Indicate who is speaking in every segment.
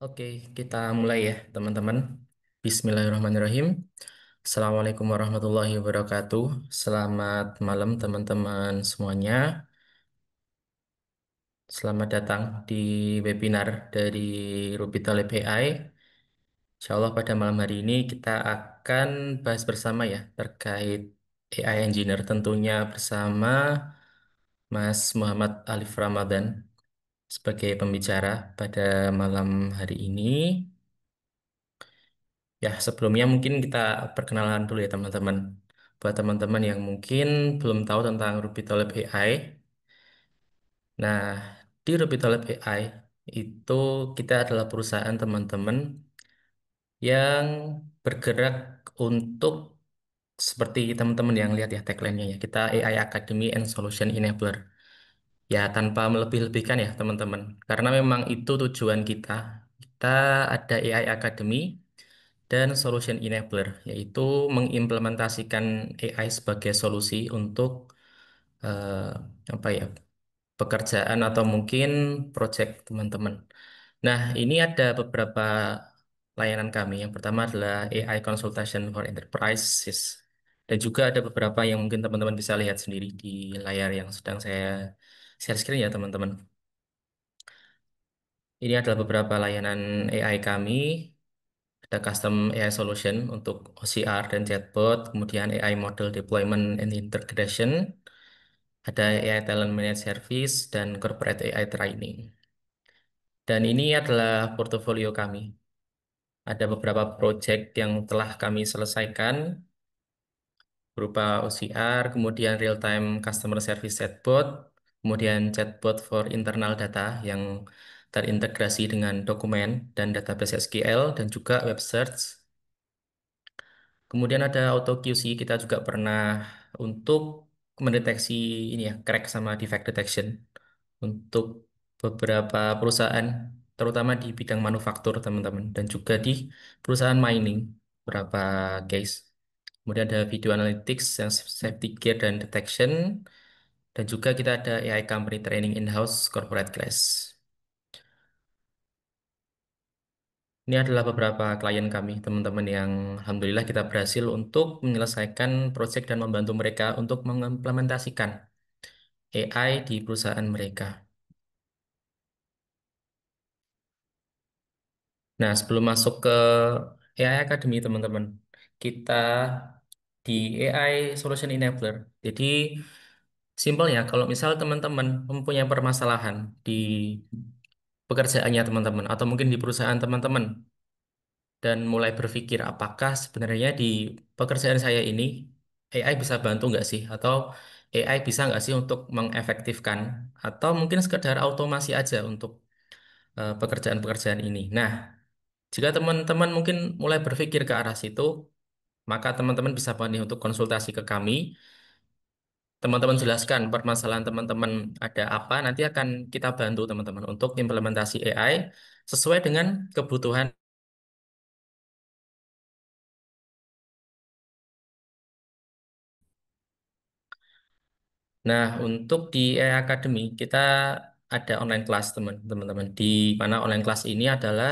Speaker 1: Oke, kita mulai ya, teman-teman. Bismillahirrahmanirrahim. Assalamualaikum warahmatullahi wabarakatuh. Selamat malam, teman-teman semuanya. Selamat datang di webinar dari Ruby Talib AI. Insya Allah pada malam hari ini kita akan bahas bersama ya terkait AI Engineer tentunya bersama Mas Muhammad Alif Ramadan sebagai pembicara pada malam hari ini. Ya, sebelumnya mungkin kita perkenalan dulu ya teman-teman. Buat teman-teman yang mungkin belum tahu tentang Ruby Taleb AI. Nah, di Ruby Taleb AI itu kita adalah perusahaan teman-teman yang bergerak untuk seperti teman-teman yang lihat ya tagline-nya ya. Kita AI Academy and Solution Enabler. Ya, tanpa melebih-lebihkan ya teman-teman. Karena memang itu tujuan kita. Kita ada AI Academy dan solution enabler, yaitu mengimplementasikan AI sebagai solusi untuk eh, apa ya pekerjaan atau mungkin project teman-teman. Nah, ini ada beberapa layanan kami. Yang pertama adalah AI Consultation for Enterprises, dan juga ada beberapa yang mungkin teman-teman bisa lihat sendiri di layar yang sedang saya share screen ya teman-teman. Ini adalah beberapa layanan AI kami. Ada custom AI solution untuk OCR dan chatbot, kemudian AI model deployment and integration, ada AI talent managed service, dan corporate AI training. Dan ini adalah portofolio kami. Ada beberapa project yang telah kami selesaikan berupa OCR, kemudian real-time customer service chatbot, kemudian chatbot for internal data yang terintegrasi dengan dokumen dan database SQL, dan juga web search. Kemudian ada auto QC, kita juga pernah untuk mendeteksi ini ya, crack sama defect detection untuk beberapa perusahaan, terutama di bidang manufaktur teman-teman, dan juga di perusahaan mining, beberapa case. Kemudian ada video analytics yang safety gear dan detection, dan juga kita ada AI company training in-house corporate class. Ini adalah beberapa klien kami, teman-teman yang alhamdulillah kita berhasil untuk menyelesaikan proyek dan membantu mereka untuk mengimplementasikan AI di perusahaan mereka. Nah, sebelum masuk ke AI Academy, teman-teman, kita di AI Solution Enabler. Jadi, simpelnya, kalau misal teman-teman mempunyai permasalahan di pekerjaannya teman-teman, atau mungkin di perusahaan teman-teman, dan mulai berpikir apakah sebenarnya di pekerjaan saya ini AI bisa bantu nggak sih, atau AI bisa nggak sih untuk mengefektifkan, atau mungkin sekedar automasi aja untuk pekerjaan-pekerjaan ini. Nah, jika teman-teman mungkin mulai berpikir ke arah situ, maka teman-teman bisa banget nih untuk konsultasi ke kami. Teman-teman jelaskan permasalahan teman-teman ada apa, nanti akan kita bantu teman-teman untuk implementasi AI sesuai dengan kebutuhan. Nah, untuk di AI Academy, kita ada online class teman-teman. Di mana online class ini adalah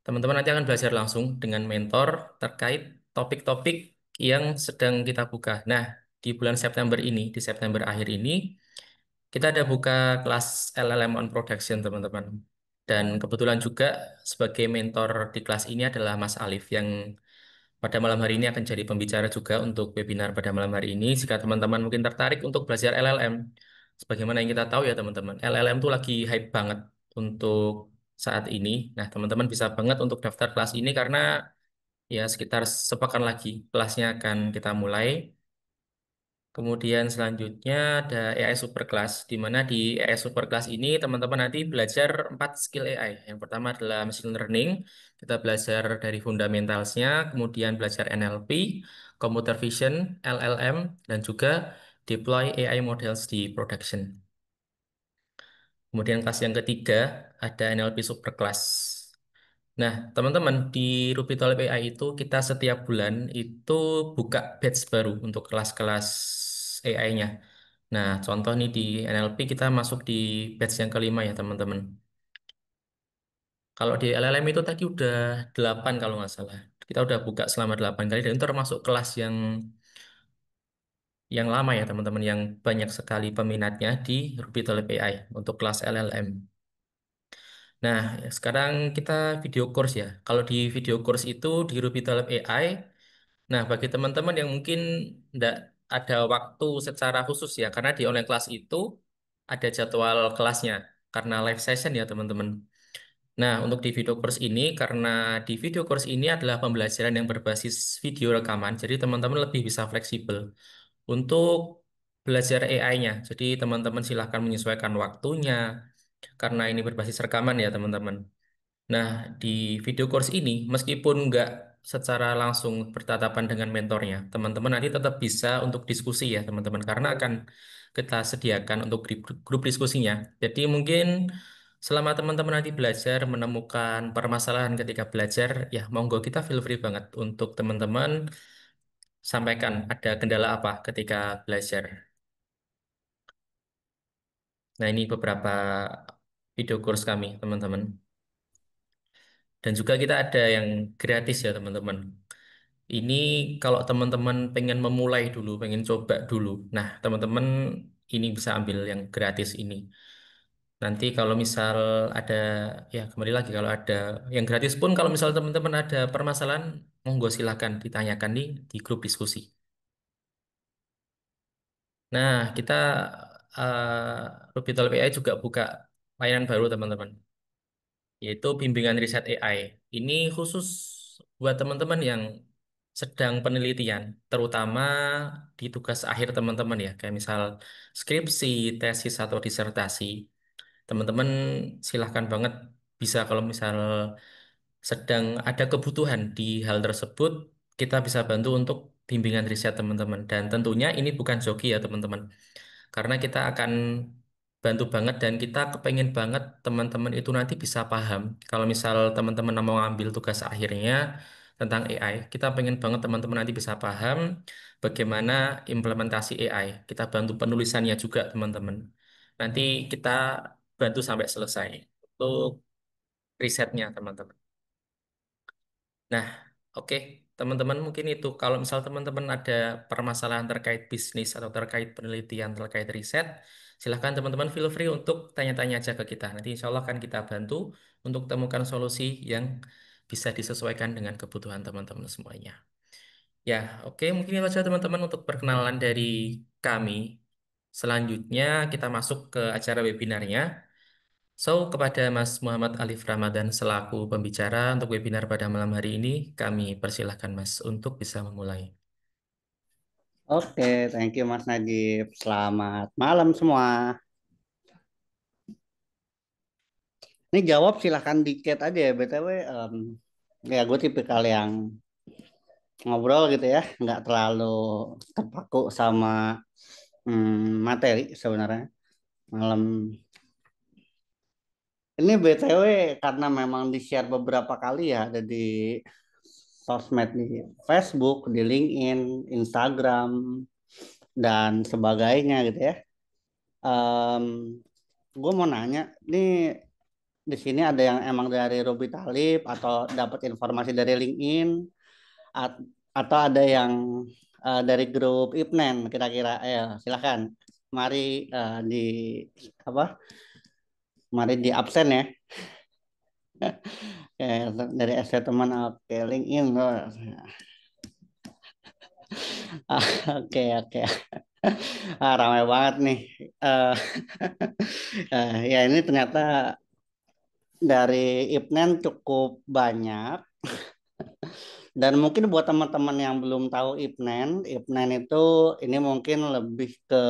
Speaker 1: teman-teman nanti akan belajar langsung dengan mentor terkait topik-topik yang sedang kita buka. Nah, di bulan September ini, di September akhir ini, kita ada buka kelas LLM on Production, teman-teman. Dan kebetulan juga sebagai mentor di kelas ini adalah Mas Alif yang pada malam hari ini akan jadi pembicara juga untuk webinar pada malam hari ini. Jika teman-teman mungkin tertarik untuk belajar LLM, sebagaimana yang kita tahu ya teman-teman, LLM tuh lagi hype banget untuk saat ini. Nah, teman-teman bisa banget untuk daftar kelas ini karena ya sekitar sepekan lagi kelasnya akan kita mulai. Kemudian selanjutnya ada AI Superclass, di mana di AI Superclass ini teman-teman nanti belajar 4 skill AI. Yang pertama adalah machine learning, kita belajar dari fundamentalsnya, kemudian belajar NLP, computer vision, LLM, dan juga deploy AI models di production. Kemudian kelas yang ketiga ada NLP Superclass. Nah, teman-teman, di Ruby Talib AI itu kita setiap bulan itu buka batch baru untuk kelas-kelas AI-nya. Nah, contoh nih di NLP kita masuk di batch yang kelima ya, teman-teman. Kalau di LLM itu tadi udah 8 kalau nggak salah. Kita udah buka selama 8 kali dan itu termasuk kelas yang lama ya teman-teman, yang banyak sekali peminatnya di Ruby Talib AI untuk kelas LLM. Nah, sekarang kita video course ya. Kalau di video course itu di Ruby Talib AI, nah bagi teman-teman yang mungkin tidak ada waktu secara khusus ya, karena di online class itu ada jadwal kelasnya, karena live session ya teman-teman. Nah, untuk di video course ini, karena di video course ini adalah pembelajaran yang berbasis video rekaman, jadi teman-teman lebih bisa fleksibel untuk belajar AI-nya. Jadi teman-teman silahkan menyesuaikan waktunya, karena ini berbasis rekaman ya teman-teman. Nah, di video course ini, meskipun nggak secara langsung bertatapan dengan mentornya, teman-teman nanti tetap bisa untuk diskusi ya teman-teman, karena akan kita sediakan untuk grup diskusinya. Jadi mungkin selama teman-teman nanti belajar menemukan permasalahan ketika belajar, ya monggo kita feel free banget untuk teman-teman sampaikan ada kendala apa ketika belajar. Nah, ini beberapa video course kami teman-teman. Dan juga kita ada yang gratis ya teman-teman. Ini kalau teman-teman pengen memulai dulu, pengen coba dulu. Nah, teman-teman ini bisa ambil yang gratis ini. Nanti kalau misal ada, ya kembali lagi kalau ada yang gratis pun, kalau misal teman-teman ada permasalahan, monggo silakan ditanyakan nih di grup diskusi. Nah, kita Ruby Talk AI juga buka layanan baru teman-teman, yaitu bimbingan riset AI. Ini khusus buat teman-teman yang sedang penelitian, terutama di tugas akhir teman-teman ya, kayak misal skripsi, tesis, atau disertasi. Teman-teman silahkan banget bisa kalau misal sedang ada kebutuhan di hal tersebut, kita bisa bantu untuk bimbingan riset teman-teman. Dan tentunya ini bukan joki ya teman-teman, karena kita akan bantu banget dan kita kepengen banget teman-teman itu nanti bisa paham. Kalau misal teman-teman mau ngambil tugas akhirnya tentang AI, kita pengen banget teman-teman nanti bisa paham bagaimana implementasi AI. Kita bantu penulisannya juga teman-teman. Nanti kita bantu sampai selesai untuk risetnya teman-teman. Nah, oke, teman-teman mungkin itu. Kalau misal teman-teman ada permasalahan terkait bisnis atau terkait penelitian, terkait riset, silahkan teman-teman feel free untuk tanya-tanya aja ke kita. Nanti insya Allah akan kita bantu untuk temukan solusi yang bisa disesuaikan dengan kebutuhan teman-teman semuanya. Ya, oke, mungkin itu saja teman-teman untuk perkenalan dari kami. Selanjutnya kita masuk ke acara webinarnya. So, kepada Mas Muhammad Alif Ramadan selaku pembicara untuk webinar pada malam hari ini, kami persilahkan Mas untuk bisa memulai.
Speaker 2: Oke, thank you Mas Najib. Selamat malam semua. Ini jawab silahkan di chat aja ya, BTW. Ya gue tipikal yang ngobrol gitu ya, nggak terlalu terpaku sama materi sebenarnya. Malam ini BTW karena memang di-share beberapa kali ya, ada di sosmed di Facebook, di LinkedIn, Instagram, dan sebagainya gitu ya. Em, gue mau nanya, ini di sini ada yang emang dari Robi Talib atau dapat informasi dari LinkedIn at- atau ada yang dari grup IPNEN kira-kira. Ayo silakan. Mari di apa? Mari di absen ya. Dari SC teman, oke LinkedIn. Oke oke. Ramai banget nih. Eh, ya ini ternyata dari IPNEN cukup banyak. Dan mungkin buat teman-teman yang belum tahu IPNEN, IPNEN itu ini mungkin lebih ke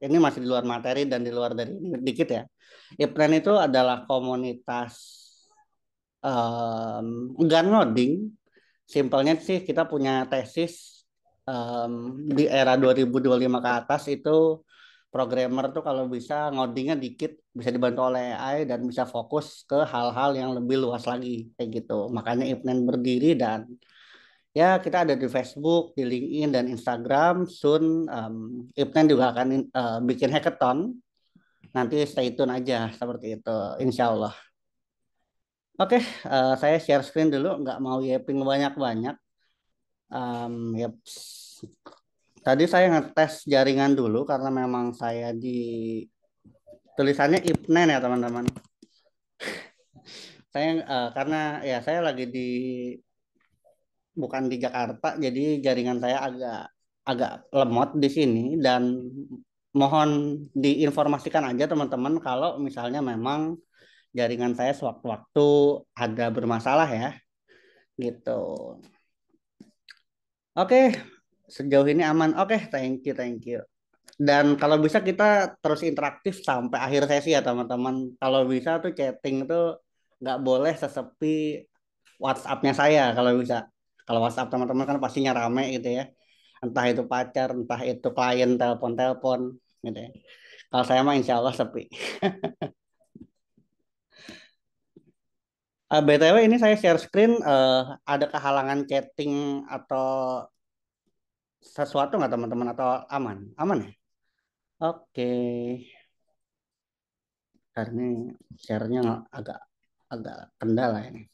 Speaker 2: ini masih di luar materi dan di luar dari ini dikit ya. IPNEN itu adalah komunitas gun ngoding. Simpelnya sih kita punya tesis di era 2025 ke atas itu programmer tuh kalau bisa ngodingnya dikit bisa dibantu oleh AI dan bisa fokus ke hal-hal yang lebih luas lagi kayak gitu. Makanya IPNEN berdiri dan ya, kita ada di Facebook, di LinkedIn, dan Instagram. Soon, Ipnen juga akan bikin hackathon. Nanti stay tune aja seperti itu, insya Allah. Oke, saya share screen dulu, nggak mau yaping banyak-banyak. Yep. Tadi saya ngetes jaringan dulu karena memang saya di tulisannya IPNEN ya teman-teman. Saya karena ya saya lagi di bukan di Jakarta, jadi jaringan saya agak agak lemot di sini dan mohon diinformasikan aja teman-teman kalau misalnya memang jaringan saya sewaktu-waktu ada bermasalah ya, gitu. Oke, sejauh ini aman. Oke, thank you, thank you. Dan kalau bisa kita terus interaktif sampai akhir sesi ya teman-teman. Kalau bisa tuh chatting tuh nggak boleh sesepi WhatsApp-nya saya kalau bisa. Kalau WhatsApp teman-teman kan pastinya rame gitu ya. Entah itu pacar, entah itu klien telepon-telepon gitu ya. Kalau saya mah insya Allah sepi. BTW ini saya share screen, ada kehalangan chatting atau sesuatu nggak teman-teman atau aman? Aman ya? Oke. Karena share-nya agak agak kendala ini.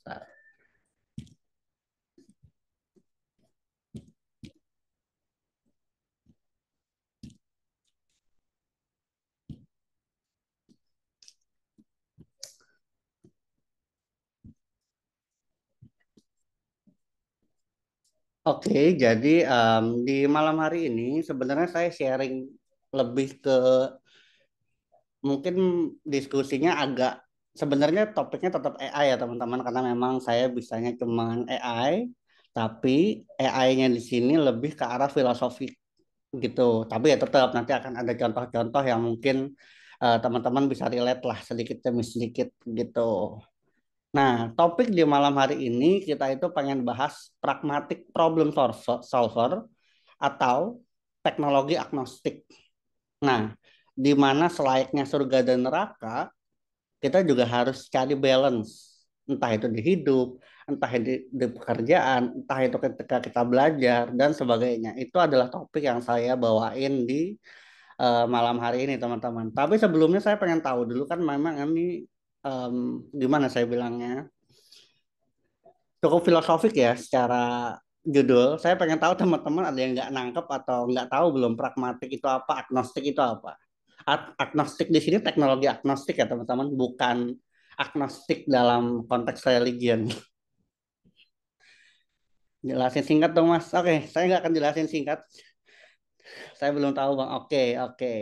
Speaker 2: Oke, jadi di malam hari ini sebenarnya saya sharing lebih ke mungkin diskusinya agak sebenarnya topiknya tetap AI ya teman-teman karena memang saya bisanya cuman AI, tapi AI-nya di sini lebih ke arah filosofi gitu. Tapi ya tetap nanti akan ada contoh-contoh yang mungkin teman-teman bisa relate lah sedikit demi sedikit gitu. Nah, topik di malam hari ini kita itu pengen bahas pragmatic problem solver atau teknologi agnostik. Nah, di mana selayaknya surga dan neraka, kita juga harus cari balance. Entah itu di hidup, entah di pekerjaan, entah itu ketika kita belajar, dan sebagainya. Itu adalah topik yang saya bawain di malam hari ini, teman-teman. Tapi sebelumnya saya pengen tahu dulu kan memang ini em, gimana saya bilangnya cukup filosofik ya secara judul. Saya pengen tahu teman-teman ada yang nggak nangkep atau nggak tahu belum pragmatik itu apa, agnostik itu apa. Agnostik di sini teknologi agnostik ya teman-teman, bukan agnostik dalam konteks religion. Jelasin singkat dong Mas. Oke, saya nggak akan jelasin singkat. Saya belum tahu Bang. Oke, oke.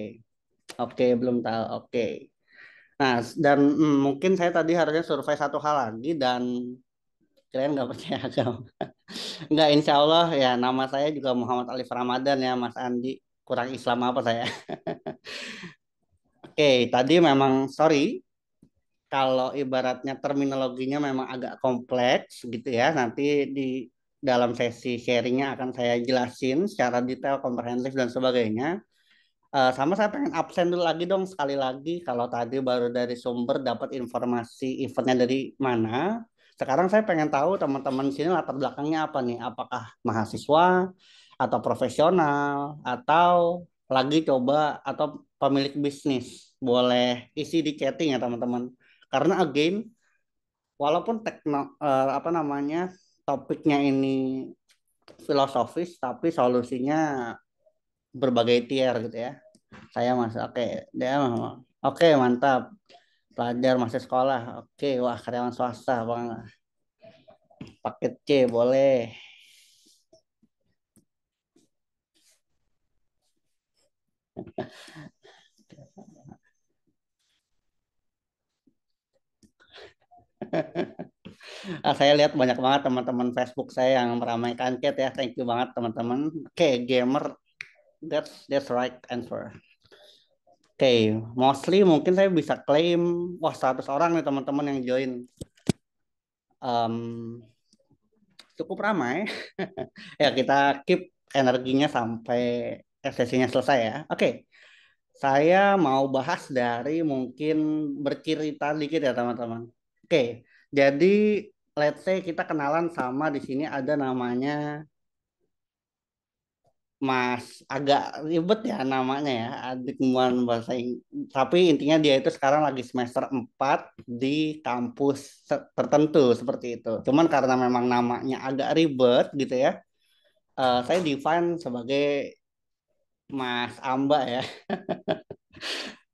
Speaker 2: Oke, belum tahu. Oke. Nah, dan mungkin saya tadi harusnya survei satu hal lagi dan kalian nggak percaya agama. Nggak, insya Allah ya nama saya juga Muhammad Alif Ramadan ya Mas Andi. Kurang Islam apa saya? Oke, tadi memang sorry kalau ibaratnya terminologinya memang agak kompleks gitu ya. Nanti di dalam sesi sharingnya akan saya jelasin secara detail, komprehensif dan sebagainya. Sama saya pengen absen dulu lagi dong sekali lagi. Kalau tadi baru dari sumber dapat informasi eventnya dari mana. Sekarang saya pengen tahu teman-teman sini latar belakangnya apa nih? Apakah mahasiswa atau profesional atau lagi coba atau pemilik bisnis? Boleh isi di chatting ya teman-teman. Karena again, walaupun apa namanya topiknya ini filosofis, tapi solusinya berbagai tier gitu ya. Saya masuk, oke, dia oke mantap. Pelajar masih sekolah, oke, wah karyawan swasta, bang. Paket C boleh. Saya lihat banyak banget teman-teman Facebook saya yang meramaikan chat ya. Thank you banget teman-teman. Oke, gamer, that's right answer. Oke, mostly mungkin saya bisa klaim, wah 100 orang nih teman-teman yang join. Em, Cukup ramai. Ya kita keep energinya sampai sesinya selesai ya. Oke, saya mau bahas dari mungkin bercerita dikit ya teman-teman. Oke, jadi let's say kita kenalan sama di sini ada namanya Mas agak ribet ya namanya ya, Adik Muan Bahasa Inggris. Tapi intinya dia itu sekarang lagi semester 4 di kampus tertentu seperti itu. Cuman karena memang namanya agak ribet gitu ya, saya define sebagai Mas Amba ya.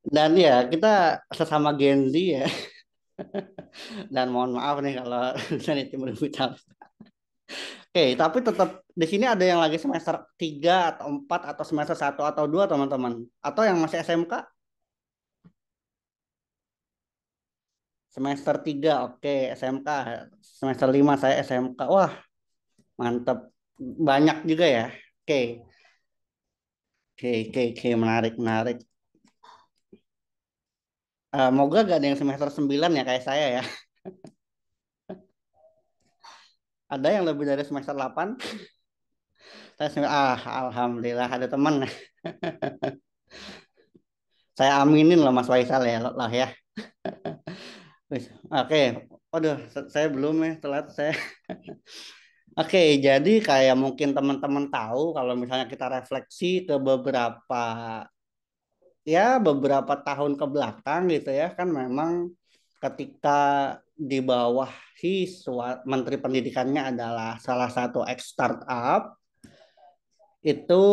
Speaker 2: Dan ya kita sesama Gen Z ya. Dan mohon maaf nih kalau saya itu menyebut. Oke, tapi tetap di sini ada yang lagi semester 3 atau 4 atau semester 1 atau 2 teman-teman. Atau yang masih SMK semester 3 oke, SMK semester 5 saya SMK. Wah, mantep. Banyak juga ya. Oke, oke, menarik, menarik. Moga gak ada yang semester 9 ya kayak saya ya. Ada yang lebih dari semester 8. Alhamdulillah ada teman. Saya aminin loh Mas Faisal ya lah ya. Oke, waduh, saya belum ya, telat saya. Oke, jadi kayak mungkin teman-teman tahu kalau misalnya kita refleksi ke beberapa tahun ke belakang gitu ya, kan memang ketika di bawahi Menteri Pendidikannya adalah salah satu ex startup, itu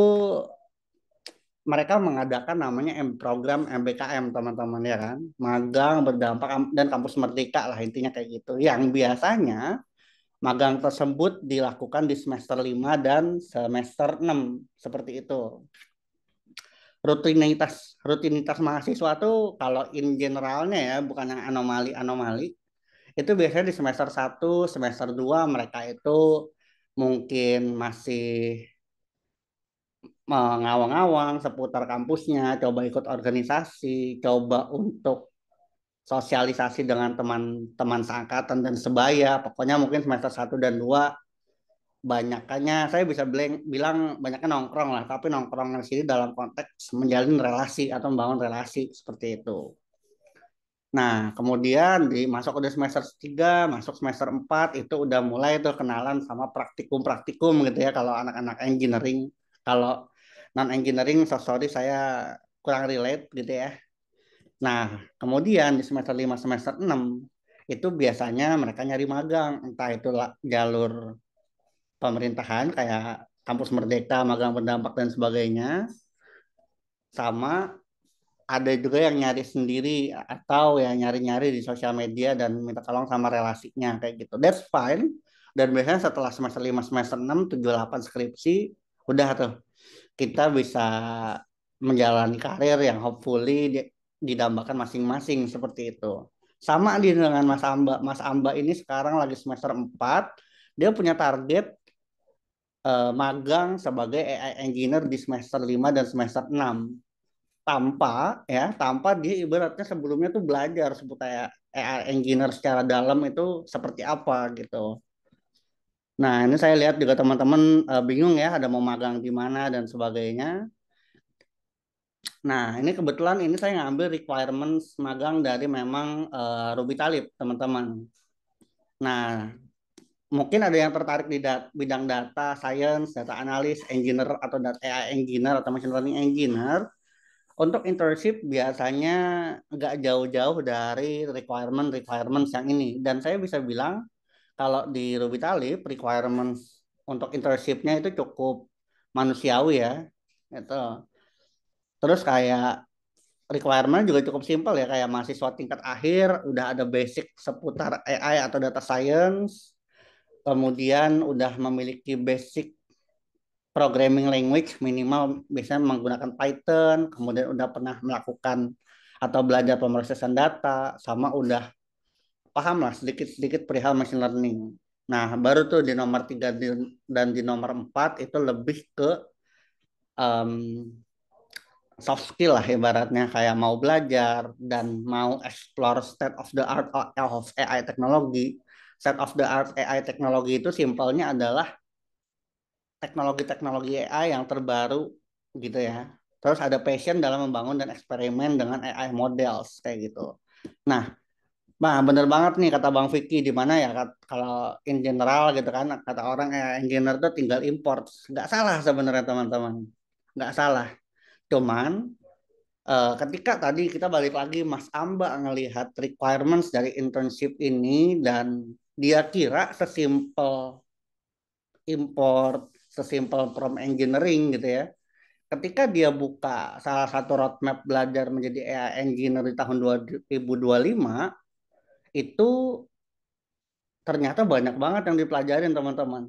Speaker 2: mereka mengadakan namanya program MBKM teman-teman ya kan, magang berdampak dan kampus merdeka lah intinya kayak gitu. Yang biasanya magang tersebut dilakukan di semester 5 dan semester 6 seperti itu. Rutinitas mahasiswa tuh kalau in generalnya ya, bukan yang anomali-anomali, itu biasanya di semester 1, semester 2 mereka itu mungkin masih mengawang-awang seputar kampusnya, coba ikut organisasi, coba untuk sosialisasi dengan teman-teman seangkatan dan sebaya. Pokoknya mungkin semester 1 dan 2 banyakannya saya bisa bilang banyaknya nongkrong lah, tapi nongkrong di sini dalam konteks menjalin relasi atau membangun relasi seperti itu. Nah, kemudian masuk udah semester 3 masuk semester 4 itu udah mulai tuh kenalan sama praktikum-praktikum gitu ya kalau anak-anak engineering. Kalau non engineering, so sorry saya kurang relate gitu ya. Nah, kemudian di semester 5 semester 6 itu biasanya mereka nyari magang, entah itu jalur pemerintahan kayak kampus Merdeka, magang berdampak dan sebagainya. Sama ada juga yang nyari sendiri atau yang nyari-nyari di sosial media dan minta tolong sama relasinya kayak gitu. That's fine. Dan biasanya setelah semester 5 semester 6 7 8 skripsi, udah tuh kita bisa menjalani karir yang hopefully didambakan masing-masing seperti itu. Sama dengan Mas Amba. Mas Amba ini sekarang lagi semester 4, dia punya target magang sebagai AI engineer di semester 5 dan semester 6 tanpa dia ibaratnya sebelumnya tuh belajar seputar AI engineer secara dalam itu seperti apa gitu. Nah, ini saya lihat juga teman-teman bingung ya ada mau magang di mana dan sebagainya. Nah, ini kebetulan ini saya ngambil requirements magang dari memang Ruby Talib, teman-teman. Nah, mungkin ada yang tertarik di bidang data science, data analis, engineer atau data AI engineer atau machine learning engineer. Untuk internship biasanya nggak jauh-jauh dari requirements yang ini. Dan saya bisa bilang kalau di Ruby Talib requirements untuk internshipnya itu cukup manusiawi ya. Itu. Terus kayak requirement juga cukup simpel ya kayak mahasiswa tingkat akhir udah ada basic seputar AI atau data science, kemudian udah memiliki basic programming language minimal biasanya menggunakan Python, kemudian udah pernah melakukan atau belajar pemrosesan data, sama udah paham lah sedikit-sedikit perihal machine learning. Nah, baru tuh di nomor 3 dan di nomor 4 itu lebih ke um, soft skill lah ibaratnya kayak mau belajar dan mau explore state of the art of AI teknologi. State of the art AI teknologi itu simpelnya adalah teknologi-teknologi AI yang terbaru gitu ya. Terus ada passion dalam membangun dan eksperimen dengan AI models kayak gitu. Nah, Nah, bener banget nih kata Bang Vicky di mana ya kalau in general gitu kan kata orang engineer tuh tinggal import. Nggak salah sebenarnya teman-teman. Nggak salah. Cuman ketika tadi kita balik lagi Mas Amba ngelihat requirements dari internship ini dan dia kira sesimpel import, sesimpel prompt engineering gitu ya. Ketika dia buka salah satu roadmap belajar menjadi AI engineer di tahun 2025, itu ternyata banyak banget yang dipelajarin teman-teman.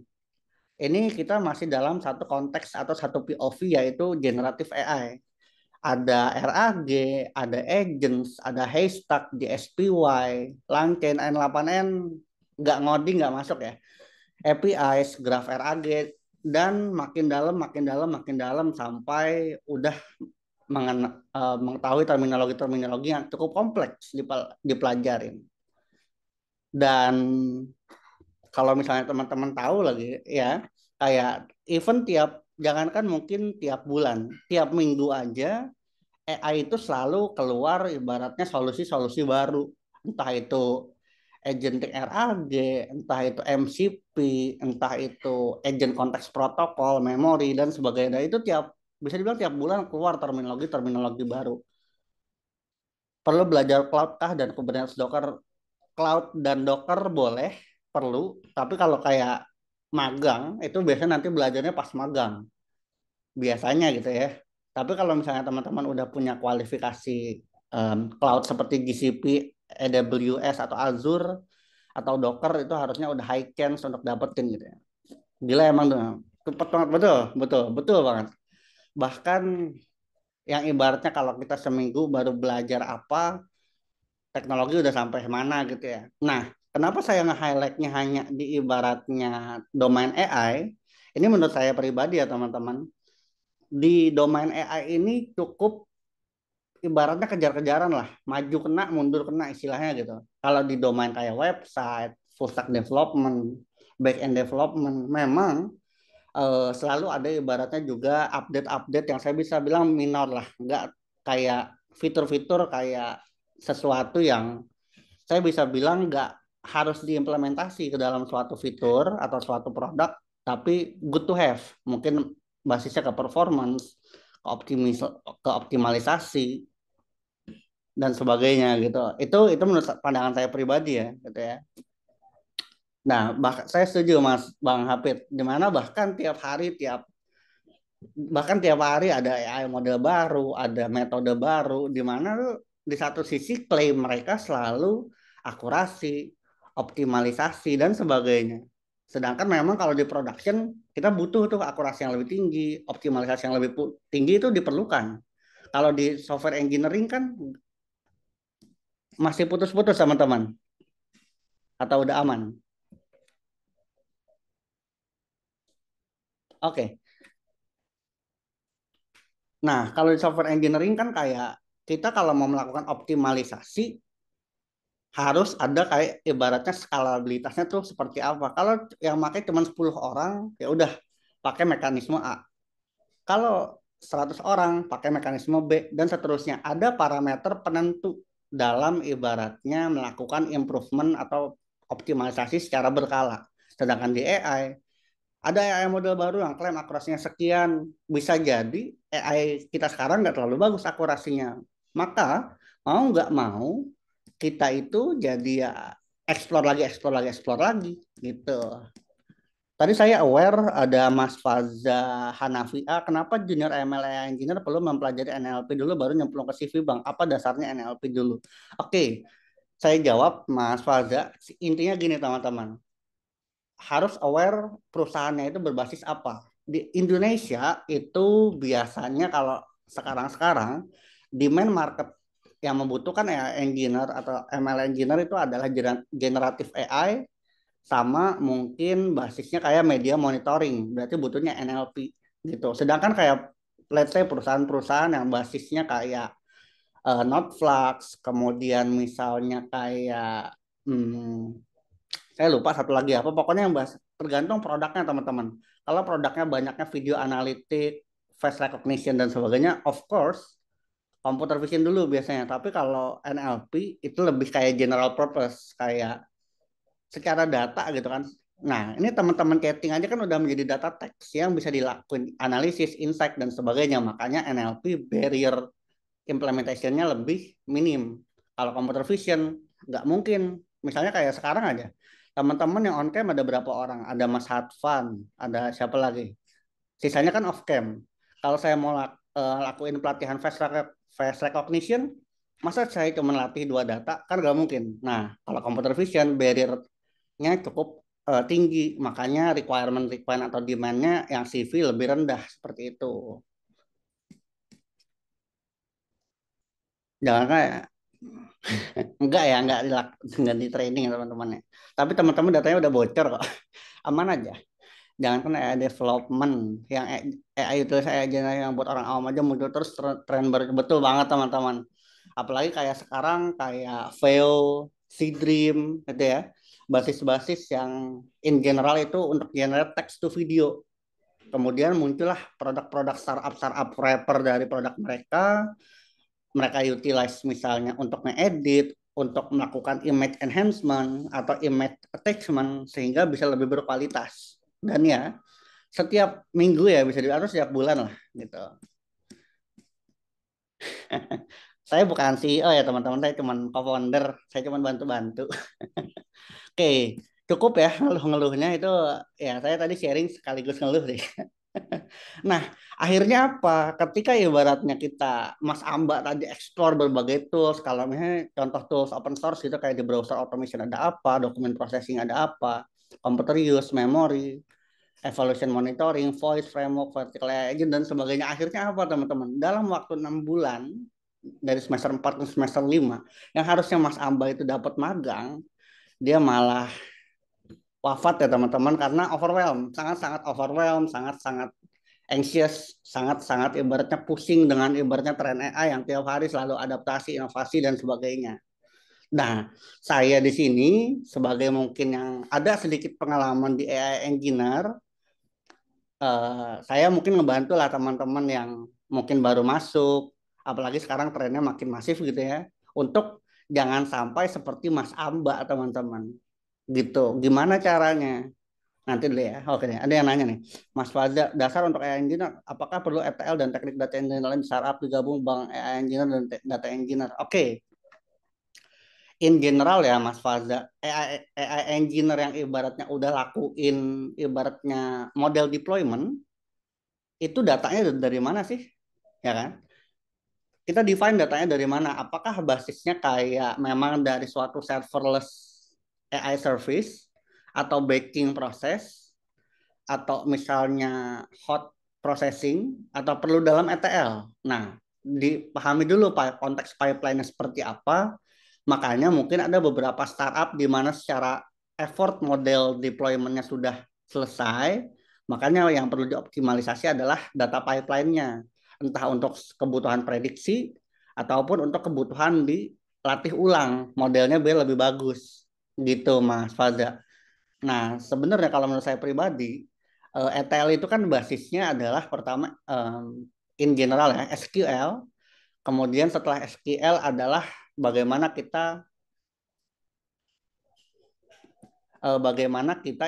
Speaker 2: Ini kita masih dalam satu konteks atau satu POV yaitu generative AI. Ada RAG, ada agents, ada haystack, DSPY, LangChain, N8N, nggak ngoding, nggak masuk ya. APIs, graph RAG, dan makin dalam, makin dalam, makin dalam sampai udah mengetahui terminologi-terminologi yang cukup kompleks dipelajarin. Dan kalau misalnya teman-teman tahu lagi ya, kayak event jangankan mungkin tiap bulan, tiap minggu aja AI itu selalu keluar ibaratnya solusi-solusi baru. Entah itu agentic RAG, entah itu MCP, entah itu agent konteks protokol, memori, dan sebagainya. Dan itu bisa dibilang tiap bulan keluar terminologi-terminologi baru. Perlu belajar cloud kah dan Kubernetes Docker. Cloud dan Docker boleh, perlu. Tapi kalau kayak magang, itu biasanya nanti belajarnya pas magang. Biasanya gitu ya. Tapi kalau misalnya teman-teman udah punya kualifikasi cloud seperti GCP, AWS atau Azure atau Docker itu harusnya udah high chance untuk dapetin gitu ya. Gila emang tuh. Cepet banget, betul, betul, betul banget. Bahkan yang ibaratnya kalau kita seminggu baru belajar apa, teknologi udah sampai mana gitu ya. Nah, kenapa saya nge-highlightnya hanya di ibaratnya domain AI? Ini menurut saya pribadi ya teman-teman. Di domain AI ini cukup ibaratnya kejar-kejaran lah, maju kena, mundur kena istilahnya gitu. Kalau di domain kayak website, full stack development, back end development, memang selalu ada ibaratnya juga update-update yang saya bisa bilang minor lah, nggak kayak fitur-fitur kayak sesuatu yang saya bisa bilang nggak harus diimplementasi ke dalam suatu fitur atau suatu produk, tapi good to have. Mungkin basisnya ke performance, ke optimalisasi, dan sebagainya gitu. Itu menurut pandangan saya pribadi ya, gitu ya. Nah, saya setuju Mas Bang Hafid, di mana bahkan tiap hari ada AI model baru, ada metode baru, di mana tuh di satu sisi klaim mereka selalu akurasi, optimalisasi dan sebagainya. Sedangkan memang kalau di production kita butuh tuh akurasi yang lebih tinggi, optimalisasi yang lebih tinggi itu diperlukan. Kalau di software engineering kan masih putus-putus sama teman atau udah aman. Oke. Nah, kalau di software engineering kan kayak kita kalau mau melakukan optimalisasi harus ada kayak ibaratnya skalabilitasnya tuh seperti apa. Kalau yang pakai cuma 10 orang, ya udah pakai mekanisme A. Kalau 100 orang pakai mekanisme B dan seterusnya. Ada parameter penentu dalam ibaratnya melakukan improvement atau optimalisasi secara berkala. Sedangkan di AI ada AI model baru yang klaim akurasinya sekian, bisa jadi AI kita sekarang nggak terlalu bagus akurasinya. Maka mau nggak mau kita itu jadi ya explore lagi, explore lagi gitu. Tadi saya aware ada Mas Faza Hanafi. Kenapa junior ML AI engineer perlu mempelajari NLP dulu baru nyemplung ke CV Bang? Apa dasarnya NLP dulu? Oke, saya jawab Mas Faza. Intinya gini teman-teman, harus aware perusahaannya itu berbasis apa. Di Indonesia itu biasanya kalau sekarang-sekarang demand market yang membutuhkan AI engineer atau ML engineer itu adalah generatif AI sama mungkin basisnya kayak media monitoring. Berarti butuhnya NLP gitu. Sedangkan kayak let's say perusahaan-perusahaan yang basisnya kayak Notflux, kemudian misalnya kayak saya lupa satu lagi apa pokoknya yang bahas tergantung produknya teman-teman. Kalau produknya banyaknya video analitik, face recognition dan sebagainya, of course computer vision dulu biasanya. Tapi kalau NLP itu lebih kayak general purpose, kayak secara data gitu kan. Nah, ini teman-teman chatting aja kan udah menjadi data text yang bisa dilakuin analisis, insight, dan sebagainya. Makanya NLP barrier implementation-nya lebih minim. Kalau computer vision, nggak mungkin. Misalnya kayak sekarang aja, teman-teman yang on cam ada berapa orang? Ada Mas Hatfan, ada siapa lagi? Sisanya kan off cam. Kalau saya mau lakuin pelatihan face recognition, masa saya cuma latih dua data? Kan nggak mungkin. Nah, kalau computer vision, barrier-nya cukup tinggi. Makanya requirement atau demand-nya yang CV lebih rendah seperti itu. Jangan kayak enggak ya, enggak di training ya teman-teman ya. Tapi teman-teman datanya udah bocor kok. Aman aja. Jangan kena AI development yang AI itu saya aja yang buat orang awam aja muncul terus tren baru betul banget teman-teman. Apalagi kayak sekarang kayak Veo, Seedream gitu ya. Basis-basis yang in general itu untuk generate text to video. Kemudian muncullah produk-produk startup wrapper dari produk mereka, mereka utilize misalnya untuk ngedit, untuk melakukan image enhancement atau image attachment sehingga bisa lebih berkualitas. Dan ya, setiap minggu ya bisa atau setiap bulan lah gitu. Saya bukan CEO ya teman-teman, saya cuma co-founder, saya cuma bantu-bantu. Oke, cukup ya ngeluh-ngeluhnya itu ya saya tadi sharing sekaligus ngeluh deh. Nah, akhirnya apa? Ketika ibaratnya kita Mas Amba tadi explore berbagai tools, kalau misalnya contoh tools open source gitu kayak di browser automation ada apa, dokumen processing ada apa, computer use, memory, evolution monitoring, voice framework, vertical AI agent dan sebagainya. Akhirnya apa teman-teman? Dalam waktu 6 bulan dari semester 4 ke semester 5 yang harusnya Mas Amba itu dapat magang, dia malah wafat ya teman-teman karena overwhelm, sangat-sangat overwhelm, sangat-sangat anxious, sangat-sangat ibaratnya pusing dengan ibaratnya tren AI yang tiap hari selalu adaptasi, inovasi dan sebagainya. Nah, saya di sini sebagai mungkin yang ada sedikit pengalaman di AI engineer, saya mungkin ngebantu lah teman-teman yang mungkin baru masuk, apalagi sekarang trennya makin masif gitu ya, untuk jangan sampai seperti Mas Amba teman-teman. Gitu. Gimana caranya? Nanti dulu ya. Oke nih, ada yang nanya nih. Mas Faza, dasar untuk AI Engineer, apakah perlu ETL dan teknik data engineer lain startup digabung Bang AI Engineer dan data engineer? Oke, in general ya Mas Faza, AI Engineer yang ibaratnya udah lakuin ibaratnya model deployment, itu datanya dari mana sih? Ya kan? Kita define datanya dari mana? Apakah basisnya kayak memang dari suatu serverless AI service atau baking proses atau misalnya hot processing atau perlu dalam ETL. Nah, dipahami dulu konteks pipeline-nya seperti apa. Makanya mungkin ada beberapa startup di mana secara effort model deployment-nya sudah selesai. Makanya yang perlu dioptimalisasi adalah data pipeline-nya. Entah untuk kebutuhan prediksi ataupun untuk kebutuhan dilatih ulang modelnya biar lebih bagus. Gitu Mas Faza. Nah, sebenarnya kalau menurut saya pribadi, ETL itu kan basisnya adalah pertama in general ya SQL. Kemudian setelah SQL adalah bagaimana kita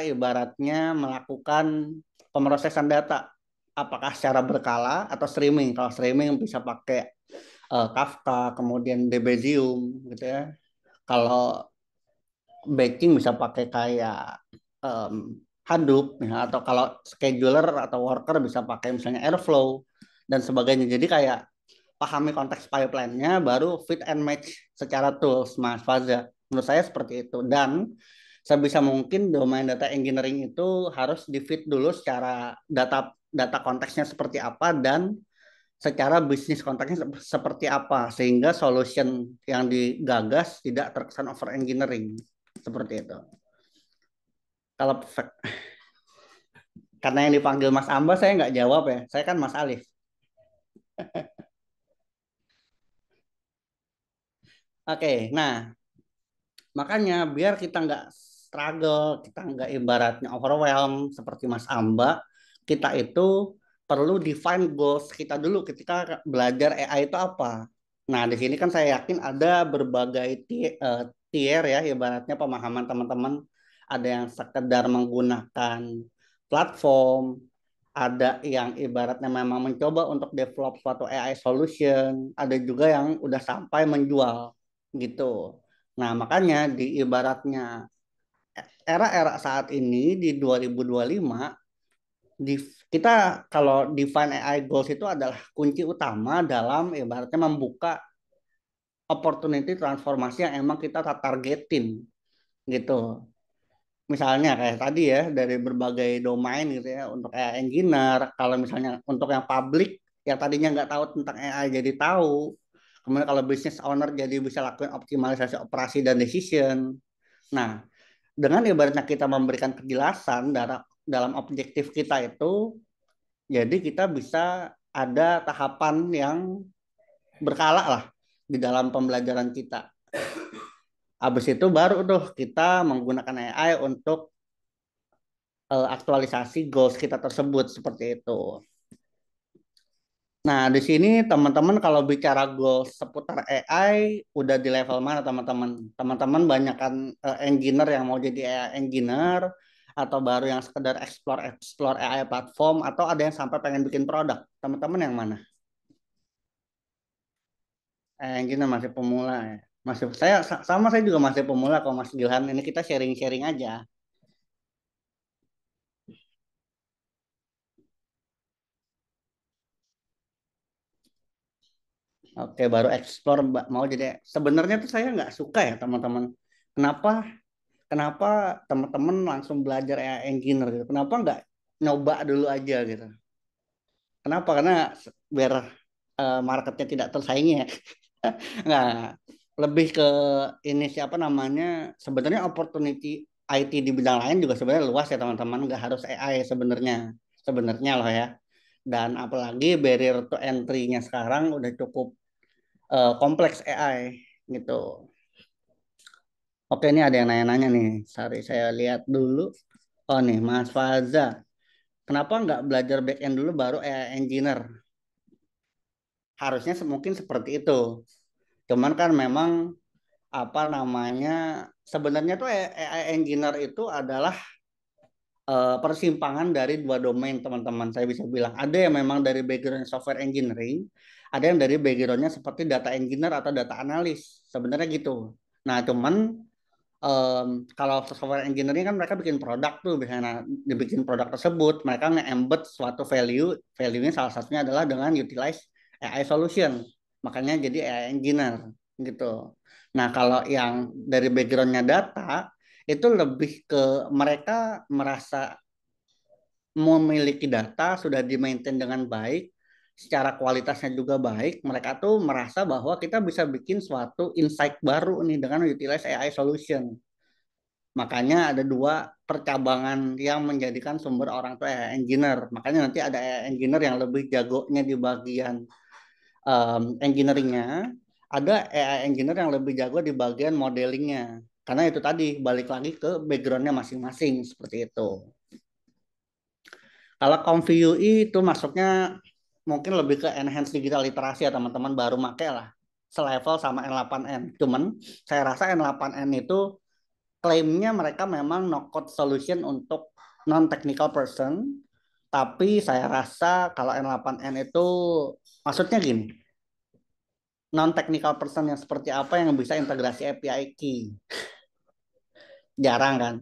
Speaker 2: ibaratnya melakukan pemrosesan data. Apakah secara berkala atau streaming? Kalau streaming bisa pakai Kafka, kemudian Debezium gitu ya. Kalau baking bisa pakai kayak Hadoop ya, atau kalau scheduler atau worker bisa pakai misalnya Airflow dan sebagainya. Jadi kayak pahami konteks pipeline-nya baru fit and match secara tools Mas Faza. Menurut saya seperti itu dan sebisa mungkin domain data engineering itu harus di fit dulu secara data data konteksnya seperti apa dan secara bisnis konteksnya seperti apa sehingga solution yang digagas tidak terkesan over engineering seperti itu. Kalau karena yang dipanggil Mas Amba saya nggak jawab ya. Saya kan Mas Alif. Oke, nah makanya biar kita nggak struggle, kita nggak ibaratnya overwhelm seperti Mas Amba, kita itu perlu define goals kita dulu ketika belajar AI itu apa. Nah, di sini kan saya yakin ada berbagai tier ya, ibaratnya pemahaman teman-teman. Ada yang sekedar menggunakan platform, ada yang ibaratnya memang mencoba untuk develop suatu AI solution, ada juga yang udah sampai menjual gitu. Nah, makanya di ibaratnya era-era saat ini di 2025 di kita kalau define AI goals itu adalah kunci utama dalam ibaratnya membuka opportunity transformasi yang emang kita targetin gitu. Misalnya kayak tadi ya dari berbagai domain gitu ya untuk AI engineer, kalau misalnya untuk yang publik yang tadinya nggak tahu tentang AI jadi tahu. Kemudian kalau business owner jadi bisa lakukan optimalisasi operasi dan decision. Nah, dengan ibaratnya kita memberikan kejelasan dalam objektif kita itu, jadi kita bisa ada tahapan yang berkala lah di dalam pembelajaran kita. Habis itu baru tuh kita menggunakan AI untuk aktualisasi goals kita tersebut seperti itu. Nah, di sini teman-teman kalau bicara goals seputar AI udah di level mana teman-teman? Teman-teman banyak kan engineer yang mau jadi AI engineer atau baru yang sekedar explore explore AI platform atau ada yang sampai pengen bikin produk. Teman-teman yang mana? Engineer masih pemula ya. Masih sama saya juga masih pemula kalau Mas Gilhan. Ini kita sharing-sharing aja. Oke, baru explore mau jadi. Sebenarnya tuh saya nggak suka ya teman-teman. Kenapa? Kenapa teman-teman langsung belajar AI engineer gitu? Kenapa nggak nyoba dulu aja gitu? Kenapa? Karena biar marketnya tidak tersaingi ya. Nggak. Lebih ke ini siapa namanya? Sebenarnya opportunity IT di bidang lain juga sebenarnya luas ya teman-teman. Nggak harus AI sebenarnya. Sebenarnya loh ya. Dan apalagi barrier to entry-nya sekarang udah cukup kompleks AI gitu. Oke, ini ada yang nanya-nanya nih. Sorry, saya lihat dulu. Oh nih, Mas Faza. Kenapa nggak belajar back end dulu baru AI engineer? Harusnya mungkin seperti itu. Cuman kan memang apa namanya sebenarnya tuh AI engineer itu adalah persimpangan dari dua domain teman-teman. Saya bisa bilang ada yang memang dari background software engineering, ada yang dari backgroundnya seperti data engineer atau data analis. Sebenarnya gitu. Nah, cuman kalau software engineering kan mereka bikin produk tuh biasanya dibikin produk tersebut mereka nge-embed suatu value-nya salah satunya adalah dengan utilize AI solution makanya jadi AI engineer gitu. Nah kalau yang dari backgroundnya data itu lebih ke mereka merasa memiliki data sudah di-maintain dengan baik secara kualitasnya juga baik mereka tuh merasa bahwa kita bisa bikin suatu insight baru nih dengan utilize AI solution. Makanya ada dua percabangan yang menjadikan sumber orang tua AI engineer. Makanya nanti ada AI engineer yang lebih jagonya di bagian engineeringnya. Ada AI engineer yang lebih jago di bagian modelingnya. Karena itu tadi balik lagi ke backgroundnya masing-masing seperti itu. Kalau ComfyUI itu masuknya mungkin lebih ke enhance digital literasi ya teman-teman baru make lah. Selevel sama N8N. Cuman saya rasa N8N itu klaimnya mereka memang no code solution untuk non technical person, tapi saya rasa kalau N8N itu maksudnya gini, non technical person yang seperti apa yang bisa integrasi API key, jarang kan.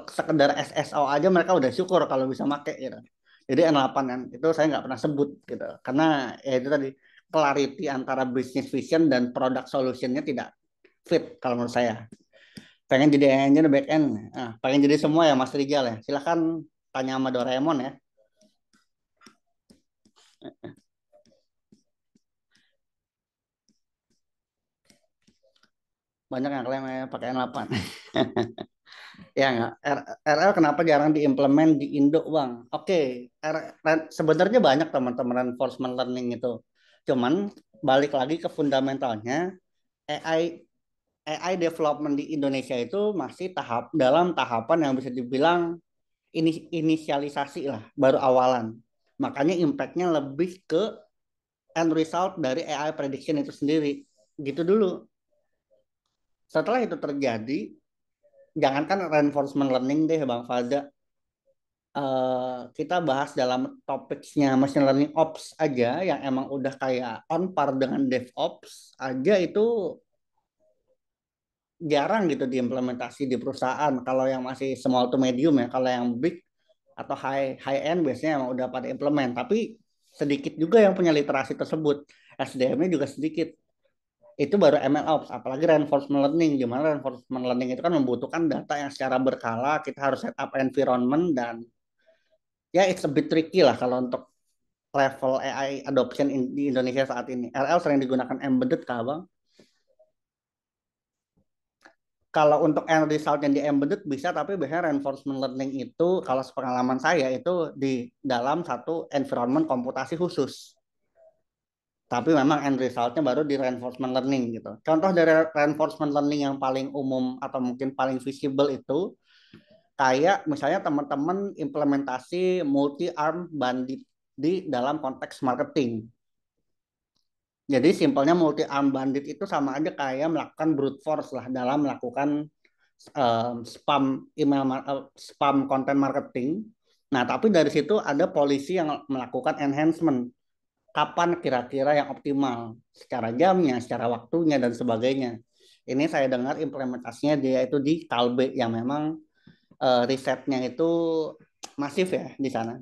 Speaker 2: Sekedar SSO aja mereka udah syukur kalau bisa make gitu. Jadi N8N itu saya nggak pernah sebut gitu, karena ya itu tadi clarity antara business vision dan product solutionnya tidak fit kalau menurut saya. Pengen jadi engineer back end, pengen jadi semua ya Mas Rijal ya. Silahkan tanya sama Doraemon ya. Banyak yang klaim pakai N8. Ya nggak. RL kenapa jarang diimplement di Indo, Bang? Oke, sebenarnya banyak teman-teman reinforcement learning itu. Cuman balik lagi ke fundamentalnya, AI AI development di Indonesia itu masih dalam tahapan yang bisa dibilang inisialisasi lah, baru awalan. Makanya impactnya lebih ke end result dari AI prediction itu sendiri. Gitu dulu. Setelah itu terjadi, jangankan reinforcement learning deh Bang Fada, kita bahas dalam topiknya machine learning ops aja yang emang udah kayak on par dengan DevOps aja itu jarang gitu diimplementasi di perusahaan. Kalau yang masih small to medium ya, kalau yang big atau high end biasanya emang udah pada implement. Tapi sedikit juga yang punya literasi tersebut. SDM-nya juga sedikit. Itu baru MLOps, apalagi reinforcement learning. Di mana reinforcement learning itu kan membutuhkan data yang secara berkala, kita harus set up environment dan ya it's a bit tricky lah kalau untuk level AI adoption di Indonesia saat ini. RL sering digunakan embedded kah Bang? Kalau untuk end result yang di embedded bisa, tapi biasanya reinforcement learning itu kalau sepengalaman saya itu di dalam satu environment komputasi khusus. Tapi memang end resultnya baru di reinforcement learning gitu. Contoh dari reinforcement learning yang paling umum atau mungkin paling visible itu kayak misalnya teman-teman implementasi multi arm bandit di dalam konteks marketing. Jadi simpelnya multi arm bandit itu sama aja kayak melakukan brute force lah dalam melakukan spam email spam konten marketing. Nah, tapi dari situ ada polisi yang melakukan enhancement. Kapan kira-kira yang optimal secara jamnya, secara waktunya dan sebagainya. Ini saya dengar implementasinya dia itu di Kalbe yang memang risetnya itu masif ya di sana.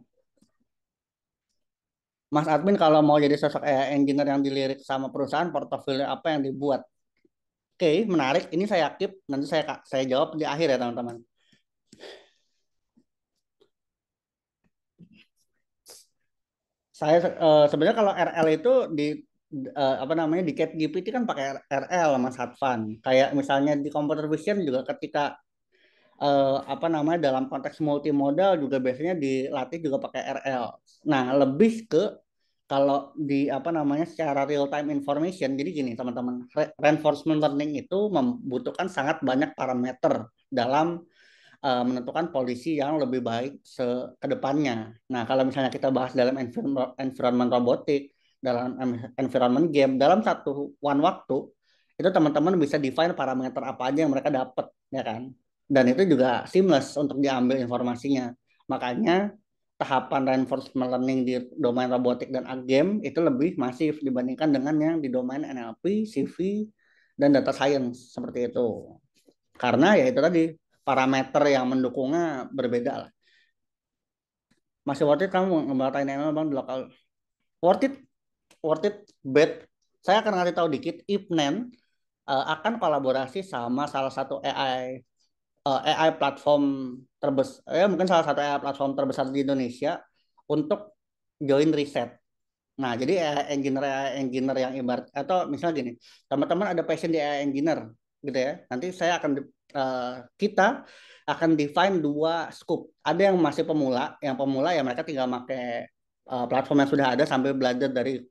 Speaker 2: Mas Admin kalau mau jadi sosok AI engineer yang dilirik sama perusahaan, portofolio apa yang dibuat? Oke, menarik. Ini saya keep, nanti saya jawab di akhir ya teman-teman. Saya sebenarnya kalau RL itu di apa namanya di ChatGPT kan pakai RL Mas Hatfan. Kayak misalnya di computer vision juga ketika apa namanya dalam konteks multimodal juga biasanya dilatih juga pakai RL. Nah, lebih ke kalau di apa namanya secara real time information. Jadi gini teman-teman, reinforcement learning itu membutuhkan sangat banyak parameter dalam menentukan polisi yang lebih baik ke depannya. Nah, kalau misalnya kita bahas dalam environment robotik, dalam environment game, dalam satu one waktu, itu teman-teman bisa define parameter apa aja yang mereka dapat, ya kan? Dan itu juga seamless untuk diambil informasinya. Makanya tahapan reinforcement learning di domain robotik dan game itu lebih masif dibandingkan dengan yang di domain NLP, CV, dan data science seperti itu. Karena ya itu tadi parameter yang mendukungnya berbeda lah. Masih worth it kamu ngebalatain ML bang di lokal? Worth it, worth it, bet. Saya akan ngasih tahu dikit. Ipnen akan kolaborasi sama salah satu AI platform terbesar, ya mungkin salah satu AI platform terbesar di Indonesia untuk join riset. Nah, jadi AI engineer yang ibarat atau misalnya gini, teman-teman ada passion di AI engineer gitu ya. Nanti saya akan kita akan define dua scope. Ada yang masih pemula, yang pemula ya mereka tinggal pakai platform yang sudah ada sambil belajar dari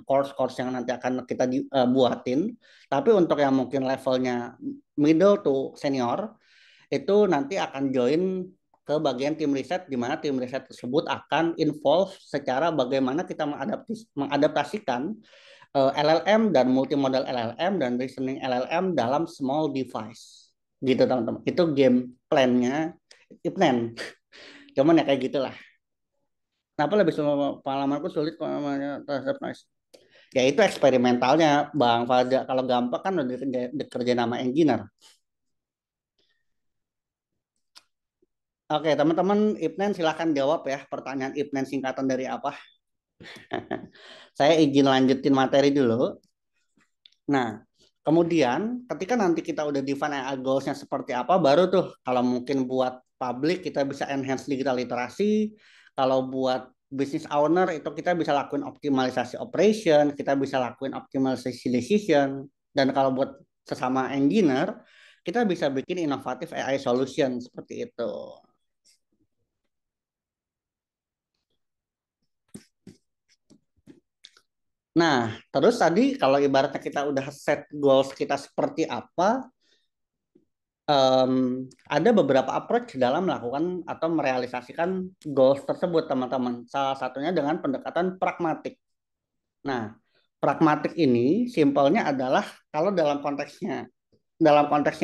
Speaker 2: course-course yang nanti akan kita buatin. Tapi untuk yang mungkin levelnya middle to senior itu nanti akan join ke bagian tim riset di mana tim riset tersebut akan involve secara bagaimana kita mengadaptasikan LLM dan multimodal LLM dan reasoning LLM dalam small device. Gitu teman-teman. Itu game plan-nya Ipnen. Cuman ya kayak gitulah. Kenapa lebih pengalamanku sulit terhadap noise? Ya itu eksperimentalnya Bang Fada. Kalau gampang kan udah dikerja nama engineer. Oke, teman-teman Ipnen silahkan jawab ya pertanyaan Ipnen singkatan dari apa. Saya izin lanjutin materi dulu. Nah, kemudian ketika nanti kita udah define AI goals-nya seperti apa, baru tuh kalau mungkin buat public kita bisa enhance digital literasi. Kalau buat business owner itu kita bisa lakuin optimalisasi operation, kita bisa lakuin optimalisasi decision. Dan kalau buat sesama engineer, kita bisa bikin inovatif AI solution seperti itu. Nah, terus tadi kalau ibaratnya kita udah set goals kita seperti apa, em, ada beberapa approach dalam melakukan atau merealisasikan goals tersebut, teman-teman. Salah satunya dengan pendekatan pragmatik. Nah, Pragmatik ini simpelnya adalah kalau dalam konteksnya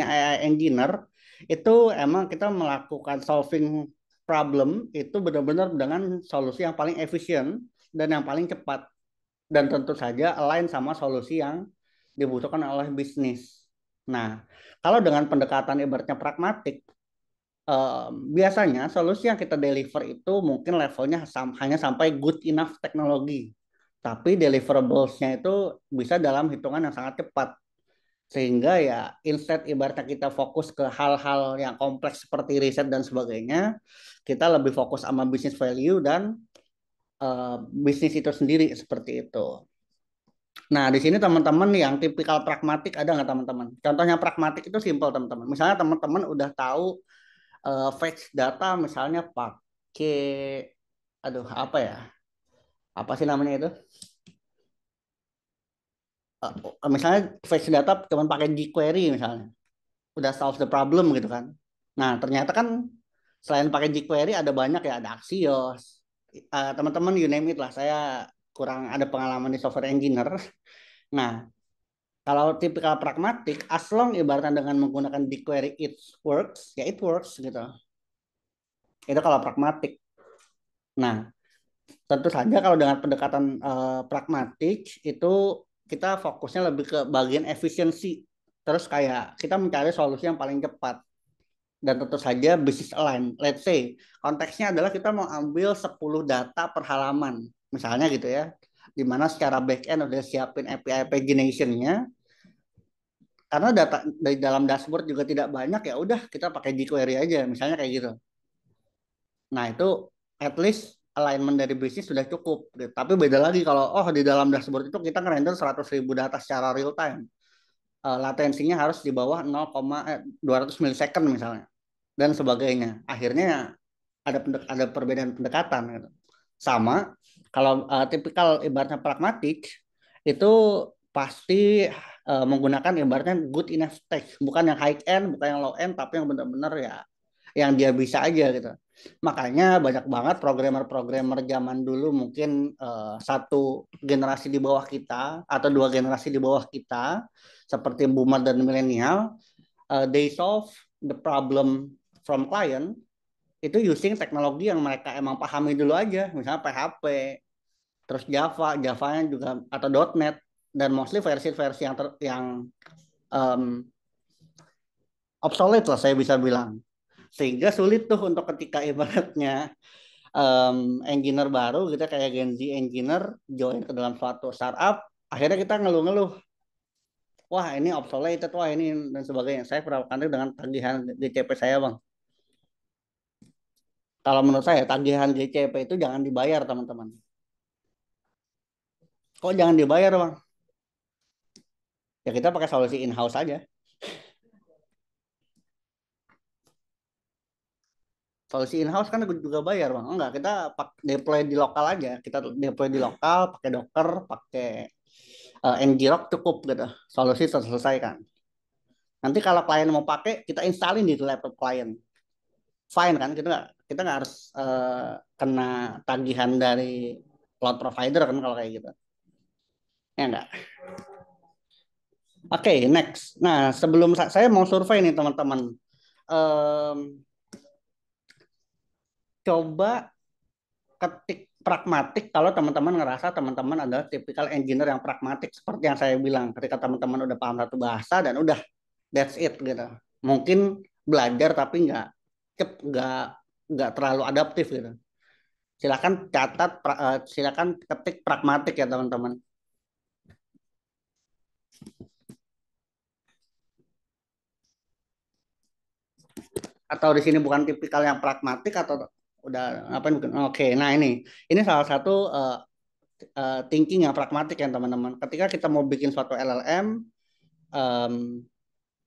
Speaker 2: AI engineer itu emang kita melakukan solving problem itu benar-benar dengan solusi yang paling efisien dan yang paling cepat dan tentu saja align sama solusi yang dibutuhkan oleh bisnis. Nah, kalau dengan pendekatan ibaratnya pragmatik, biasanya solusi yang kita deliver itu mungkin levelnya hanya sampai good enough teknologi, tapi deliverables-nya itu bisa dalam hitungan yang sangat cepat. Sehingga ya instead ibaratnya kita fokus ke hal-hal yang kompleks seperti riset dan sebagainya, kita lebih fokus sama business value dan bisnis itu sendiri seperti itu. Nah, di sini teman-teman yang tipikal pragmatik ada nggak teman-teman? Contohnya pragmatik itu simpel teman-teman. Misalnya teman-teman udah tahu fetch data misalnya pakai, aduh apa ya? Apa sih namanya itu? Misalnya fetch data cuma pakai jQuery misalnya. Udah solve the problem gitu kan. Nah, ternyata kan selain pakai jQuery ada banyak ya, ada Axios. Teman-teman you name it lah. Saya kurang ada pengalaman di software engineer. Nah, kalau tipikal pragmatik, as long ibaratnya dengan menggunakan jQuery it works, ya it works gitu. Itu kalau pragmatik. Nah, tentu saja kalau dengan pendekatan pragmatik itu kita fokusnya lebih ke bagian efisiensi. Terus kayak kita mencari solusi yang paling cepat dan tentu saja business align. Let's say konteksnya adalah kita mau ambil 10 data per halaman. Misalnya gitu ya. Di mana secara back end udah siapin API pagination-nya karena data dari dalam dashboard juga tidak banyak ya udah kita pakai jQuery aja misalnya kayak gitu. Nah, itu at least alignment dari bisnis sudah cukup gitu. Tapi beda lagi kalau di dalam dashboard itu kita ngerender 100.000 data secara real time. Latensinya harus di bawah 0,200 milisecond misalnya dan sebagainya. Akhirnya ada perbedaan pendekatan gitu. Sama kalau tipikal ibaratnya pragmatik itu pasti menggunakan ibaratnya good enough tech, bukan yang high end, bukan yang low end, tapi yang benar-benar ya yang dia bisa aja gitu. Makanya banyak banget programmer-programmer zaman dulu mungkin satu generasi di bawah kita atau dua generasi di bawah kita seperti boomer dan milenial, they solve the problem from client itu using teknologi yang mereka emang pahami dulu aja, misalnya PHP, terus Javanya juga atau .NET dan mostly versi-versi yang um, obsolete lah saya bisa bilang. Sehingga sulit tuh untuk ketika ibaratnya engineer baru kita kayak Gen Z engineer join ke dalam suatu startup, akhirnya kita ngeluh-ngeluh, wah ini obsolete, wah ini dan sebagainya. Saya pernah kali dengan tagihan GCP saya bang. Kalau menurut saya tagihan GCP itu jangan dibayar teman-teman. Kok jangan dibayar bang? Ya kita pakai solusi in-house aja. Solusi in-house kan juga bayar bang. Enggak, kita deploy di lokal aja. Kita deploy di lokal, pakai Docker, pakai ngrok cukup gitu. Solusi selesai kan. Nanti kalau klien mau pakai, kita installin di laptop klien. Fine kan? Kita nggak harus kena tagihan dari cloud provider kan kalau kayak gitu. Ya enggak. Oke, next. Nah, sebelum saya mau survei nih teman-teman. Um, Coba ketik pragmatik kalau teman-teman ngerasa teman-teman adalah tipikal engineer yang pragmatik seperti yang saya bilang ketika teman-teman udah paham satu bahasa dan udah that's it gitu. Mungkin belajar tapi nggak nggak terlalu adaptif gitu. Silakan catat, silakan ketik pragmatik ya teman-teman. Atau di sini bukan tipikal yang pragmatik atau udah apa mungkin? Oke, nah ini salah satu thinking yang pragmatik ya teman-teman. Ketika kita mau bikin suatu LLM, um,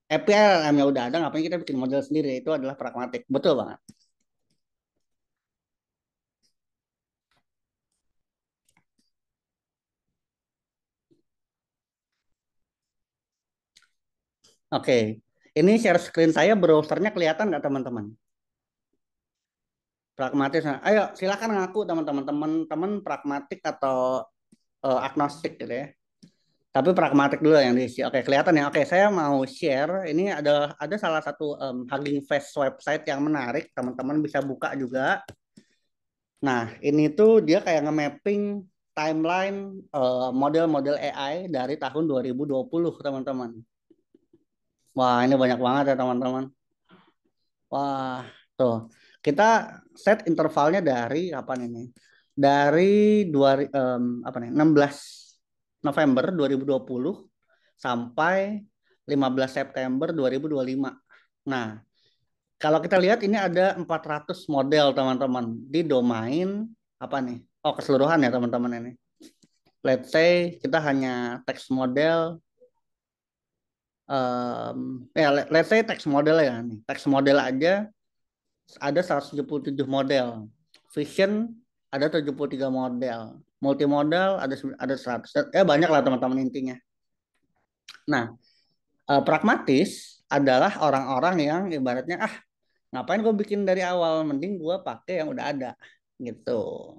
Speaker 2: API LLM-nya udah ada, ngapain kita bikin model sendiri? Itu adalah pragmatik. Betul banget. Oke, ini share screen saya, browsernya kelihatan nggak teman-teman? Pragmatis. Nah, ayo silakan ngaku teman-teman. Teman-teman pragmatik atau agnostik gitu ya. Tapi pragmatik dulu yang diisi. Oke, kelihatan ya. Oke, saya mau share. Ini ada salah satu Hugging Face website yang menarik. Teman-teman bisa buka juga. Nah, ini tuh dia kayak nge-mapping timeline model-model AI dari tahun 2020, teman-teman. Wah, ini banyak banget ya, teman-teman. Wah, tuh. Kita set intervalnya dari apa ini? Dari apa nih? 16 November 2020 sampai 15 September 2025. Nah, kalau kita lihat ini ada 400 model, teman-teman, di domain apa nih? Oh, keseluruhan ya, teman-teman ini. Let's say kita hanya text model let's say text model ya nih. Text model aja ada 177 model. Vision ada 73 model. Multimodal ada 100. Banyak lah, teman-teman, intinya. Nah, pragmatis adalah orang-orang yang ibaratnya ngapain gue bikin dari awal, mending gue pakai yang udah ada gitu.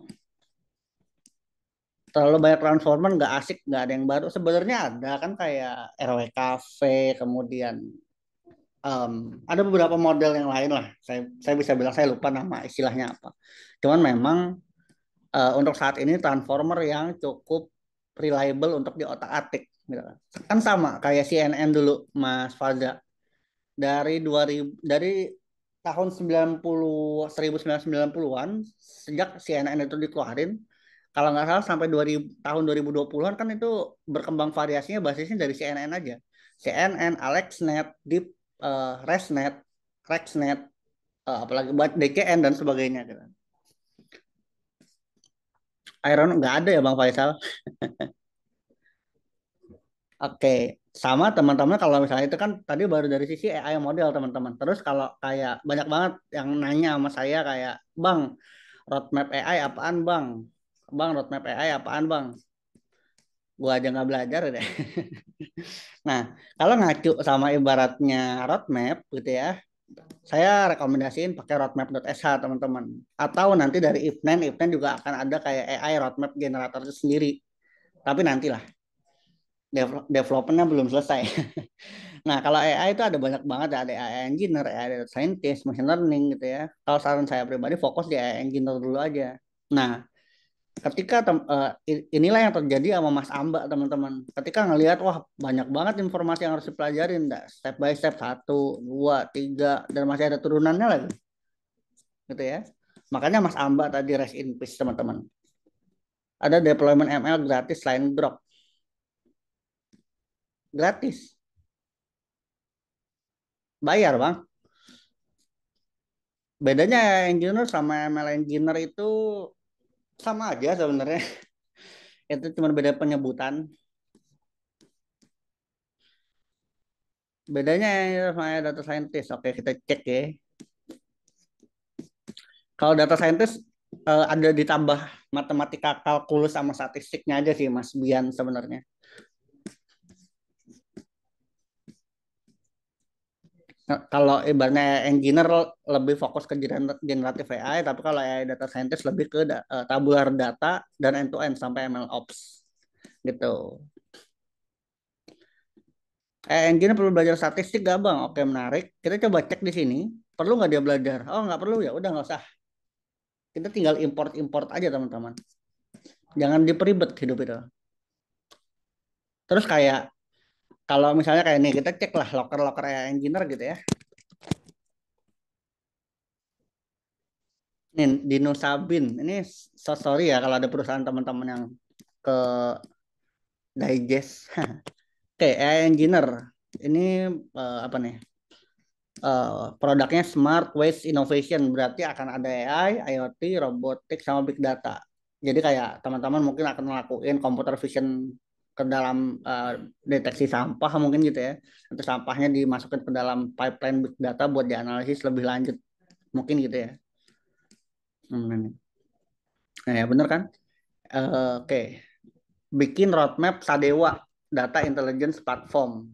Speaker 2: Terlalu banyak transformer nggak asik, nggak ada yang baru. Sebenarnya ada kan kayak RW Cafe, kemudian ada beberapa model yang lain lah. Saya bisa bilang saya lupa nama istilahnya apa. Cuman memang untuk saat ini transformer yang cukup reliable untuk diotak-atik gitu kan. Kan sama kayak CNN dulu, Mas Faza. Dari tahun 1990-an, sejak CNN itu dikeluarin, kalau nggak salah sampai tahun 2020-an kan itu berkembang variasinya, basisnya dari CNN aja. CNN, AlexNet, Deep, ResNet, RexNet, apalagi buat DCN dan sebagainya gitu. Iron nggak ada ya, Bang Faisal. Oke, sama teman-teman, kalau misalnya itu kan tadi baru dari sisi AI model, teman-teman. Terus kalau kayak banyak banget yang nanya sama saya kayak, Bang, roadmap AI apaan, Bang? Bang, roadmap AI apaan, Bang? Gua aja nggak belajar deh. Nah, kalau ngacu sama ibaratnya roadmap gitu ya, saya rekomendasiin pakai roadmap.sh, teman-teman. Atau nanti dari Ifnen juga akan ada kayak AI roadmap generator itu sendiri. Tapi nantilah, developmentnya belum selesai. Nah, kalau AI itu ada banyak banget, ada AI engineer, AI data scientist, machine learning gitu ya. Kalau saran saya pribadi, fokus di AI engineer dulu aja. Nah, ketika inilah yang terjadi sama Mas Amba, teman-teman. Ketika ngelihat, wah, banyak banget informasi yang harus dipelajarin, step by step, satu, dua, tiga, dan masih ada turunannya lagi, gitu ya. Makanya Mas Amba tadi rest in peace, teman-teman. Ada deployment ML gratis selain Grok. Gratis. Bayar, Bang. Bedanya engineer sama ML engineer itu sama aja sebenarnya. Itu cuma beda penyebutan. Bedanya sama data scientist. Oke, kita cek ya. Kalau data scientist ada ditambah matematika kalkulus sama statistiknya aja sih, Mas Bian, sebenarnya. Nah, kalau ibaratnya engineer lebih fokus ke generatif AI, tapi kalau AI data scientist lebih ke tabular data dan end to end sampai ML ops gitu. Engineer perlu belajar statistik gak, Bang? Oke, menarik. Kita coba cek di sini. Perlu nggak dia belajar? Oh, nggak perlu, ya udah nggak usah. Kita tinggal import-import aja, teman-teman. Jangan diperibet hidup itu. Terus kayak kalau misalnya kayak ini, kita cek lah loker-loker AI engineer gitu ya. Ini di Nusabin. Ini sorry ya kalau ada perusahaan teman-teman yang ke digest. Oke, AI engineer. Ini apa nih? Produknya Smart Waste Innovation, berarti akan ada AI, IoT, robotik, sama big data. Jadi kayak teman-teman mungkin akan ngelakuin computer vision ke dalam deteksi sampah mungkin gitu ya. Nanti sampahnya dimasukkan ke dalam pipeline big data buat dianalisis lebih lanjut. Mungkin gitu ya. Nah, ya bener kan? Oke. Bikin roadmap Sadewa, Data Intelligence Platform.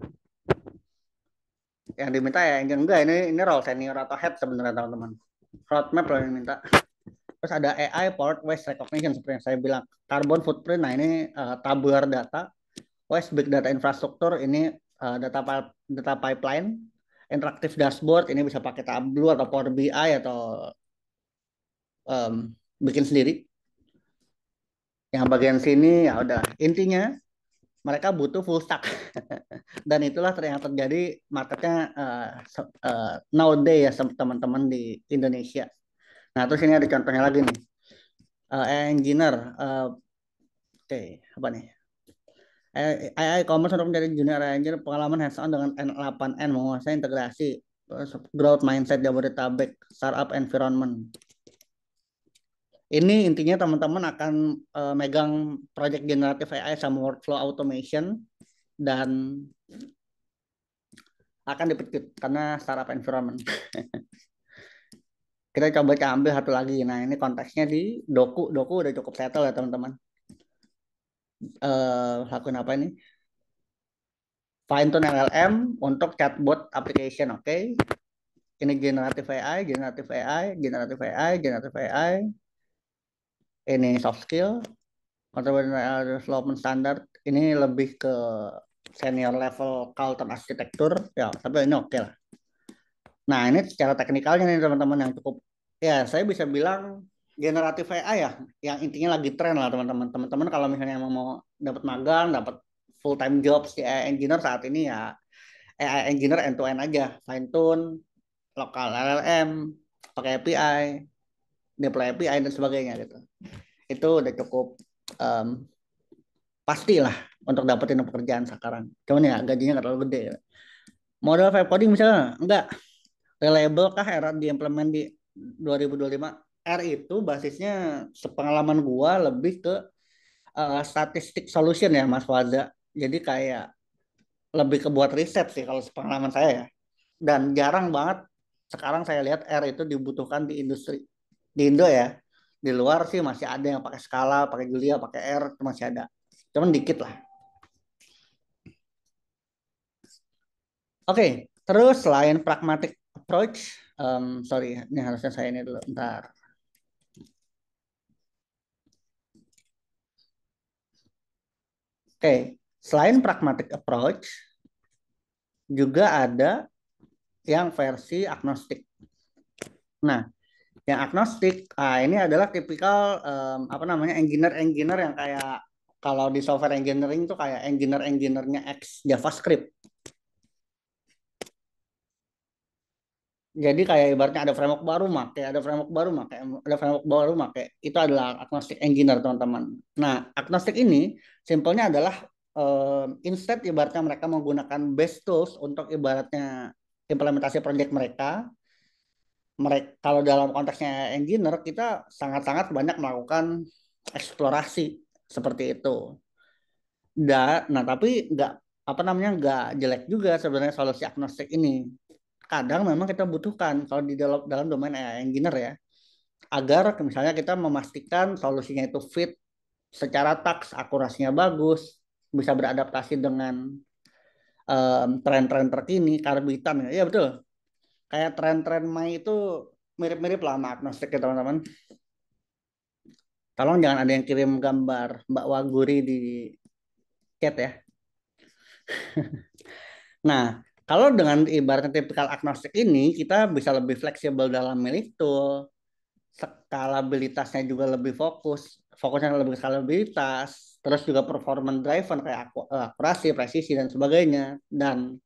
Speaker 2: Yang diminta ya enggak, ini role senior atau head sebenarnya, teman-teman. Roadmap loh yang minta. Terus ada AI powered waste recognition seperti yang saya bilang. Carbon footprint, nah ini tabular data West Big Data Infrastructure ini data pipeline, interaktif dashboard ini bisa pakai Tableau atau Power BI atau bikin sendiri. Yang bagian sini ya udah intinya mereka butuh full stack dan itulah yang terjadi marketnya nowadays ya teman-teman di Indonesia. Nah terus ini ada contohnya lagi nih, engineer, oke, apa nih? AI commerce untuk menjadi junior engineer, pengalaman hands-on dengan N8N, menguasai integrasi, growth mindset Jabodetabek, startup environment. Ini intinya teman-teman akan megang project generative AI sama workflow automation dan akan dipecut karena startup environment. Kita coba ambil satu lagi. Nah, ini konteksnya di Doku. Doku udah cukup settle ya, teman-teman. Lakuin apa ini? Fine tune LLM untuk chatbot application, oke. Okay? Ini generative AI, generative AI, generative AI, generative AI. Ini soft skill, entrepreneurial development standard. Ini lebih ke senior level Carlton arsitektur, ya. Tapi ini oke lah. Nah, ini secara teknikalnya nih teman-teman yang cukup, ya saya bisa bilang generatif AI ya, yang intinya lagi tren lah teman-teman. Teman-teman kalau misalnya emang mau dapat magang, dapat full time jobs di AI engineer saat ini ya AI engineer end to end aja, fine tune, lokal LLM, pakai API, deploy API dan sebagainya gitu. Itu udah cukup um, pastilah untuk dapetin pekerjaan sekarang. Cuman ya gajinya nggak terlalu gede. Model vibe coding misalnya enggak reliable kah R diimplement di 2025? R itu basisnya sepengalaman gua lebih ke statistik solution ya Mas Waza. Jadi kayak lebih ke buat riset sih kalau sepengalaman saya ya. Dan jarang banget sekarang saya lihat R itu dibutuhkan di industri. Di Indo ya. Di luar sih masih ada yang pakai Scala, pakai Julia, pakai R itu masih ada. Cuman dikit lah. Oke, terus selain pragmatic approach, sorry, ini harusnya saya ini dulu, ntar. Oke, selain pragmatic approach, juga ada yang versi agnostik. Nah, yang agnostik, ini adalah tipikal apa namanya engineer-engineer yang kayak kalau di software engineering itu kayak engineer-engineernya X JavaScript. Jadi kayak ibaratnya ada framework baru make, ada framework baru make, ada framework baru make. Itu adalah agnostic engineer, teman-teman. Nah, agnostik ini simpelnya adalah instead ibaratnya mereka menggunakan base tools untuk ibaratnya implementasi project mereka. Mereka kalau dalam konteksnya engineer kita sangat-sangat banyak melakukan eksplorasi seperti itu. Nah, tapi nggak apa namanya nggak jelek juga sebenarnya solusi agnostik ini. Kadang memang kita butuhkan kalau di dalam domain AI engineer ya, agar misalnya kita memastikan solusinya itu fit secara taks, akurasinya bagus, bisa beradaptasi dengan tren-tren terkini, karbitan. Ya betul. Kayak tren-tren Mei itu mirip-mirip lah sama agnostik ya teman-teman. Tolong jangan ada yang kirim gambar Mbak Waguri di chat ya. Nah, kalau dengan ibaratnya tipikal agnostik ini, kita bisa lebih fleksibel dalam milih tool, skalabilitasnya juga lebih fokusnya lebih ke skalabilitas, terus juga performance driven kayak akurasi, presisi dan sebagainya, dan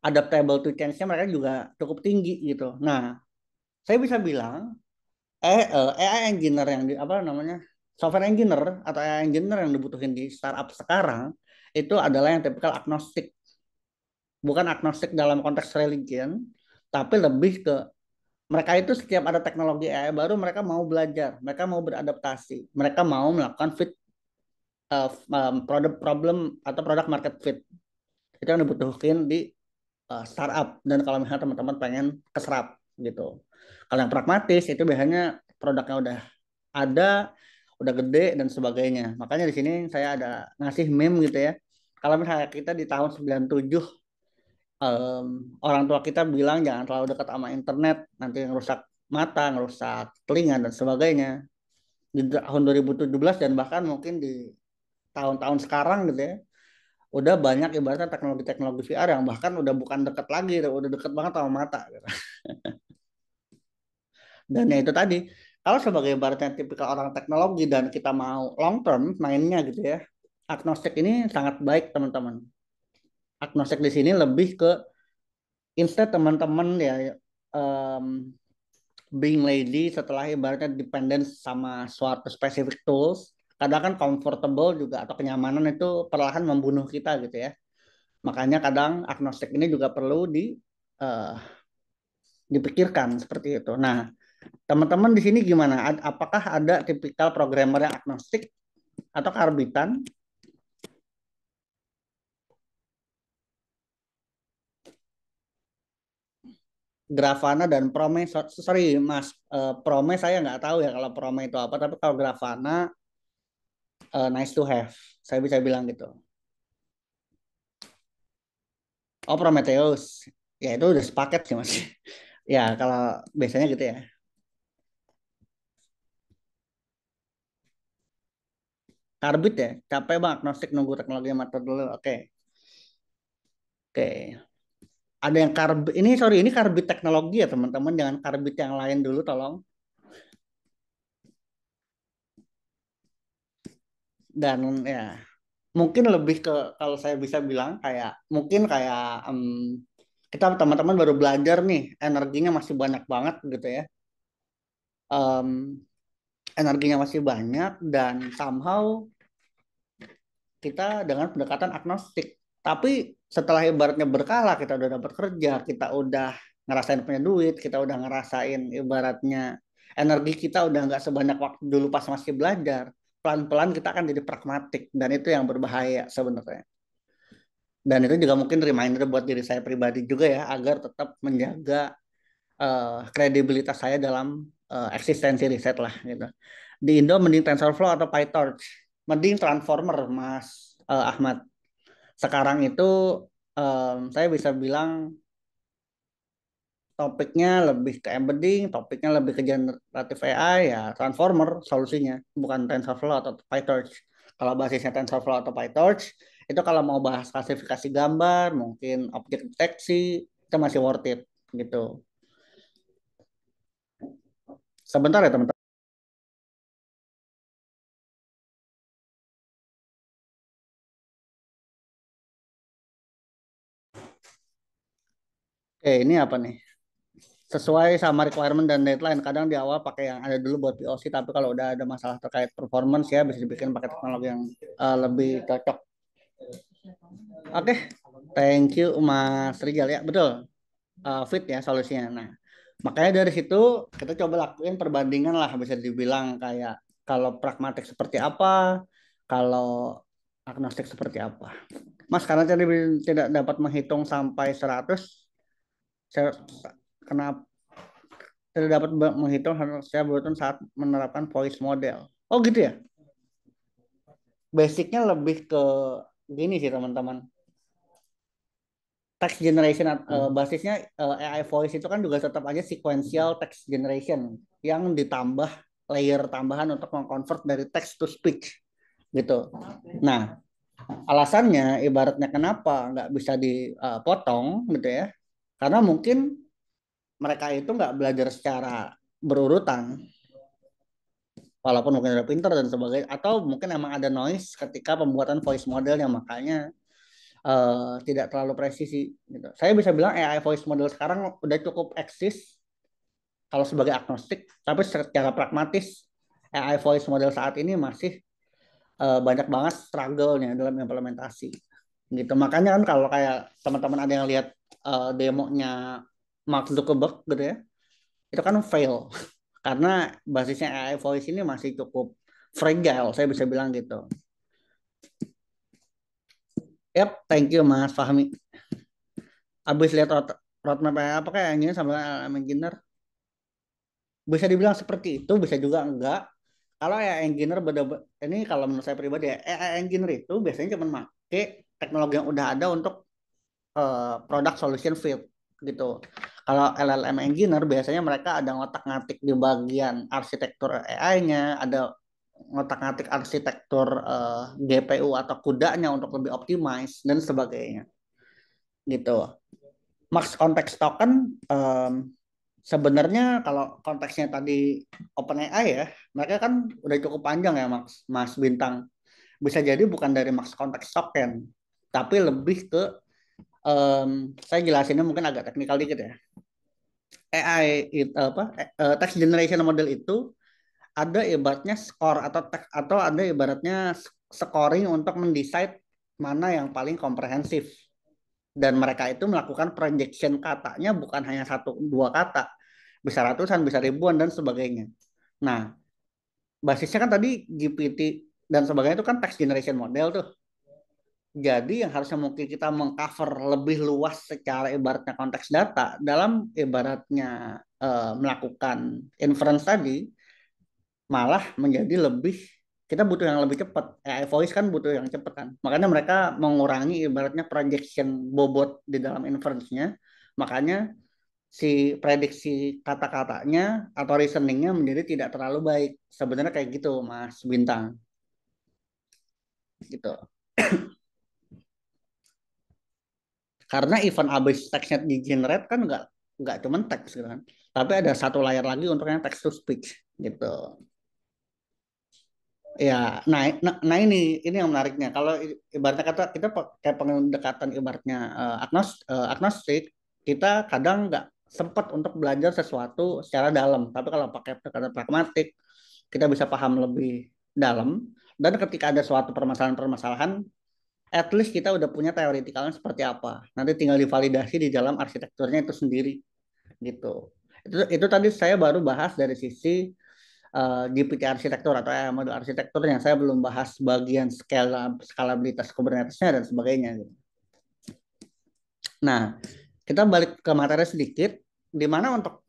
Speaker 2: adaptable to change-nya mereka juga cukup tinggi gitu. Nah, saya bisa bilang AI engineer yang di apa namanya software engineer atau AI engineer yang dibutuhin di startup sekarang itu adalah yang tipikal agnostik, bukan agnostik dalam konteks religion, tapi lebih ke mereka itu setiap ada teknologi AI baru mereka mau belajar, mereka mau beradaptasi, mereka mau melakukan fit product problem atau product market fit. Itu yang dibutuhkan di startup dan kalau misalnya teman-teman pengen keserap gitu. Kalau yang pragmatis itu biasanya produknya udah ada, udah gede dan sebagainya. Makanya di sini saya ada ngasih meme gitu ya. Kalau misalnya kita di tahun 97 orang tua kita bilang jangan terlalu dekat sama internet, nanti ngerusak mata, ngerusak telinga dan sebagainya. Di tahun 2017 dan bahkan mungkin di tahun-tahun sekarang gitu ya, udah banyak ibaratnya teknologi-teknologi VR yang bahkan udah bukan deket lagi, udah deket banget sama mata gitu. Dan ya itu tadi, kalau sebagai ibaratnya tipikal orang teknologi dan kita mau long term mainnya gitu ya, agnostik ini sangat baik teman-teman. Agnostik di sini lebih ke instead teman-teman ya, um, being lazy setelah ibaratnya dependent sama suatu specific tools, kadang kan comfortable juga atau kenyamanan itu perlahan membunuh kita gitu ya. Makanya kadang agnostik ini juga perlu uh, dipikirkan seperti itu. Nah, teman-teman di sini gimana? Apakah ada tipikal programmer yang agnostik atau karbitan? Grafana dan Prome, sorry Mas, Prome saya nggak tahu ya kalau Prome itu apa, tapi kalau Grafana nice to have, saya bisa bilang gitu. Oh Prometheus, ya itu udah sepaket sih Mas. Ya kalau biasanya gitu ya. Karbit ya, capek bang agnostik nunggu teknologi mata dulu. Oke, oke. Ada yang karbit, ini sorry ini karbit teknologi ya teman-teman, jangan karbit yang lain dulu tolong. Dan ya mungkin lebih ke, kalau saya bisa bilang kayak mungkin kayak kita teman-teman baru belajar nih, energinya masih banyak banget gitu ya. Em, Energinya masih banyak dan somehow kita dengan pendekatan agnostik. Tapi setelah ibaratnya berkala, kita udah dapat kerja, kita udah ngerasain punya duit, kita udah ngerasain ibaratnya energi kita udah nggak sebanyak waktu dulu pas masih belajar. Pelan-pelan kita akan jadi pragmatik dan itu yang berbahaya sebenarnya. Dan itu juga mungkin reminder buat diri saya pribadi juga ya, agar tetap menjaga kredibilitas saya dalam eksistensi riset lah gitu. Di Indo mending TensorFlow atau PyTorch? Mending Transformer, Mas Ahmad. Sekarang itu saya bisa bilang topiknya lebih ke embedding, topiknya lebih ke generatif AI, ya Transformer solusinya, bukan TensorFlow atau PyTorch. Kalau basisnya TensorFlow atau PyTorch, itu kalau mau bahas klasifikasi gambar, mungkin objek deteksi, itu masih worth it gitu. Sebentar ya teman-teman. Oke, ini apa nih? Sesuai sama requirement dan deadline. Kadang di awal pakai yang ada dulu buat POC, tapi kalau udah ada masalah terkait performance ya bisa dibikin pakai teknologi yang lebih cocok. Oke, thank you Mas Rizal ya, betul. Fit ya solusinya. Nah, makanya dari situ kita coba lakuin perbandingan lah, bisa dibilang kayak kalau pragmatik seperti apa, kalau agnostik seperti apa. Mas karena tadi tidak dapat menghitung sampai 100, saya kenapa tidak dapat menghitung, saya beruntung saat menerapkan voice model. Oh gitu ya. Basicnya lebih ke gini sih teman-teman. Text generation basisnya AI voice itu kan juga tetap aja sequential text generation yang ditambah layer tambahan untuk mengconvert dari text to speech gitu. Nah, alasannya ibaratnya kenapa nggak bisa dipotong gitu ya? Karena mungkin mereka itu nggak belajar secara berurutan, walaupun mungkin ada pinter dan sebagainya, atau mungkin emang ada noise ketika pembuatan voice modelnya, makanya tidak terlalu presisi gitu. Saya bisa bilang AI voice model sekarang udah cukup eksis kalau sebagai agnostik, tapi secara pragmatis AI voice model saat ini masih banyak banget struggle-nya dalam implementasi gitu. Makanya kan kalau kayak teman-teman ada yang lihat demonya Mark Zuckerberg gitu ya, itu kan fail karena basisnya AI voice ini masih cukup fragile, saya bisa bilang gitu. Yap, thank you Mas Fahmi. Abis lihat roadmap apa kayak ini sama LLM Engineer, bisa dibilang seperti itu, bisa juga enggak. Kalau AI Engineer ini kalau menurut saya pribadi ya, AI Engineer itu biasanya cuma pakai teknologi yang udah ada untuk product solution field gitu. Kalau LLM Engineer biasanya mereka ada ngotak-ngatik di bagian arsitektur AI-nya, ada ngotak-ngatik arsitektur GPU atau kudanya untuk lebih optimize dan sebagainya gitu. Max Context Token sebenarnya kalau konteksnya tadi OpenAI ya, mereka kan udah cukup panjang ya Mas Bintang. Bisa jadi bukan dari Max Context Token, tapi lebih ke saya jelasinnya mungkin agak teknikal dikit ya. AI text generation model itu ada ibaratnya skor atau teks atau ada ibaratnya scoring untuk mendesain mana yang paling komprehensif, dan mereka itu melakukan projection katanya bukan hanya satu dua kata, bisa ratusan, bisa ribuan dan sebagainya. Nah, basisnya kan tadi GPT dan sebagainya itu kan text generation model tuh. Jadi yang harusnya mungkin kita mengcover lebih luas secara ibaratnya konteks data dalam ibaratnya melakukan inference tadi, malah menjadi lebih, kita butuh yang lebih cepat. AI voice kan butuh yang cepat kan. Makanya mereka mengurangi ibaratnya projection bobot di dalam inference-nya. Makanya si prediksi kata-katanya atau reasoningnya menjadi tidak terlalu baik. Sebenarnya kayak gitu Mas Bintang gitu. Karena event abis text-nya di generate kan nggak cuma teks gitu kan. Tapi ada satu layer lagi untuk yang text to speech gitu. Ya, nah ini yang menariknya. Kalau ibaratnya kata kita pakai pendekatan ibaratnya agnostik, kita kadang nggak sempat untuk belajar sesuatu secara dalam. Tapi kalau pakai pendekatan pragmatik, kita bisa paham lebih dalam. Dan ketika ada suatu permasalahan-permasalahan, at least kita udah punya teoretikalnya seperti apa. Nanti tinggal divalidasi di dalam arsitekturnya itu sendiri gitu. Itu tadi saya baru bahas dari sisi GPT arsitektur atau model arsitektur, yang saya belum bahas bagian skalabilitas Kubernetes-nya dan sebagainya gitu. Nah, kita balik ke materi sedikit, di mana untuk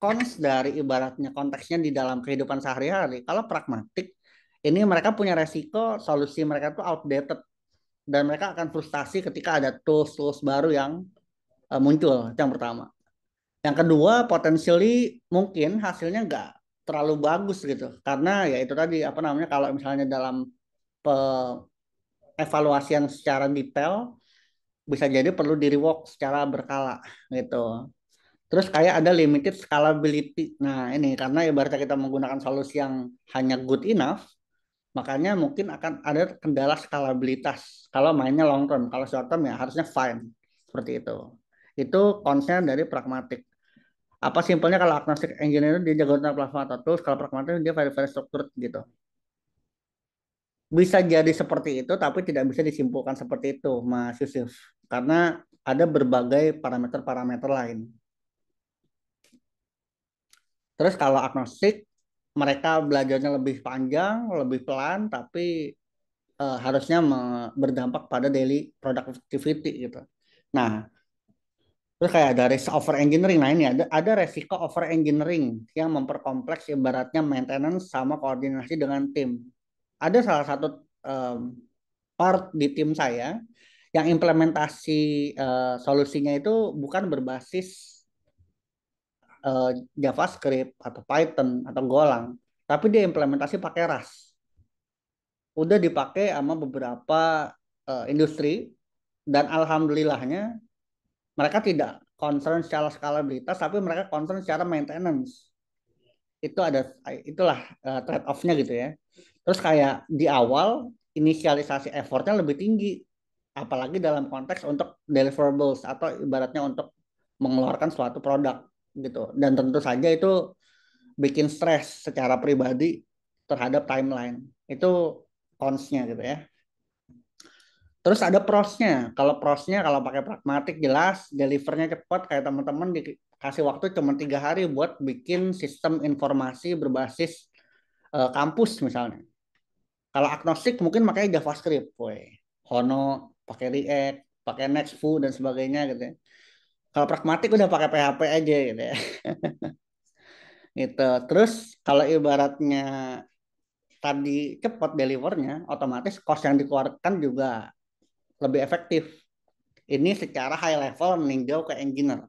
Speaker 2: cons dari ibaratnya konteksnya di dalam kehidupan sehari-hari. Kalau pragmatik, ini mereka punya resiko solusi mereka tuh outdated, dan mereka akan frustasi ketika ada tools-tools baru yang muncul. Itu yang pertama. Yang kedua, potentially mungkin hasilnya nggak terlalu bagus gitu. Karena ya itu tadi apa namanya, kalau misalnya dalam evaluasian secara detail bisa jadi perlu di rework secara berkala gitu. Terus kayak ada limited scalability. Nah, ini karena ibaratnya kita menggunakan solusi yang hanya good enough, makanya mungkin akan ada kendala skalabilitas kalau mainnya long term. Kalau short term ya harusnya fine. Seperti itu. Itu concern dari pragmatik. Apa simpelnya, kalau agnostic engineer dia jago tentang platform atau tools, kalau pragmatik dia very very structured gitu. Bisa jadi seperti itu, tapi tidak bisa disimpulkan seperti itu Mas Yusuf, karena ada berbagai parameter-parameter lain. Terus kalau agnostik, mereka belajarnya lebih panjang, lebih pelan, tapi harusnya berdampak pada daily productivity gitu. Nah, terus kayak ada risk over engineering. Nah ini ada resiko over engineering yang memperkompleks ibaratnya maintenance sama koordinasi dengan tim. Ada salah satu um, part di tim saya yang implementasi solusinya itu bukan berbasis JavaScript atau Python atau Golang, tapi dia implementasi pakai Rust. Udah dipakai sama beberapa industri, dan alhamdulillahnya mereka tidak concern secara skalabilitas, tapi mereka concern secara maintenance. Itu ada, itulah trade off-nya gitu ya. Terus kayak di awal inisialisasi effortnya lebih tinggi, apalagi dalam konteks untuk deliverables atau ibaratnya untuk mengeluarkan suatu produk gitu. Dan tentu saja itu bikin stres secara pribadi terhadap timeline. Itu cons-nya gitu ya. Terus ada prosnya. Kalau prosnya, kalau pakai pragmatik jelas, delivernya cepat, kayak teman-teman dikasih waktu cuma 3 hari buat bikin sistem informasi berbasis kampus misalnya. Kalau agnostik mungkin pakai JavaScript, woy. Hono, pakai React, pakai Next.Vue dan sebagainya gitu ya. Kalau pragmatik udah pakai PHP aja gitu ya. Gitu. Terus kalau ibaratnya tadi cepat delivernya, otomatis cost yang dikeluarkan juga lebih efektif. Ini secara high level meninjau ke engineer.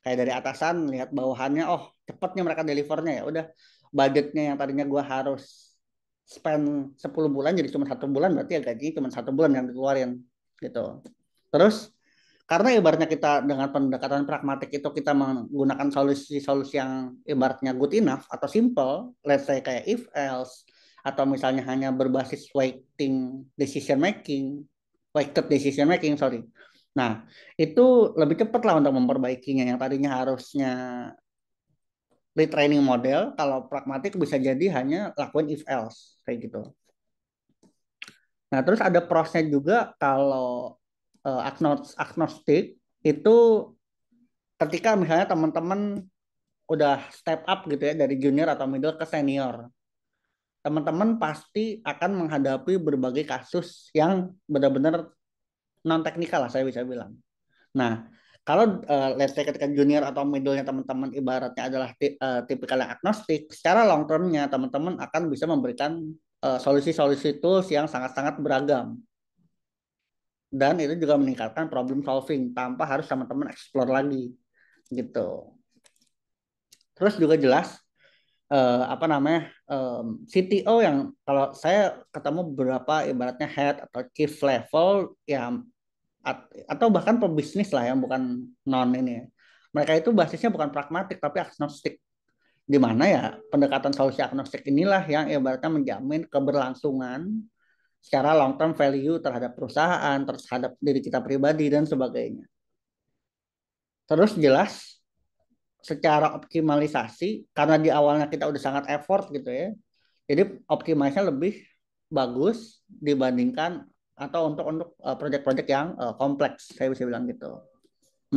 Speaker 2: Kayak dari atasan lihat bawahannya, oh cepatnya mereka delivernya, ya udah budgetnya yang tadinya gue harus spend 10 bulan jadi cuma 1 bulan, berarti ya gajinya cuma 1 bulan yang dikeluarin gitu. Terus karena ibaratnya kita dengan pendekatan pragmatik itu kita menggunakan solusi-solusi yang ibaratnya good enough atau simple, let's say kayak if else, atau misalnya hanya berbasis weighted decision making, sorry. Nah, itu lebih cepat lah untuk memperbaikinya yang tadinya harusnya retraining model, kalau pragmatik bisa jadi hanya lakuin if else kayak gitu. Nah, terus ada prosesnya juga kalau agnostik itu ketika misalnya teman-teman udah step up gitu ya dari junior atau middle ke senior, teman-teman pasti akan menghadapi berbagai kasus yang benar-benar non teknikal lah saya bisa bilang. Nah, kalau let's say ketika junior atau middle-nya teman-teman ibaratnya adalah tipikal yang agnostik, secara long term-nya teman-teman akan bisa memberikan solusi-solusi tools yang sangat-sangat beragam. Dan itu juga meningkatkan problem solving tanpa harus teman-teman explore lagi gitu. Terus juga jelas apa namanya CTO yang kalau saya ketemu beberapa ibaratnya head atau chief level ya atau bahkan pebisnis lah yang bukan non ini ya. Mereka itu basisnya bukan pragmatik tapi agnostik. Di mana ya pendekatan solusi agnostik inilah yang ibaratnya menjamin keberlangsungan secara long term value terhadap perusahaan, terhadap diri kita pribadi dan sebagainya. Terus jelas secara optimalisasi karena di awalnya kita udah sangat effort gitu ya. Jadi optimalisasinya lebih bagus dibandingkan atau untuk proyek-proyek yang kompleks saya bisa bilang gitu.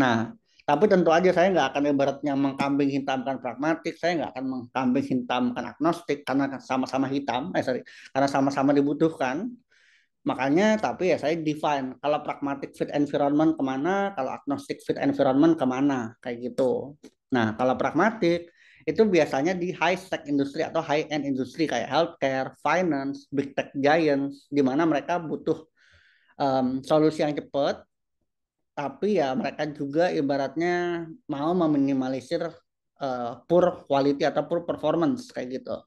Speaker 2: Nah, tapi tentu aja saya nggak akan ibaratnya mengkambing hitamkan pragmatik, saya nggak akan mengkambing hitamkan agnostik karena sama-sama hitam, sorry, karena sama-sama dibutuhkan. Makanya, tapi ya saya define kalau pragmatic fit environment kemana, kalau agnostic fit environment kemana, kayak gitu. Nah, kalau pragmatik itu biasanya di high tech industri atau high end industri kayak healthcare, finance, big tech giants, di mana mereka butuh solusi yang cepat, tapi ya mereka juga ibaratnya mau meminimalisir poor quality atau poor performance kayak gitu.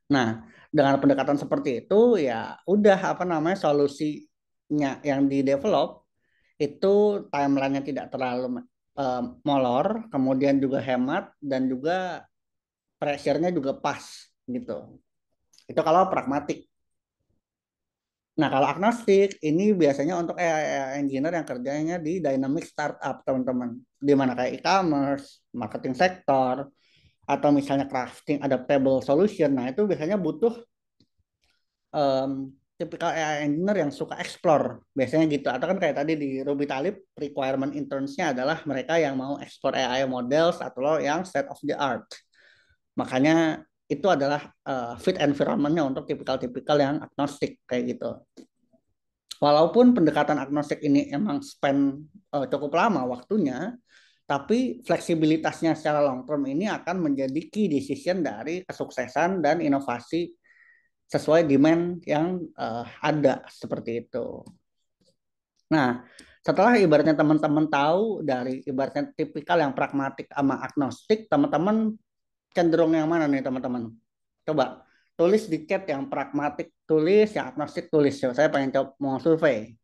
Speaker 2: Nah, dengan pendekatan seperti itu ya udah apa namanya solusinya yang di develop itu timelinenya tidak terlalu molor, kemudian juga hemat dan juga pressure-nya juga pas gitu. Itu kalau pragmatik. Nah, kalau agnostik ini biasanya untuk AI engineer yang kerjanya di dynamic startup, teman-teman. Di mana kayak e-commerce, marketing sektor, atau misalnya crafting adaptable solution. Nah, itu biasanya butuh tipikal AI engineer yang suka explore. Biasanya gitu. Atau kan kayak tadi di Ruby Talib, requirement interns-nya adalah mereka yang mau explore AI models atau yang state of the art. Makanya itu adalah fit environment-nya untuk tipikal-tipikal yang agnostik kayak gitu. Walaupun pendekatan agnostik ini emang spend cukup lama waktunya, tapi fleksibilitasnya secara long term ini akan menjadi key decision dari kesuksesan dan inovasi sesuai demand yang ada seperti itu. Nah, setelah ibaratnya teman-teman tahu dari ibaratnya tipikal yang pragmatik sama agnostik, teman-teman cenderung yang mana nih teman-teman? Coba tulis di chat yang pragmatik tulis, yang agnostik tulis. Saya pengen coba mau survei.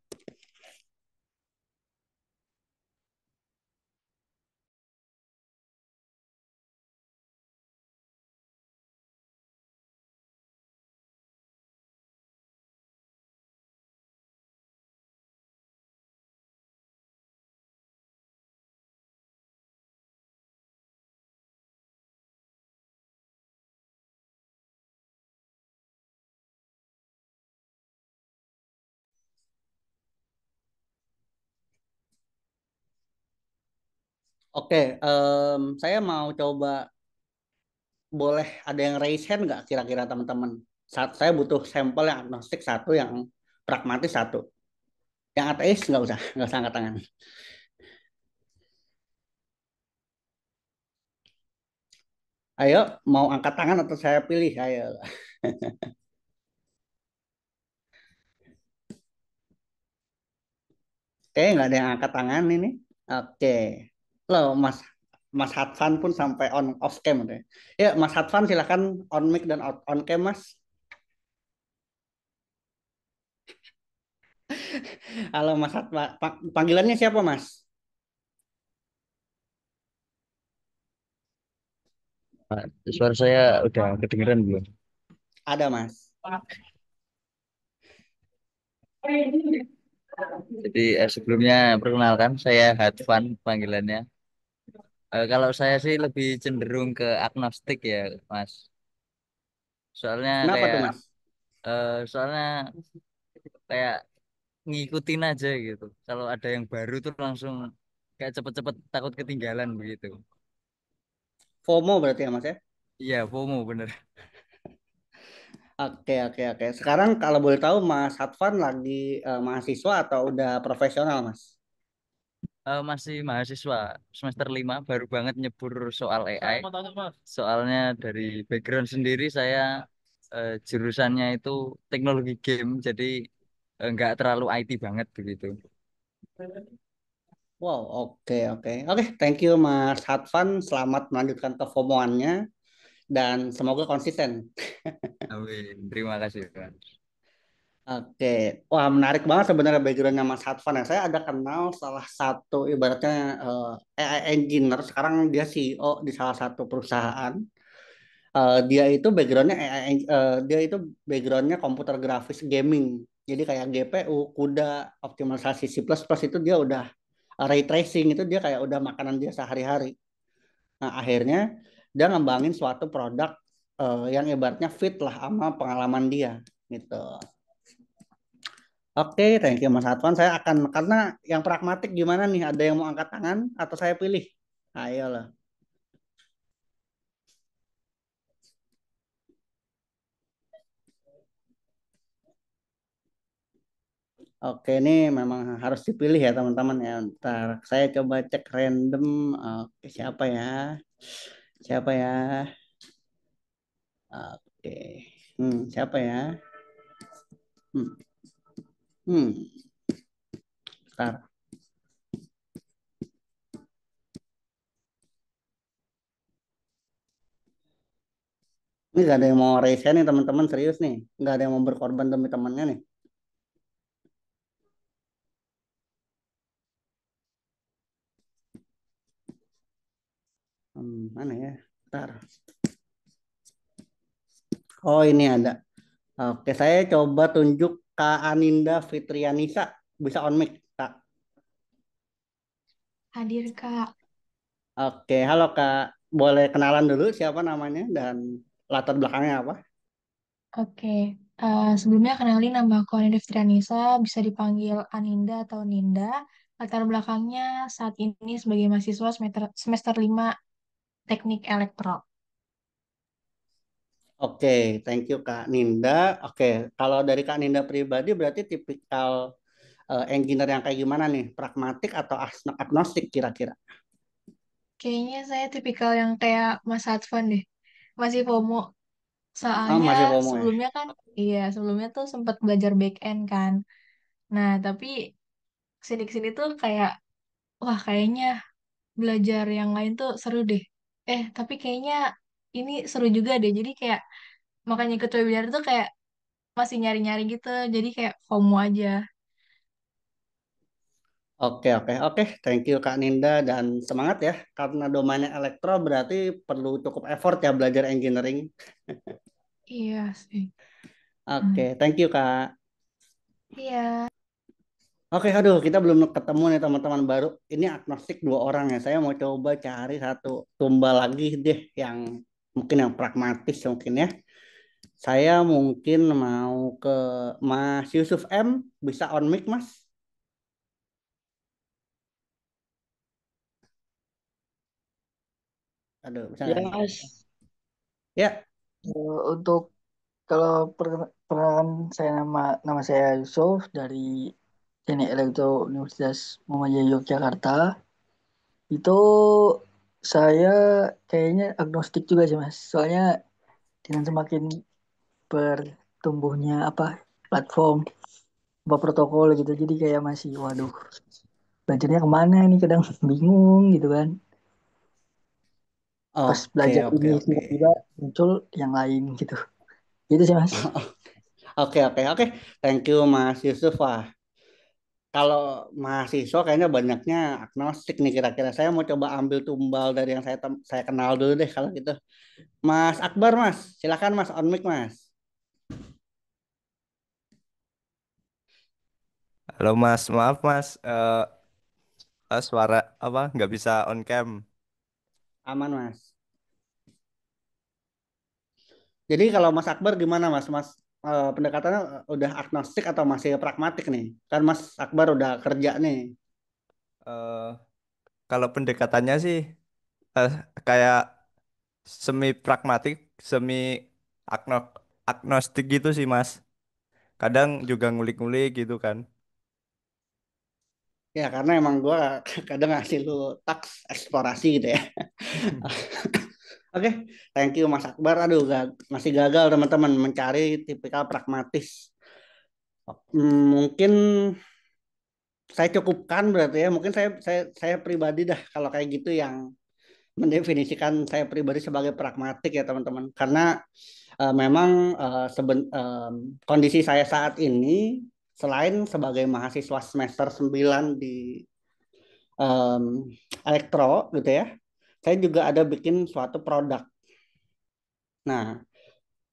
Speaker 2: Oke, saya mau coba boleh ada yang raise hand nggak kira-kira teman-teman? Saya butuh sampel yang agnostik satu, yang pragmatis satu. Yang ateis nggak usah angkat tangan. Ayo, mau angkat tangan atau saya pilih? Ayo. Oke, nggak ada yang angkat tangan ini. Oke. Loh, Mas. Mas Hatfan pun sampai on off cam gitu ya. Ya, Mas Hatfan silakan on mic dan on cam, Mas. Halo Mas Hatfan, panggilannya siapa, Mas?
Speaker 3: Pak, suara saya udah kedengeran belum?
Speaker 2: Ada, Mas.
Speaker 3: Jadi sebelumnya perkenalkan saya Hadvan panggilannya. Kalau saya sih lebih cenderung ke agnostik ya, Mas. Soalnya
Speaker 2: Kenapa tuh,
Speaker 3: kayak
Speaker 2: Mas?
Speaker 3: soalnya kayak ngikutin aja gitu. Kalau ada yang baru tuh langsung kayak cepet-cepet takut ketinggalan begitu.
Speaker 2: FOMO berarti ya, Mas ya?
Speaker 3: Iya, FOMO bener.
Speaker 2: Oke, oke, oke. Sekarang kalau boleh tahu Mas Hatfan lagi mahasiswa atau udah profesional, Mas?
Speaker 3: Masih mahasiswa semester 5 baru banget nyebur soal AI. Soalnya dari background sendiri saya jurusannya itu teknologi game, jadi nggak terlalu IT banget begitu.
Speaker 2: Wow, oke, oke. Oke, thank you Mas Hatfan. Selamat melanjutkan ke FOMO-annya dan semoga konsisten.
Speaker 3: Amin. Terima kasih, Pak.
Speaker 2: Oke, wah menarik banget sebenarnya backgroundnya Mas Hatfan ya. Saya ada kenal salah satu ibaratnya AI engineer. Sekarang dia CEO di salah satu perusahaan. Dia itu backgroundnya AI, dia itu backgroundnya komputer grafis gaming. Jadi kayak GPU, CUDA, optimalisasi C++ itu dia udah ray tracing itu dia kayak udah makanan dia sehari-hari. Nah akhirnya dia ngembangin suatu produk yang ibaratnya fit lah sama pengalaman dia gitu. Oke, thank you Mas Hatwan. Saya akan karena yang pragmatik gimana nih? Ada yang mau angkat tangan atau saya pilih? Ayolah. Oke, ini memang harus dipilih ya teman-teman ya. Ntar saya coba cek random. Oke, siapa ya? Siapa ya? Oke. Siapa ya? Hmm, hmm, Ntar. Ini gak ada yang mau raise hand nih teman-teman serius nih. Gak ada yang mau berkorban demi temannya nih. Mana ya? Ntar. Oh ini ada. Oke, saya coba tunjuk Kak Aninda Fitrianisa. Bisa on mic, Kak.
Speaker 4: Hadir, Kak.
Speaker 2: Oke, halo Kak. Boleh kenalan dulu siapa namanya dan latar belakangnya apa?
Speaker 4: Oke, sebelumnya kenalin nama aku Anindya Fitrianisa, bisa dipanggil Aninda atau Ninda. Latar belakangnya saat ini sebagai mahasiswa semester 5 Teknik Elektro.
Speaker 2: Oke, thank you Kak Ninda. Oke, kalau dari Kak Ninda pribadi berarti tipikal engineer yang kayak gimana nih? Pragmatik atau agnostik kira-kira?
Speaker 4: Kayaknya saya tipikal yang kayak Mas Hatfan deh, masih FOMO.
Speaker 2: Oh,
Speaker 4: Soalnya
Speaker 2: masih FOMO ya?
Speaker 4: sebelumnya kan, iya sebelumnya tuh sempat belajar back end kan. Nah, tapi kesini-kesini tuh kayak, wah kayaknya belajar yang lain tuh seru deh. Tapi kayaknya ini seru juga deh. Jadi kayak makanya ikut webinar tuh kayak masih nyari-nyari gitu. Jadi kayak FOMO aja.
Speaker 2: Oke, oke, oke. Thank you Kak Ninda dan semangat ya. Karena domainnya elektro berarti perlu cukup effort ya belajar engineering.
Speaker 4: Iya sih.
Speaker 2: Oke,
Speaker 4: Hmm.
Speaker 2: thank you Kak.
Speaker 4: Iya.
Speaker 2: Oke, aduh, kita belum ketemu nih teman-teman baru. Ini agnostik dua orang ya. Saya mau coba cari satu tumbal lagi deh yang mungkin yang pragmatis mungkin ya. Saya mungkin mau ke Mas Yusuf M. Bisa on mic, Mas? Aduh, bisa
Speaker 5: Ya
Speaker 2: nggak nih?
Speaker 5: Mas,
Speaker 2: Ya,
Speaker 5: untuk kalau perkenalan saya nama saya Yusuf dari Teknik Elektro Universitas Muhammadiyah Yogyakarta. Itu saya kayaknya agnostik juga sih Mas. Soalnya dengan semakin bertumbuhnya platform protokol gitu, jadi kayak masih waduh belajarnya kemana ini kadang bingung gitu kan. Pas
Speaker 2: Oke,
Speaker 5: belajar
Speaker 2: oke,
Speaker 5: ini
Speaker 2: oke.
Speaker 5: tiba-tiba muncul yang lain gitu. Gitu sih Mas.
Speaker 2: Oke, oke, oke. Thank you Mas Yusuf. Wah, kalau mahasiswa kayaknya banyaknya agnostik nih kira-kira. Saya mau coba ambil tumbal dari yang saya kenal dulu deh kalau gitu. Mas Akbar, Mas. Silakan Mas, on mic Mas.
Speaker 6: Halo Mas, maaf Mas, suara apa nggak bisa on cam.
Speaker 2: Aman Mas. Jadi kalau Mas Akbar gimana Mas? Mas pendekatannya udah agnostik atau masih pragmatik nih? Kan Mas Akbar udah kerja nih.
Speaker 6: Eh, Kalau pendekatannya sih eh, kayak semi pragmatik, semi agno agnostik gitu sih Mas. Kadang juga ngulik-ngulik gitu kan.
Speaker 2: Ya karena emang gue kadang ngasih lu taks eksplorasi gitu ya. Oke, thank you Mas Akbar. Aduh, masih gagal teman-teman mencari tipikal pragmatis. Mungkin saya cukupkan berarti ya. Mungkin saya pribadi dah kalau kayak gitu yang mendefinisikan saya pribadi sebagai pragmatik ya teman-teman. Karena memang kondisi saya saat ini selain sebagai mahasiswa semester 9 di em, elektro gitu ya, saya juga ada bikin suatu produk. Nah,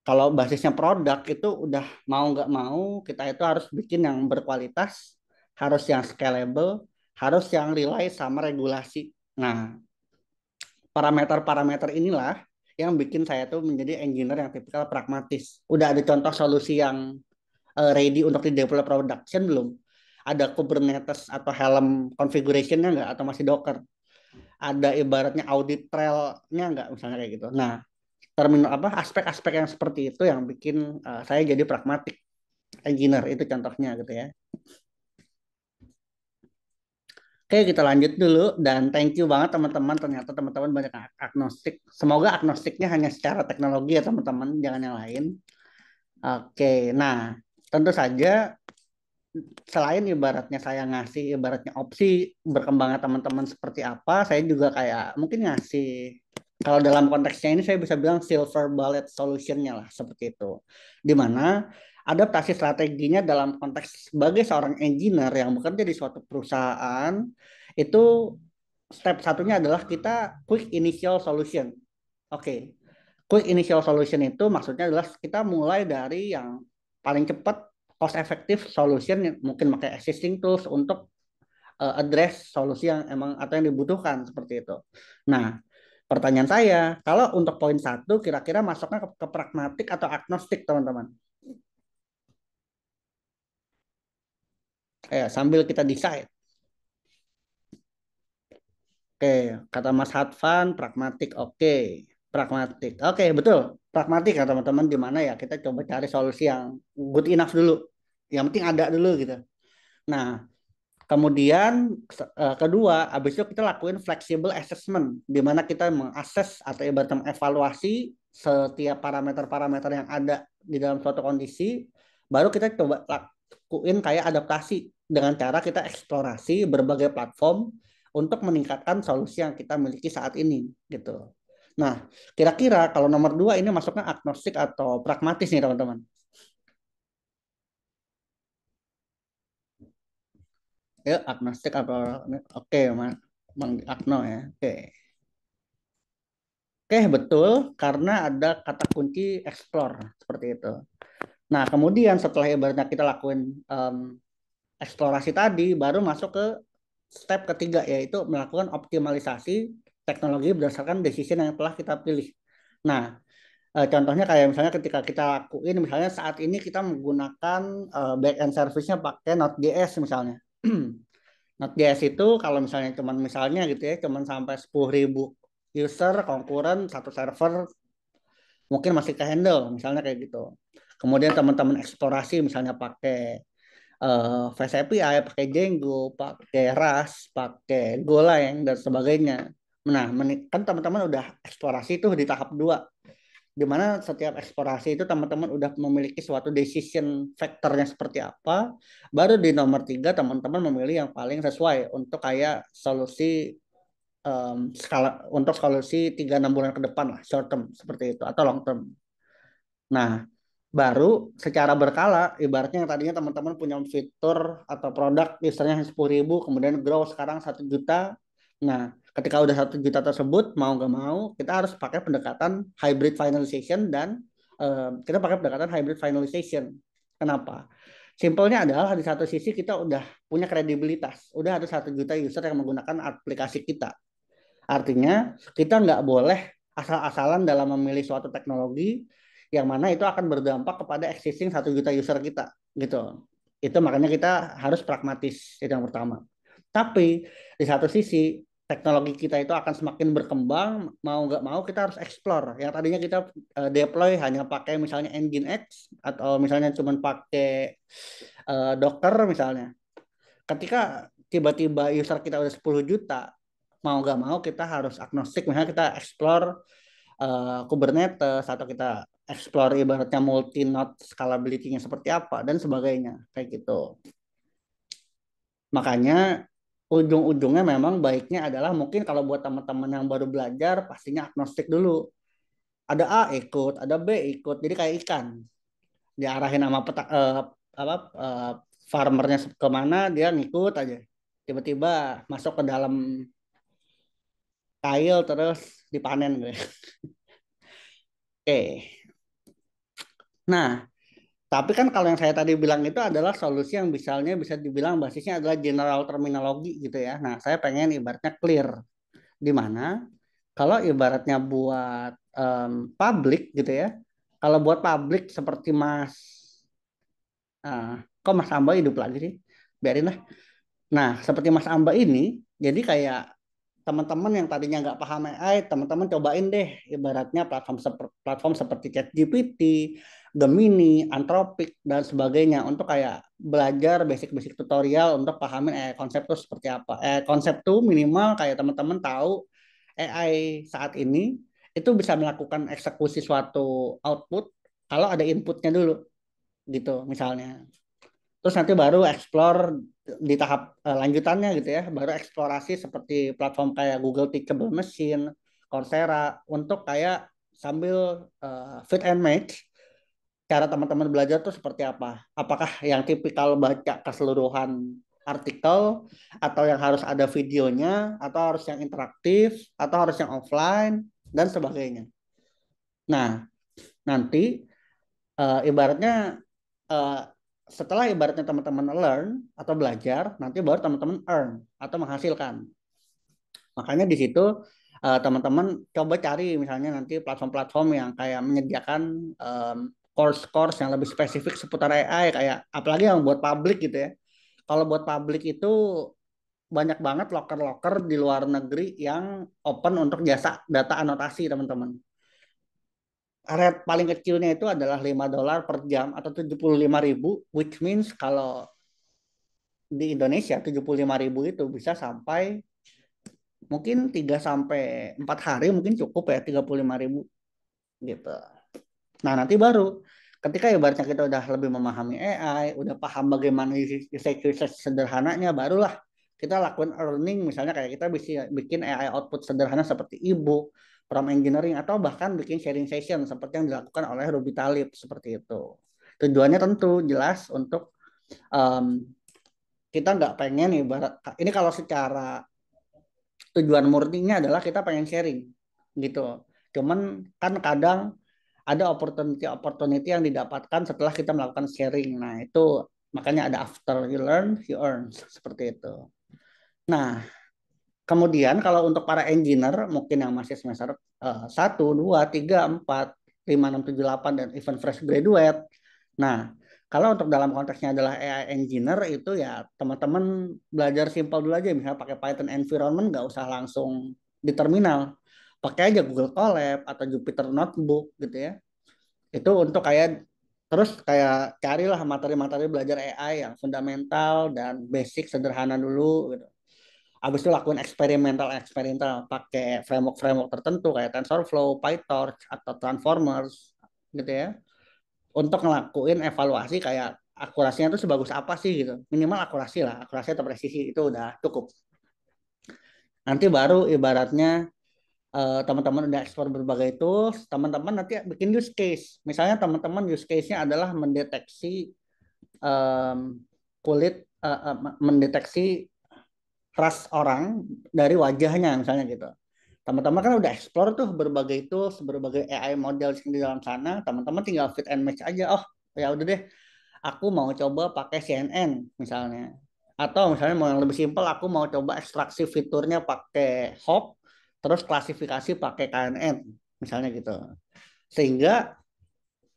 Speaker 2: kalau basisnya produk itu udah mau nggak mau kita itu harus bikin yang berkualitas, harus yang scalable, harus yang relay sama regulasi. Nah, parameter-parameter inilah yang bikin saya tuh menjadi engineer yang tipikal pragmatis. Udah ada contoh solusi yang ready untuk di develop production belum? Ada Kubernetes atau Helm configuration-nya nggak? Atau masih Docker? Ada ibaratnya audit trail-nya nggak? Misalnya kayak gitu. Nah, terminal apa aspek-aspek yang seperti itu yang bikin saya jadi pragmatic engineer itu contohnya gitu ya. Oke, kita lanjut dulu dan thank you banget teman-teman. Ternyata teman-teman banyak agnostik. Semoga agnostiknya hanya secara teknologi ya teman-teman, jangan yang lain. Oke, nah tentu saja selain ibaratnya saya ngasih ibaratnya opsi berkembangnya teman-teman seperti apa, saya juga kayak mungkin ngasih kalau dalam konteksnya ini saya bisa bilang silver bullet solutionnya lah seperti itu. Dimana adaptasi strateginya dalam konteks sebagai seorang engineer yang bekerja di suatu perusahaan itu step satunya adalah kita quick initial solution. Oke, quick initial solution itu maksudnya adalah kita mulai dari yang paling cepat cost efektif solution yang mungkin pakai existing tools untuk address solusi yang emang atau yang dibutuhkan seperti itu. Nah, pertanyaan saya, kalau untuk poin satu kira-kira masuknya ke pragmatik atau agnostik teman-teman? Sambil kita decide. Oke, kata Mas Hadfan, pragmatik. Oke, pragmatik. Oke, betul. Pragmatik ya teman-teman. Di mana ya kita coba cari solusi yang good enough dulu. Yang penting ada dulu gitu. Nah, kemudian kedua, habis itu kita lakuin flexible assessment, di mana kita mengakses atau ibaratnya mengevaluasi setiap parameter-parameter yang ada di dalam suatu kondisi, baru kita coba lakuin kayak adaptasi dengan cara kita eksplorasi berbagai platform untuk meningkatkan solusi yang kita miliki saat ini gitu. Nah, kira-kira kalau nomor dua ini masuknya agnostik atau pragmatis nih teman-teman? Ya, agnostik apa? Oke, Bang Agno ya. Oke. Oke, betul karena ada kata kunci explore seperti itu. Nah, kemudian setelah ibaratnya kita lakuin eksplorasi tadi, baru masuk ke step ketiga yaitu melakukan optimalisasi teknologi berdasarkan decision yang telah kita pilih. Nah, contohnya kayak misalnya ketika kita lakuin misalnya saat ini kita menggunakan back end service-nya pakai Node.js misalnya. Node.js itu kalau misalnya cuman misalnya gitu ya, cuman sampai 10.000 user, konkuren, satu server, mungkin masih ke handle, misalnya kayak gitu. Kemudian teman-teman eksplorasi misalnya pakai Fast API, pakai Django, pakai Rust, pakai Golang, dan sebagainya. Nah, kan teman-teman udah eksplorasi itu di tahap 2 di mana setiap eksplorasi itu teman-teman udah memiliki suatu decision factornya seperti apa, baru di nomor 3 teman-teman memilih yang paling sesuai untuk kayak solusi skala untuk solusi 3-6 bulan ke depan lah, short term seperti itu atau long term. Nah, baru secara berkala, ibaratnya yang tadinya teman-teman punya fitur atau produk misalnya 10.000, kemudian grow sekarang 1 juta. Nah, ketika udah 1 juta tersebut, mau nggak mau, kita harus pakai pendekatan hybrid finalization dan kita pakai pendekatan hybrid finalization. Kenapa? Simpelnya adalah di satu sisi kita udah punya kredibilitas, udah ada 1 juta user yang menggunakan aplikasi kita. Artinya kita nggak boleh asal-asalan dalam memilih suatu teknologi yang mana itu akan berdampak kepada existing 1 juta user kita gitu. Itu makanya kita harus pragmatis, itu yang pertama. Tapi di satu sisi teknologi kita itu akan semakin berkembang, mau nggak mau kita harus explore. Yang tadinya kita deploy hanya pakai misalnya Nginx atau misalnya cuma pakai Docker misalnya. Ketika tiba-tiba user kita udah 10 juta, mau nggak mau kita harus agnostik. Misalnya kita explore Kubernetes atau kita explore ibaratnya multi-node scalability-nya seperti apa dan sebagainya kayak gitu. Makanya ujung-ujungnya memang baiknya adalah mungkin kalau buat teman-teman yang baru belajar pastinya agnostik dulu. Ada A ikut, ada B ikut. Jadi kayak ikan diarahin sama apa farmernya kemana dia ngikut aja. Tiba-tiba masuk ke dalam kail terus dipanen gitu. Oke. Nah, tapi kan kalau yang saya tadi bilang itu adalah solusi yang misalnya bisa dibilang basisnya adalah general terminologi gitu ya. Nah, saya pengen ibaratnya clear di mana kalau ibaratnya buat publik gitu ya. Kalau buat publik seperti kok Mas Amba hidup lagi sih? Biarin lah. Nah, seperti Mas Amba ini, jadi kayak teman-teman yang tadinya nggak paham AI, teman-teman cobain deh ibaratnya platform seperti ChatGPT, Gemini, Anthropic dan sebagainya untuk kayak belajar basic-basic tutorial untuk pahamin AI konsep itu seperti apa. AI konsep tuh minimal kayak teman-teman tahu AI saat ini itu bisa melakukan eksekusi suatu output kalau ada inputnya dulu gitu misalnya. Terus nanti baru explore di tahap lanjutannya gitu ya, baru eksplorasi seperti platform kayak Google Teachable Machine, Coursera untuk kayak sambil fit and match cara teman-teman belajar tuh seperti apa. Apakah yang tipikal baca keseluruhan artikel atau yang harus ada videonya atau harus yang interaktif atau harus yang offline dan sebagainya. Nah, nanti ibaratnya uh, setelah ibaratnya teman-teman learn atau belajar, nanti baru teman-teman earn atau menghasilkan. Makanya di situ teman-teman coba cari misalnya nanti platform-platform yang kayak menyediakan course-course yang lebih spesifik seputar AI kayak apalagi yang buat publik gitu ya. Kalau buat publik itu banyak banget loker-loker di luar negeri yang open untuk jasa data anotasi teman-teman. Rate paling kecilnya itu adalah $5 per jam atau 75.000, which means kalau di Indonesia 75.000 itu bisa sampai mungkin 3 sampai 4 hari mungkin cukup ya 35.000 gitu. Nah nanti baru ketika ibaratnya kita udah lebih memahami AI, udah paham bagaimana use sederhananya, barulah kita lakukan earning misalnya kayak kita bisa bikin AI output sederhana seperti ebook, prompt engineering atau bahkan bikin sharing session seperti yang dilakukan oleh Ruby Talib seperti itu. Tujuannya tentu jelas untuk um, kita nggak pengen ibarat ini kalau secara tujuan murninya adalah kita pengen sharing gitu. Cuman kan kadang ada opportunity yang didapatkan setelah kita melakukan sharing. Nah, itu makanya ada after you learn, you earn seperti itu. Nah, kemudian kalau untuk para engineer mungkin yang masih semester 1, 2, 3, 4, 5, 6, 7, 8 dan even fresh graduate. Nah, kalau untuk dalam konteksnya adalah AI engineer itu ya teman-teman belajar simpel dulu aja misalnya pakai Python environment nggak usah langsung di terminal. Pakai aja Google Colab atau Jupyter Notebook gitu ya. Itu untuk kayak terus kayak carilah materi-materi belajar AI yang fundamental dan basic sederhana dulu gitu. Habis itu lakuin eksperimental pakai framework tertentu kayak TensorFlow, PyTorch atau Transformers gitu ya. Untuk ngelakuin evaluasi kayak akurasinya itu sebagus apa sih gitu. Minimal akurasi lah, akurasi atau presisi itu udah cukup. Nanti baru ibaratnya teman-teman udah explore berbagai tools, teman-teman nanti bikin use case. Misalnya teman-teman use case-nya adalah mendeteksi em, kulit, mendeteksi ras orang dari wajahnya misalnya gitu. Teman-teman kan udah explore tuh berbagai tools, berbagai AI model di dalam sana. Teman-teman tinggal fit and match aja. Oh, ya udah deh, aku mau coba pakai CNN misalnya. Atau misalnya mau yang lebih simpel, aku mau coba ekstraksi fiturnya pakai Hop, terus klasifikasi pakai KNN, misalnya gitu. Sehingga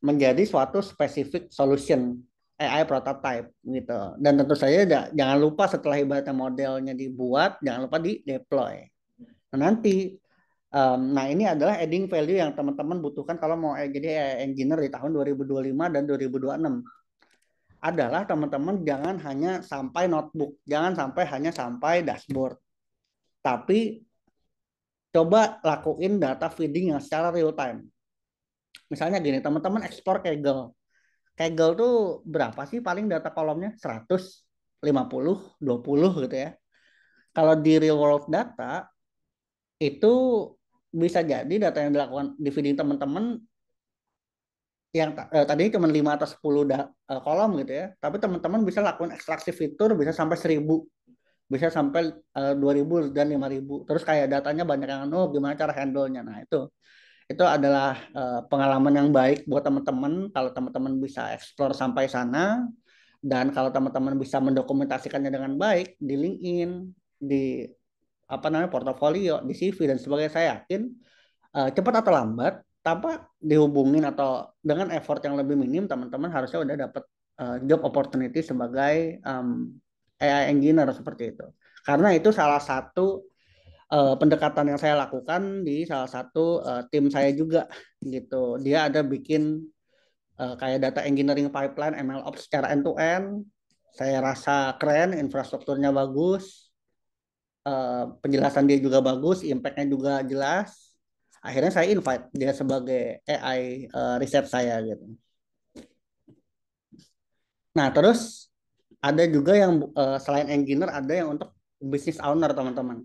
Speaker 2: menjadi suatu specific solution AI prototype gitu. Dan tentu saja jangan lupa setelah ibaratnya modelnya dibuat, jangan lupa di deploy. Nah, nanti nah ini adalah adding value yang teman-teman butuhkan kalau mau jadi AI engineer di tahun 2025 dan 2026 adalah teman-teman jangan hanya sampai notebook, jangan sampai hanya sampai dashboard, tapi coba lakuin data feeding yang secara real time. Misalnya gini, teman-teman explore Kaggle. Kaggle tuh berapa sih paling data kolomnya? 100, 50, 20 gitu ya. Kalau di real world data, itu bisa jadi data yang dilakukan di feeding teman-teman yang tadinya cuma 5 atau 10 kolom gitu ya. Tapi teman-teman bisa lakukan ekstraksi fitur bisa sampai 1000, bisa sampai 2000 dan 5000. Terus kayak datanya banyak yang gimana cara handle-nya. Nah, itu adalah pengalaman yang baik buat teman-teman kalau teman-teman bisa explore sampai sana, dan kalau teman-teman bisa mendokumentasikannya dengan baik di LinkedIn, di apa namanya portofolio, di CV dan sebagainya. Saya yakin cepat atau lambat tanpa dihubungin atau dengan effort yang lebih minim, teman-teman harusnya udah dapat job opportunity sebagai AI engineer seperti itu. Karena itu salah satu pendekatan yang saya lakukan di salah satu tim saya juga gitu. Dia ada bikin kayak data engineering pipeline MLOps secara end to end. Saya rasa keren, infrastrukturnya bagus, penjelasan dia juga bagus, impactnya juga jelas. Akhirnya saya invite dia sebagai AI riset saya gitu. Nah, terus ada juga yang selain engineer ada yang untuk business owner teman-teman.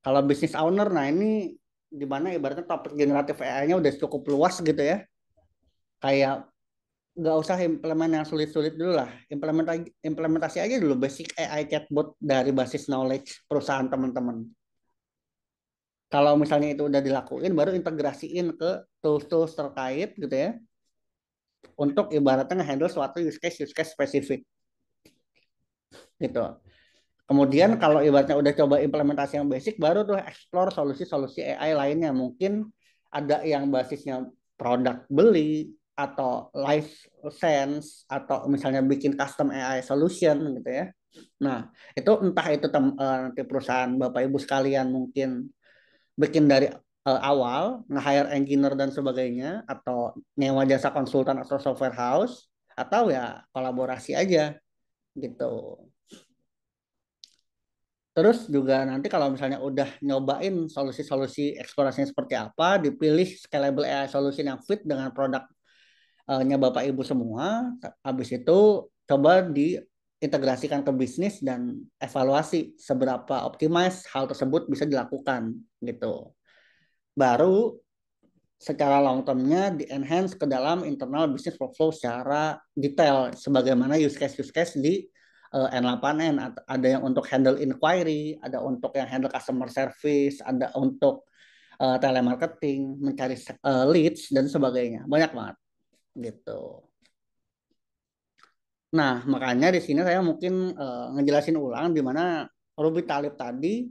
Speaker 2: Kalau business owner, nah ini di mana ibaratnya topik generatif AI-nya udah cukup luas gitu ya. Kayak nggak usah implement yang sulit-sulit dulu lah. Implementasi aja dulu basic AI chatbot dari basis knowledge perusahaan teman-teman. Kalau misalnya itu udah dilakuin, baru integrasiin ke tools-tools terkait gitu ya. Untuk ibaratnya nge-handle suatu use case spesifik gitu. Kemudian kalau ibaratnya udah coba implementasi yang basic, baru tuh explore solusi-solusi AI lainnya. Mungkin ada yang basisnya produk beli, atau license, atau misalnya bikin custom AI solution gitu ya. Nah, itu entah itu nanti perusahaan Bapak Ibu sekalian mungkin bikin dari awal, nge-hire engineer dan sebagainya, atau nyewa jasa konsultan atau software house, atau ya kolaborasi aja gitu. Terus juga nanti kalau misalnya udah nyobain solusi-solusi eksplorasinya seperti apa, dipilih scalable AI solution yang fit dengan produknya Bapak Ibu semua, habis itu coba diintegrasikan ke bisnis dan evaluasi seberapa optimize hal tersebut bisa dilakukan gitu. Baru secara long term-nya di-enhance ke dalam internal business workflow secara detail sebagaimana use case di N8N. Ada yang untuk handle inquiry, ada untuk yang handle customer service, ada untuk telemarketing, mencari leads dan sebagainya. Banyak banget gitu. Nah, makanya di sini saya mungkin ngejelasin ulang di mana Ruby Talib tadi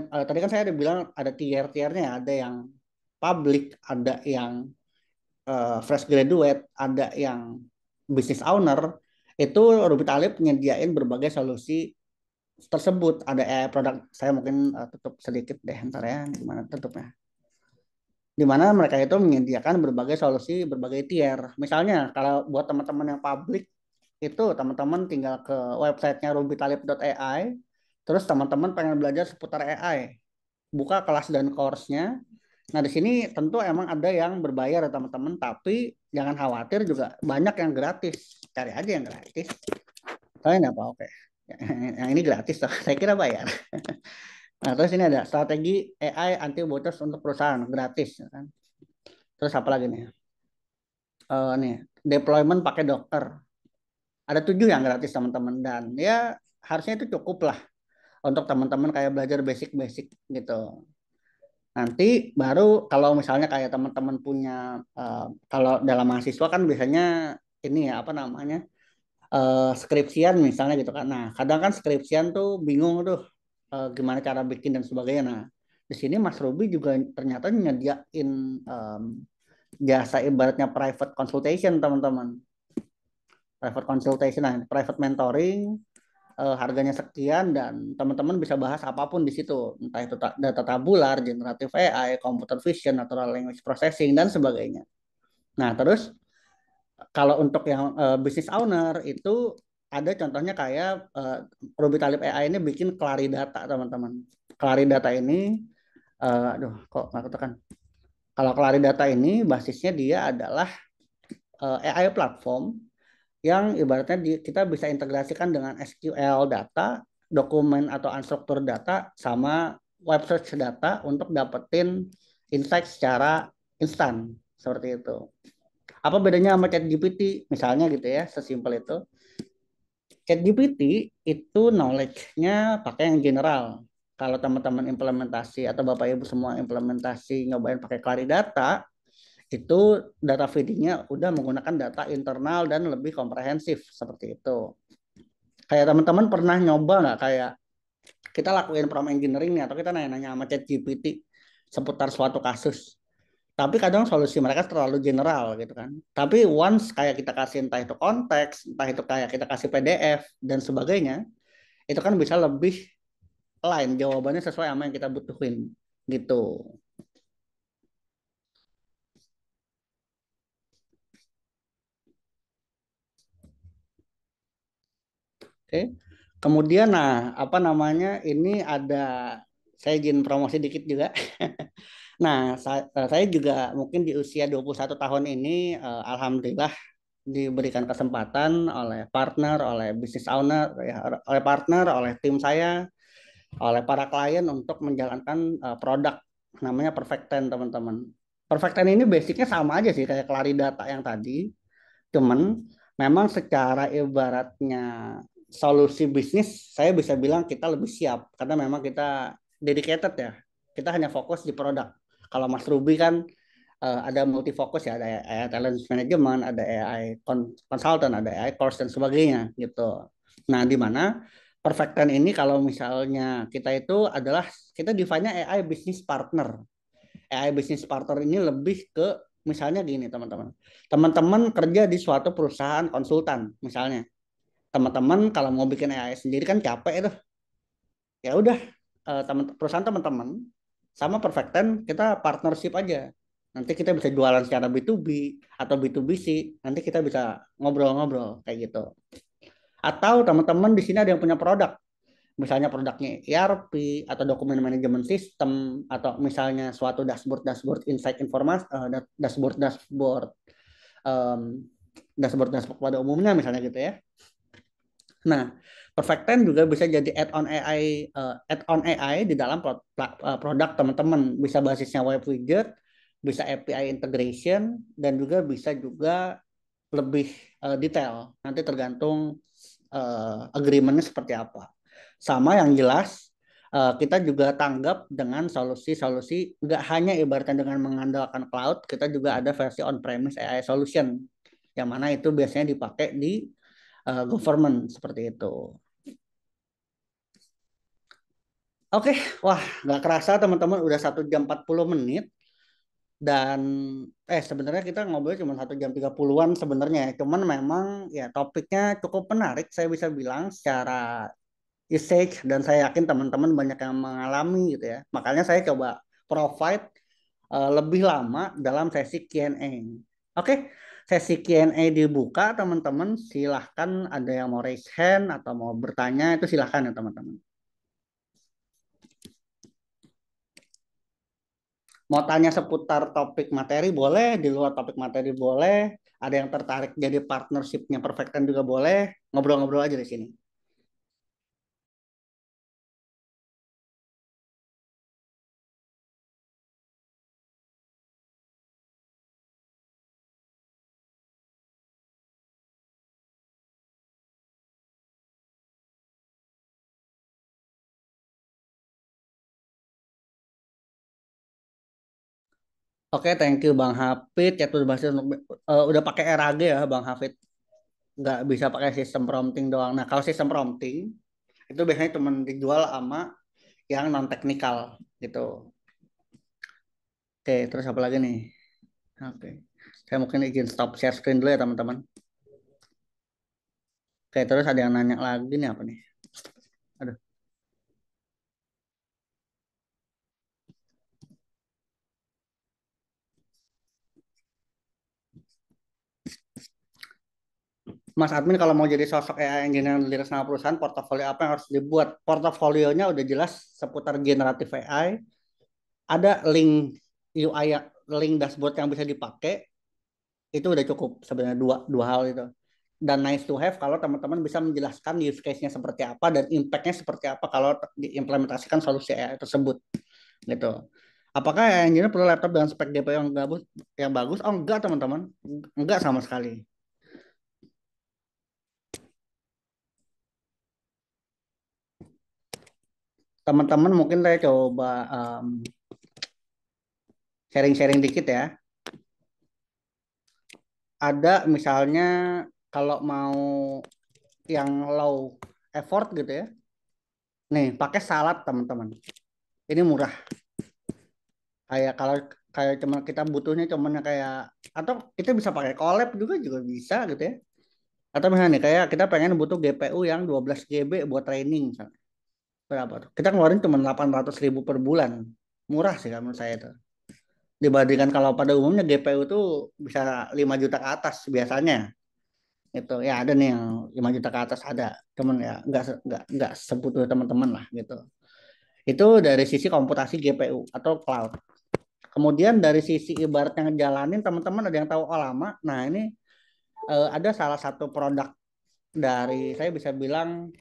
Speaker 2: tadi kan saya ada bilang ada tier-tiernya, ada yang public, ada yang fresh graduate, ada yang business owner. Itu Ruby Talib menyediain berbagai solusi tersebut. Ada produk, saya mungkin tutup sedikit deh ntar ya, gimana tutupnya. Di mana mereka itu menyediakan berbagai solusi, berbagai tier. Misalnya kalau buat teman-teman yang public, itu teman-teman tinggal ke websitenya rubytalib.ai, terus teman-teman pengen belajar seputar AI, buka kelas dan course-nya. Nah, di sini tentu emang ada yang berbayar ya teman-teman, tapi jangan khawatir juga banyak yang gratis. Cari aja yang gratis. Kalian apa? Oke. Yang ini gratis toh. Saya kira bayar. Nah, terus ini ada strategi AI anti botos untuk perusahaan gratis, ya kan. Terus apa lagi nih? Nih, deployment pakai Docker. Ada 7 yang gratis teman-teman, dan ya harusnya itu cukup lah untuk teman-teman kayak belajar basic-basic gitu. Nanti baru kalau misalnya kayak teman-teman punya kalau dalam mahasiswa kan biasanya ini ya apa namanya skripsian misalnya gitu kan. Nah, kadang kan skripsian tuh bingung tuh gimana cara bikin dan sebagainya. Nah, di sini Mas Ruby juga ternyata nyediain jasa ibaratnya private consultation teman-teman. Private consultation, nah private mentoring harganya sekian dan teman-teman bisa bahas apapun di situ, entah itu data tabular, generative AI, computer vision, natural language processing dan sebagainya. Nah, terus kalau untuk yang business owner itu ada contohnya kayak Ruby Talib AI ini bikin Claridata teman-teman. Claridata ini aduh kok nggak ketekan. Kalau Claridata ini basisnya dia adalah AI platform yang ibaratnya kita bisa integrasikan dengan SQL data, dokumen atau unstructured data, sama web search data untuk dapetin insight secara instan seperti itu. Apa bedanya sama ChatGPT misalnya gitu ya, sesimpel itu. ChatGPT itu knowledge-nya pakai yang general. Kalau teman-teman implementasi atau Bapak Ibu semua implementasi nyobain pakai Claridata, itu data feedingnya udah menggunakan data internal dan lebih komprehensif seperti itu. Kayak teman-teman pernah nyoba nggak kayak kita lakuin prompt engineering nih atau kita nanya-nanya sama ChatGPT seputar suatu kasus. Tapi kadang solusi mereka terlalu general gitu kan. Tapi once kayak kita kasih entah itu konteks, entah itu kayak kita kasih PDF dan sebagainya, itu kan bisa lebih line jawabannya sesuai sama yang kita butuhin gitu. Oke. Kemudian nah, apa namanya? Ini ada saya izin promosi dikit juga. Nah, saya juga mungkin di usia 21 tahun ini alhamdulillah diberikan kesempatan oleh partner, oleh business owner, ya, oleh partner, oleh tim saya, oleh para klien untuk menjalankan produk namanya Perfect Ten, teman-teman. Perfect Ten ini basicnya sama aja sih kayak Claridata yang tadi, cuman memang secara ibaratnya solusi bisnis saya bisa bilang kita lebih siap karena memang kita dedicated ya. Kita hanya fokus di produk. Kalau Mas Ruby kan ada multifokus ya, ada AI talent management, ada AI consultant, ada AI course dan sebagainya gitu. Nah, di mana Perfect Ten ini kalau misalnya kita itu adalah kita define-nya AI business partner. AI business partner ini lebih ke misalnya gini teman-teman. Teman-teman kerja di suatu perusahaan konsultan misalnya. Teman-teman kalau mau bikin AI sendiri kan capek itu. Ya udah perusahaan teman-teman sama Perfect Ten kita partnership aja. Nanti kita bisa jualan secara B2B atau B2B sih. Nanti kita bisa ngobrol-ngobrol kayak gitu. Atau teman-teman di sini ada yang punya produk. Misalnya produknya ERP atau dokumen manajemen sistem atau misalnya suatu dashboard insight informasi dashboard um, dashboard pada umumnya misalnya gitu ya. Nah, Perfect Ten juga bisa jadi add-on AI di dalam produk teman-teman. Bisa basisnya web widget, bisa API integration, dan juga bisa juga lebih detail. Nanti tergantung agreement-nya seperti apa. Sama yang jelas, kita juga tanggap dengan solusi-solusi, nggak hanya ibaratnya dengan mengandalkan cloud, kita juga ada versi on-premise AI solution, yang mana itu biasanya dipakai di government seperti itu. Oke, wah nggak kerasa teman-teman udah 1 jam 40 menit dan sebenarnya kita ngobrol cuma 1 jam 30-an sebenarnya. Cuman memang ya topiknya cukup menarik saya bisa bilang secara usage dan saya yakin teman-teman banyak yang mengalami gitu ya. Makanya saya coba provide lebih lama dalam sesi Q&A. Oke, sesi Q&A dibuka teman-teman. Silahkan ada yang mau raise hand atau mau bertanya itu silahkan ya teman-teman. Mau tanya seputar topik materi boleh, di luar topik materi boleh. Ada yang tertarik jadi partnershipnya Perfect Ten juga boleh. Ngobrol-ngobrol aja di sini. Oke, thank you Bang Hafid. Ya tuh bahasa udah pakai RAG ya Bang Hafid. Nggak bisa pakai sistem prompting doang. Nah, kalau sistem prompting itu biasanya cuma dijual sama yang non teknikal gitu. Oke, terus apa lagi nih? Oke. Saya mungkin izin stop share screen dulu ya teman-teman. Oke, terus ada yang nanya lagi nih apa nih? Aduh. Mas admin kalau mau jadi sosok AI engineer yang dilirik sama perusahaan, portofolio apa yang harus dibuat? Portofolionya udah jelas seputar generatif AI, ada link UI, link dashboard yang bisa dipakai, itu udah cukup sebenarnya dua dua hal itu. Dan nice to have kalau teman-teman bisa menjelaskan use case-nya seperti apa dan impact-nya seperti apa kalau diimplementasikan solusi AI tersebut gitu. Apakah AI engineer perlu laptop dengan spek GPU yang bagus? Oh enggak teman-teman, enggak sama sekali. Teman-teman mungkin saya coba sharing-sharing dikit ya. Ada misalnya kalau mau yang low effort gitu ya. Nih, pakai salad teman-teman. Ini murah. Kayak kalau kayak cuma kita butuhnya cuman kayak atau kita bisa pakai collab juga bisa gitu ya. Atau misalnya nih kayak kita pengen butuh GPU yang 12 GB buat training misalnya. Berapa tuh? Kita ngeluarin cuma 800.000 per bulan. Murah sih kan menurut saya itu. Dibandingkan kalau pada umumnya GPU tuh bisa 5 juta ke atas biasanya. Itu ya ada nih yang 5 juta ke atas ada. Cuman ya nggak sebutuh teman-teman lah gitu. Itu dari sisi komputasi GPU atau cloud. Kemudian dari sisi ibaratnya ngejalanin teman-teman ada yang tahu Olama. Nah, ini ada salah satu produk dari saya bisa bilang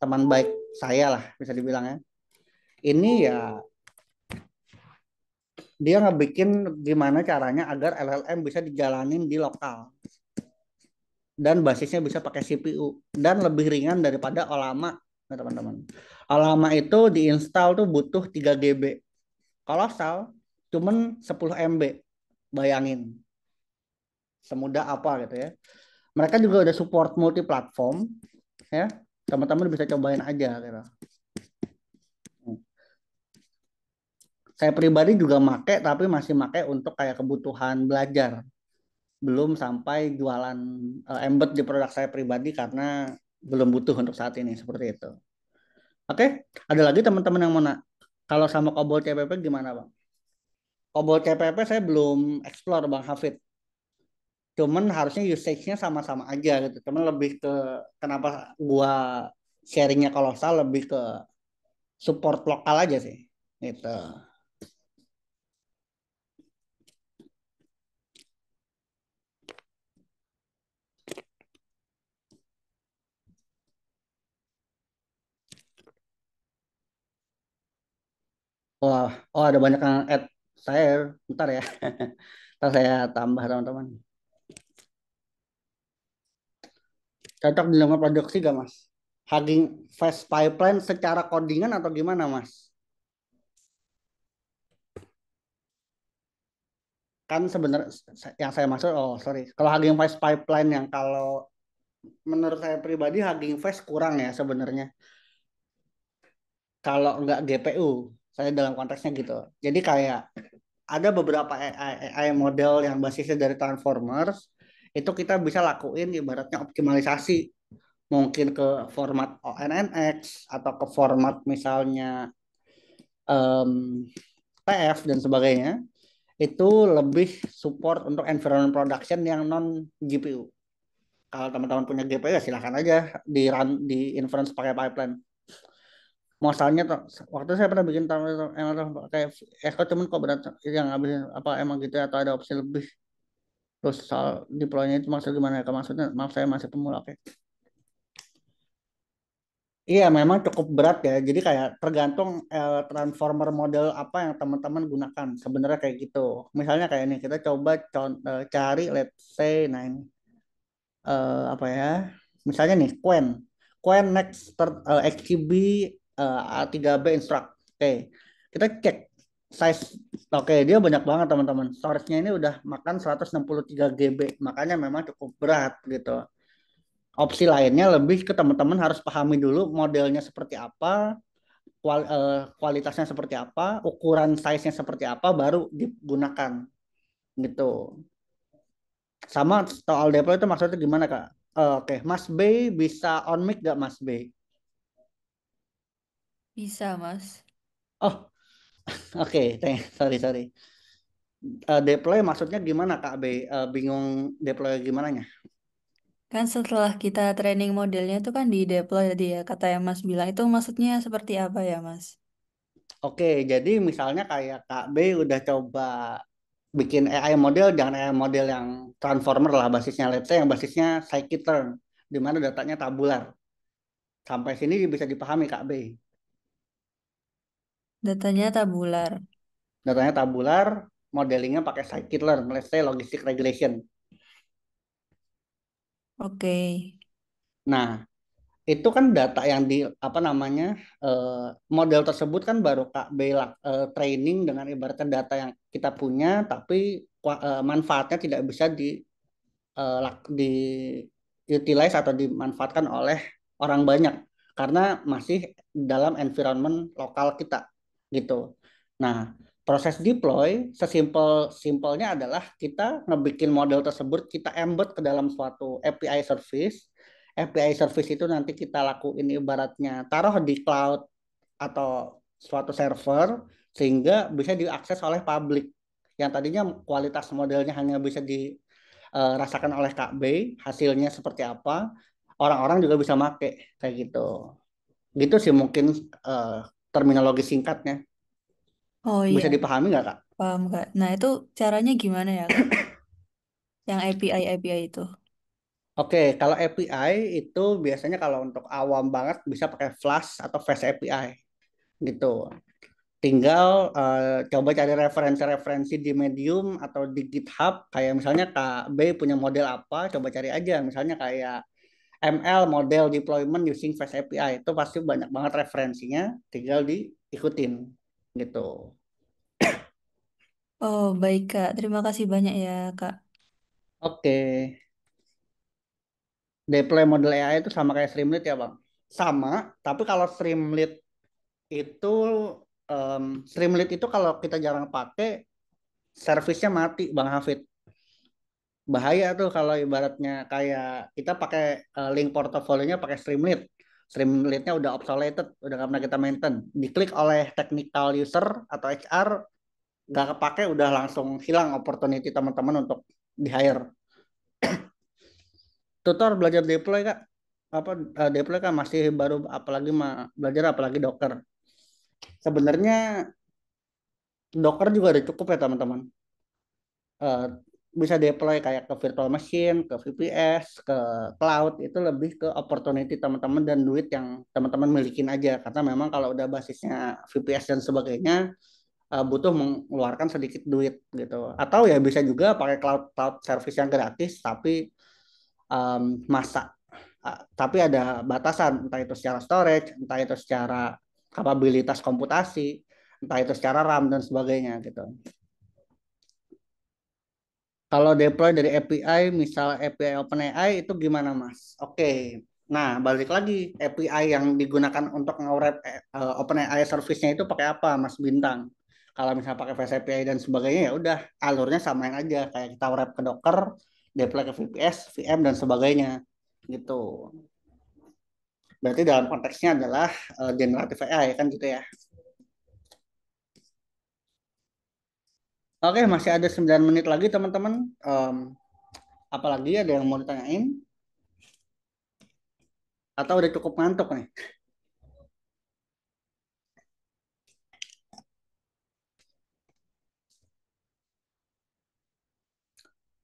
Speaker 2: teman baik saya lah bisa dibilang ya. Ini ya dia ngebikin gimana caranya agar LLM bisa dijalanin di lokal dan basisnya bisa pakai CPU dan lebih ringan daripada Olama, nah, teman-teman. Olama itu diinstal tuh butuh 3 GB. Kolosal, cuman 10 MB. Bayangin semudah apa gitu ya. Mereka juga udah support multi platform ya. Teman-teman bisa cobain aja gitu. Saya pribadi juga make tapi masih make untuk kayak kebutuhan belajar. Belum sampai jualan embed di produk saya pribadi karena belum butuh untuk saat ini seperti itu. Oke, ada lagi teman-teman yang mana? Kalau sama Cobol CPP gimana, Bang? Cobol CPP saya belum explore, Bang Hafid. Cuman harusnya usage-nya sama-sama aja gitu. Cuman lebih ke kenapa gua sharingnya kolosal lebih ke support lokal aja sih. Gitu. Wah, oh ada banyak yang add saya. Bentar ya. Ntar saya tambah teman-teman. Cocok di lingkungan produksi gak, Mas? Hugging Face Pipeline secara codingan atau gimana, Mas? Kan sebenarnya yang saya maksud, oh sorry. Kalau Hugging Face Pipeline yang kalau menurut saya pribadi Hugging Face kurang ya sebenarnya. Kalau nggak GPU, saya dalam konteksnya gitu. Jadi kayak ada beberapa AI model yang basisnya dari Transformers, itu kita bisa lakuin ibaratnya optimalisasi mungkin ke format ONNX atau ke format misalnya TF dan sebagainya itu lebih support untuk environment production yang non GPU. Kalau teman-teman punya GPU ya silahkan aja di run di inference pakai pipeline. Masalahnya waktu saya pernah bikin emang kayak Echo cuman kok berat yang habis apa emang gitu ya, atau ada opsi lebih terus soal deploy-nya itu maksud gimana ya? Maksudnya maaf saya masih pemula oke. Iya, memang cukup berat ya. Jadi kayak tergantung transformer model apa yang teman-teman gunakan. Sebenarnya kayak gitu. Misalnya kayak ini, kita coba cari, let's say, nah ini, apa ya? Misalnya nih, Quen. Quen next XGB A3B instruct. Oke, kita cek. size oke, dia banyak banget teman-teman. Storage-nya ini udah makan 163 GB, makanya memang cukup berat gitu. Opsi lainnya lebih ke teman-teman harus pahami dulu modelnya seperti apa, kualitasnya seperti apa, ukuran size-nya seperti apa, baru digunakan gitu. Sama soal deploy itu maksudnya gimana Kak? Oke, Mas B bisa on mic gak Mas B?
Speaker 7: Bisa, Mas.
Speaker 2: Oh, oke, sorry sorry. Deploy maksudnya gimana Kak B? Bingung deploy gimana nya?
Speaker 7: Kan setelah kita training modelnya itu kan di deploy tadi ya, kata yang Mas bilang itu maksudnya seperti apa ya, Mas?
Speaker 2: Oke, jadi misalnya kayak Kak B udah coba bikin AI model, jangan AI model yang transformer lah basisnya, let's say yang basisnya scikit-learn, di mana datanya tabular. Sampai sini bisa dipahami Kak B.
Speaker 7: Datanya tabular.
Speaker 2: Datanya tabular, modelingnya pakai scikit-learn, let's say logistic regression.
Speaker 7: Oke.
Speaker 2: Nah, itu kan data yang di apa namanya model tersebut kan baru Kak B training dengan ibaratkan data yang kita punya, tapi manfaatnya tidak bisa di utilize atau dimanfaatkan oleh orang banyak karena masih dalam environment lokal kita gitu. Nah, proses deploy sesimpel-simpelnya adalah kita ngebikin model tersebut, kita embed ke dalam suatu API service. API service itu nanti kita lakuin ibaratnya taruh di cloud atau suatu server sehingga bisa diakses oleh publik. Yang tadinya kualitas modelnya hanya bisa dirasakan oleh Kak B, hasilnya seperti apa, orang-orang juga bisa make kayak gitu. Gitu sih mungkin eh, terminologi singkatnya.
Speaker 7: Oh iya,
Speaker 2: Bisa dipahami nggak Kak?
Speaker 7: paham Kak. Nah itu caranya gimana ya Kak? Yang API itu.
Speaker 2: Oke, kalau API itu biasanya kalau untuk awam banget bisa pakai Flash atau Fast API gitu. Tinggal coba cari referensi-referensi di Medium atau di GitHub. Kayak misalnya Kak B punya model apa, coba cari aja. Misalnya kayak ML model deployment using Fast API itu pasti banyak banget referensinya, tinggal diikutin gitu.
Speaker 7: Oh baik Kak, terima kasih banyak ya Kak.
Speaker 2: Oke, deploy model AI itu sama kayak Streamlit ya Bang? Sama, tapi kalau itu Streamlit itu kalau kita jarang pakai, servisnya mati Bang Hafid. Bahaya tuh kalau ibaratnya kayak kita pakai link portofolionya pakai Streamlit. Streamlitnya udah obsoleted, udah nggak pernah kita maintain. Diklik oleh technical user atau HR, nggak kepake udah langsung hilang opportunity teman-teman untuk di hire. Tutor belajar deploy kak, apa deploy kan masih baru, apalagi belajar apalagi Docker. Sebenarnya Docker juga udah cukup ya teman-teman. Eh, Bisa deploy kayak ke virtual machine, ke VPS, ke cloud, itu lebih ke opportunity teman-teman dan duit yang teman-teman milikin aja. Karena memang kalau udah basisnya VPS dan sebagainya, butuh mengeluarkan sedikit duit gitu. Atau ya bisa juga pakai cloud cloud service yang gratis tapi masa tapi ada batasan, entah itu secara storage, entah itu secara kapabilitas komputasi, entah itu secara RAM dan sebagainya gitu. Kalau deploy dari API, misal API OpenAI itu gimana Mas? Oke, nah balik lagi API yang digunakan untuk nge-wrap OpenAI service-nya itu pakai apa Mas Bintang? Kalau misalnya pakai Fast API dan sebagainya ya udah alurnya samain aja kayak kita wrap ke Docker, deploy ke VPS, VM dan sebagainya gitu. Berarti dalam konteksnya adalah generative AI kan gitu ya. Oke, masih ada 9 menit lagi teman-teman. Apalagi ada yang mau ditanyain atau udah cukup ngantuk nih?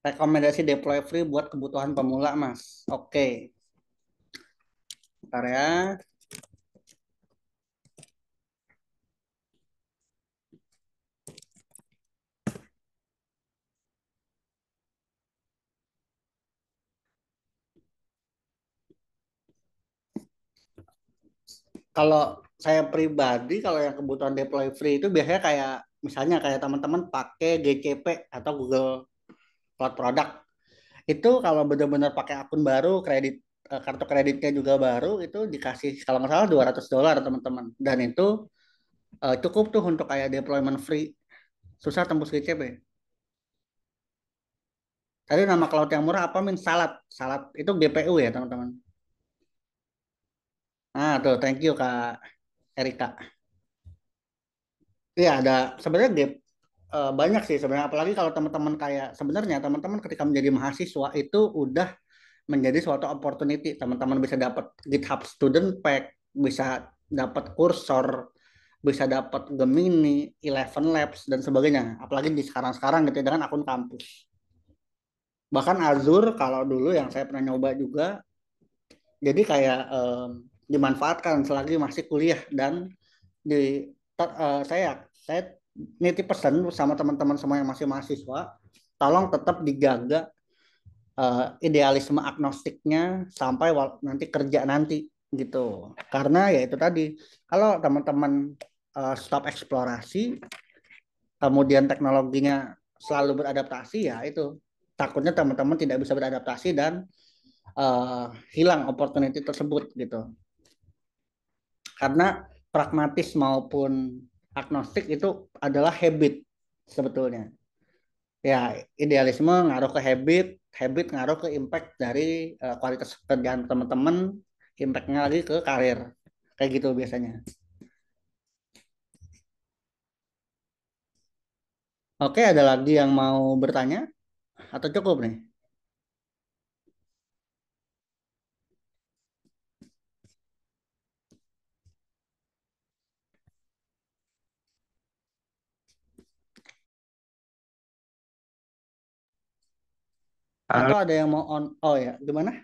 Speaker 2: Rekomendasi deploy free buat kebutuhan pemula, Mas. Oke, bentar ya. Kalau saya pribadi kalau yang kebutuhan deploy free itu biasanya kayak misalnya kayak teman-teman pakai GCP atau Google Cloud Product. Itu kalau benar-benar pakai akun baru, kartu kreditnya juga baru, itu dikasih kalau nggak salah $200 teman-teman. Dan itu cukup tuh untuk kayak deployment free. Susah tembus GCP. Tadi nama cloud yang murah apa, Min? Salat. Salat itu GPU ya, teman-teman. Nah, tuh, thank you Kak Erika. Iya, ada sebenarnya banyak sih sebenarnya, apalagi kalau teman-teman kayak sebenarnya teman-teman ketika menjadi mahasiswa itu udah menjadi suatu opportunity. Teman-teman bisa dapat GitHub Student Pack, bisa dapat Cursor, bisa dapat Gemini, Eleven Labs dan sebagainya. Apalagi di sekarang-sekarang gitu ya, dengan akun kampus. Bahkan Azure kalau dulu yang saya pernah nyoba juga, jadi kayak dimanfaatkan selagi masih kuliah. Dan saya nitip pesan sama teman-teman semua yang masih mahasiswa, tolong tetap dijaga idealisme agnostiknya sampai nanti kerja nanti gitu. Karena ya itu tadi, kalau teman-teman stop eksplorasi, kemudian teknologinya selalu beradaptasi, ya itu takutnya teman-teman tidak bisa beradaptasi dan hilang opportunity tersebut gitu. Karena pragmatis maupun agnostik itu adalah habit sebetulnya. Ya, idealisme ngaruh ke habit, habit ngaruh ke impact dari kualitas kerjaan teman-teman, impactnya lagi ke karir. Kayak gitu biasanya. Oke, ada lagi yang mau bertanya? Atau cukup nih?
Speaker 8: Halo,
Speaker 2: Atau ada yang mau on? Oh ya, gimana?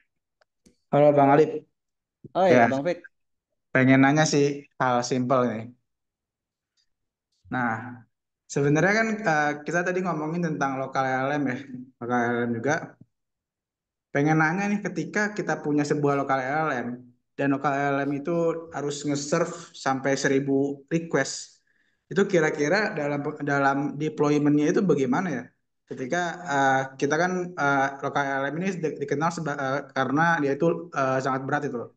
Speaker 8: halo Bang Alip.
Speaker 2: Oh
Speaker 8: Ya,
Speaker 2: ya, Bang Fik.
Speaker 8: pengen nanya sih hal simpel nih. Nah, sebenarnya kan kita tadi ngomongin tentang lokal LLM ya. Lokal LLM juga. Pengen nanya nih ketika kita punya sebuah lokal LLM dan lokal LLM itu harus nge-serve sampai 1.000 request. Itu kira-kira dalam dalam deployment-nya itu bagaimana ya? Ketika kita kan lokal LLM ini dikenal karena dia itu sangat berat itu loh.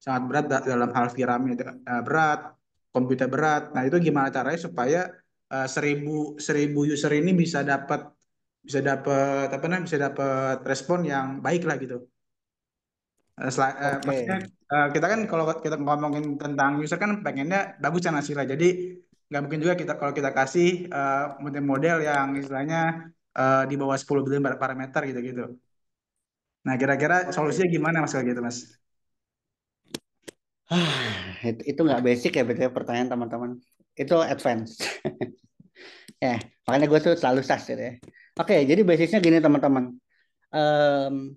Speaker 8: Sangat berat dalam hal VRAM-nya berat, komputer berat. Nah, itu gimana caranya supaya 1.000 user ini bisa dapat apa namanya, bisa dapat respon yang baik lah gitu. Maksudnya
Speaker 2: Oke.
Speaker 8: kita kan kalau kita ngomongin tentang user kan pengennya bagus kan hasilnya. Jadi nggak mungkin juga kita kalau kita kasih model-model yang istilahnya di bawah 10 billion parameter gitu-gitu. Nah, kira-kira
Speaker 2: Oke.
Speaker 8: solusinya gimana Mas kalau gitu Mas?
Speaker 2: Itu nggak basic ya, betul pertanyaan teman-teman. Itu advance. Ya, makanya gue tuh selalu sas gitu ya. Oke, jadi basisnya gini teman-teman.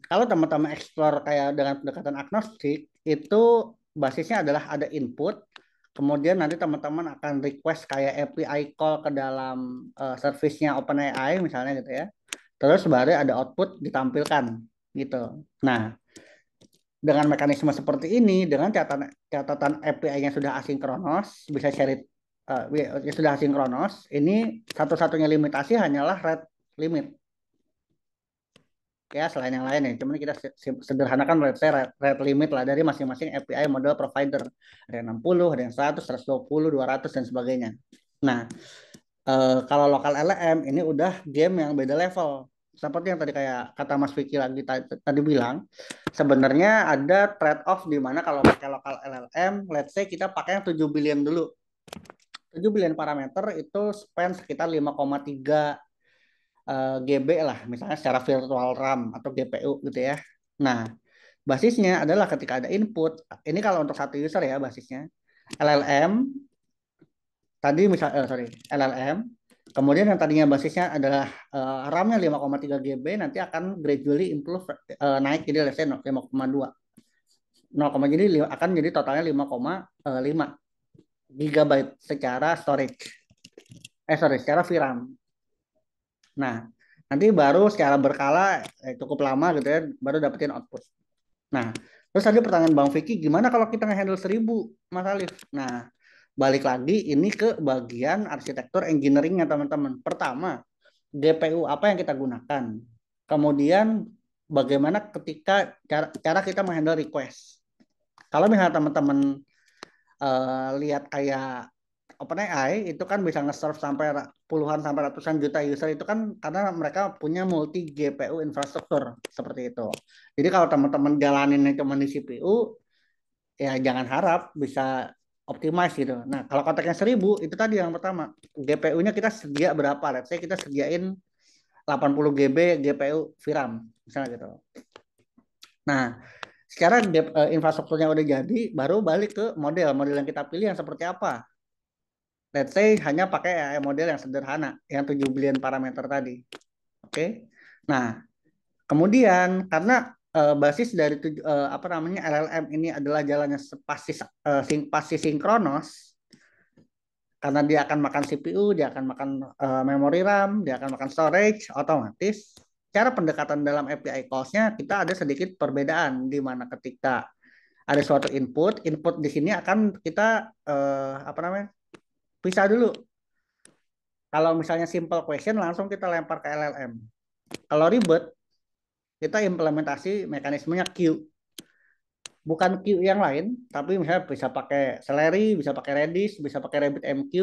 Speaker 2: Kalau teman-teman explore kayak dengan pendekatan agnostik, itu basisnya adalah ada input, kemudian nanti teman-teman akan request kayak API call ke dalam service-nya OpenAI misalnya gitu ya. Terus baru ada output ditampilkan gitu. Nah, dengan mekanisme seperti ini, dengan catatan API-nya sudah asinkronos, bisa share sudah asinkronos, ini satu-satunya limitasi hanyalah rate limit. Ya, selain yang lain ya, cuman kita sederhanakan rate limit lah dari masing-masing API model provider. Ada yang 60, ada yang 100, 120, 200 dan sebagainya. Nah, kalau lokal LLM ini udah game yang beda level. Seperti yang tadi kayak kata Mas Vicky lagi tadi bilang, sebenarnya ada trade off di mana kalau pakai lokal LLM, let's say kita pakai yang 7 billion dulu. 7 billion parameter itu spend sekitar 5,3 GB lah, misalnya secara virtual RAM atau GPU gitu ya. Nah, basisnya adalah ketika ada input, ini kalau untuk satu user ya basisnya, LLM, tadi misalnya, LLM, kemudian yang tadinya basisnya adalah RAM-nya 5,3 GB, nanti akan gradually improve, naik jadi let's say 5,2. 0, jadi akan jadi totalnya 5,5 gigabyte secara storage. Secara VRAM. Nah, nanti baru secara berkala cukup lama gitu ya, baru dapetin output. Nah, terus tadi pertanyaan Bang Vicky, gimana kalau kita nge-handle 1.000, Mas Alif? Nah, Balik lagi ini ke bagian arsitektur engineeringnya teman-teman. Pertama, GPU apa yang kita gunakan. Kemudian bagaimana ketika cara kita menghandle request. Kalau misalnya teman-teman lihat kayak OpenAI itu kan bisa nge-serve sampai puluhan sampai ratusan juta user itu kan karena mereka punya multi GPU infrastruktur seperti itu. Jadi kalau teman-teman jalaninnya cuma di CPU, ya jangan harap bisa optimize gitu. Nah, kalau konteksnya 1000 itu tadi yang pertama, GPU-nya kita sedia berapa? Let's say kita sediain 80 GB GPU VRAM misalnya gitu. Nah, sekarang infrastrukturnya udah jadi, baru balik ke model yang kita pilih yang seperti apa. Let's say hanya pakai AI model yang sederhana, yang 7 billion parameter tadi. Oke. Nah, kemudian karena basis dari LLM ini adalah jalannya pasti sinkronos, karena dia akan makan CPU, dia akan makan memori RAM, dia akan makan storage, otomatis cara pendekatan dalam API calls-nya kita ada sedikit perbedaan di mana ketika ada suatu input di sini akan kita pisah dulu. Kalau misalnya simple question langsung kita lempar ke LLM. Kalau ribet kita implementasi mekanismenya queue. Bukan queue yang lain, tapi misalnya bisa pakai Celery, bisa pakai Redis, bisa pakai RabbitMQ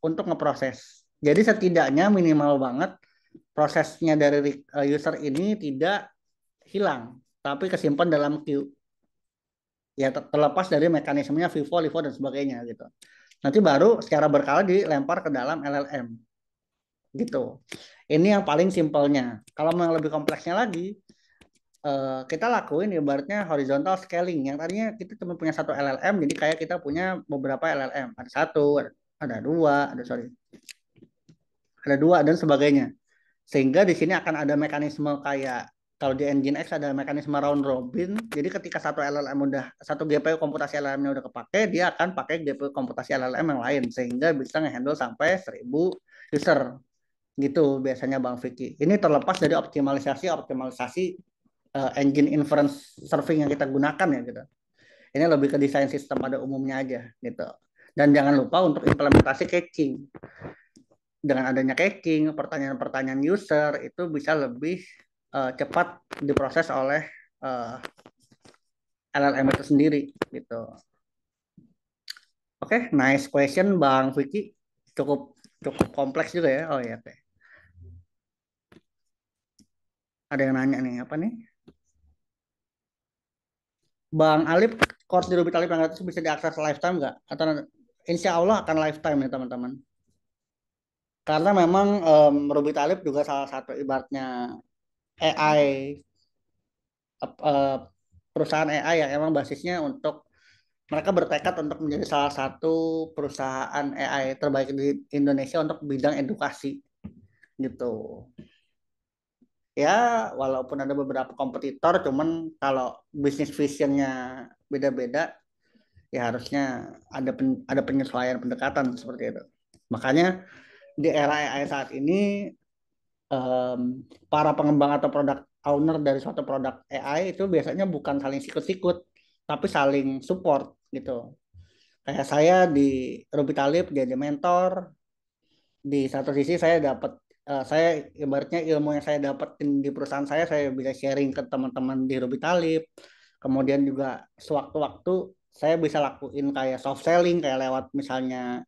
Speaker 2: untuk ngeproses. Jadi setidaknya minimal banget prosesnya dari user ini tidak hilang, tapi kesimpan dalam queue. Ya terlepas dari mekanismenya FIFO, LIFO dan sebagainya gitu. Nanti baru secara berkala dilempar ke dalam LLM. Gitu. Ini yang paling simpelnya. Kalau mau yang lebih kompleksnya lagi, kita lakuin ibaratnya horizontal scaling. Yang tadinya kita cuma punya satu LLM, jadi kayak kita punya beberapa LLM. Ada satu, ada dua, ada dua dan sebagainya. Sehingga di sini akan ada mekanisme kayak kalau di Nginx ada mekanisme round robin. Jadi ketika satu GPU komputasi LLM-nya udah kepake, dia akan pakai GPU komputasi LLM yang lain sehingga bisa ngehandle sampai 1000 user. Gitu biasanya Bang Vicky. Ini terlepas dari optimalisasi engine inference serving yang kita gunakan ya gitu. Ini lebih ke desain sistem pada umumnya aja gitu. Dan jangan lupa untuk implementasi caching. Dengan adanya caching, pertanyaan-pertanyaan user itu bisa lebih cepat diproses oleh LLM itu sendiri gitu. Oke, nice question Bang Vicky. Cukup kompleks juga ya. Oh ya, oke. Ada yang nanya nih, apa nih? Bang Alip, course di Ruby Talib yang gratis bisa diakses lifetime nggak? Atau insya Allah akan lifetime ya teman-teman. Karena memang Ruby Talib juga salah satu ibaratnya AI perusahaan AI yang emang basisnya untuk mereka bertekad untuk menjadi salah satu perusahaan AI terbaik di Indonesia untuk bidang edukasi gitu. Ya, walaupun ada beberapa kompetitor, cuman kalau bisnis visionnya beda-beda, ya harusnya ada penyesuaian pendekatan seperti itu. Makanya di era AI saat ini para pengembang atau produk owner dari suatu produk AI itu biasanya bukan saling sikut-sikut, tapi saling support gitu. Kayak saya di Ruby Talib jadi mentor, di satu sisi saya ibaratnya ilmu yang saya dapetin di perusahaan saya bisa sharing ke teman-teman di Ruby Talib. Kemudian juga sewaktu-waktu saya bisa lakuin kayak soft selling kayak lewat misalnya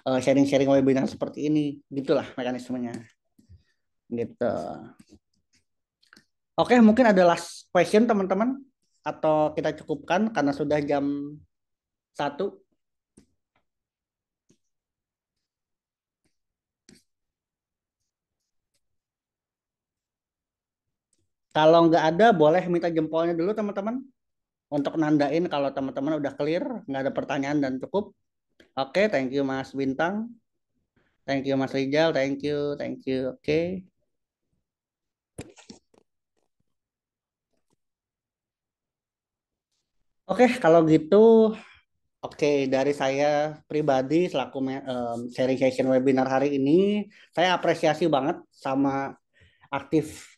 Speaker 2: sharing-sharing webinar seperti ini, gitulah mekanismenya. Gitu. Oke, mungkin ada last question teman-teman atau kita cukupkan karena sudah jam 1. Kalau nggak ada, boleh minta jempolnya dulu teman-teman untuk nandain kalau teman-teman udah clear, nggak ada pertanyaan dan cukup. Oke, thank you Mas Bintang, thank you Mas Rijal, thank you. Oke. Oke, kalau gitu, oke dari saya pribadi selaku sharing session webinar hari ini, saya apresiasi banget sama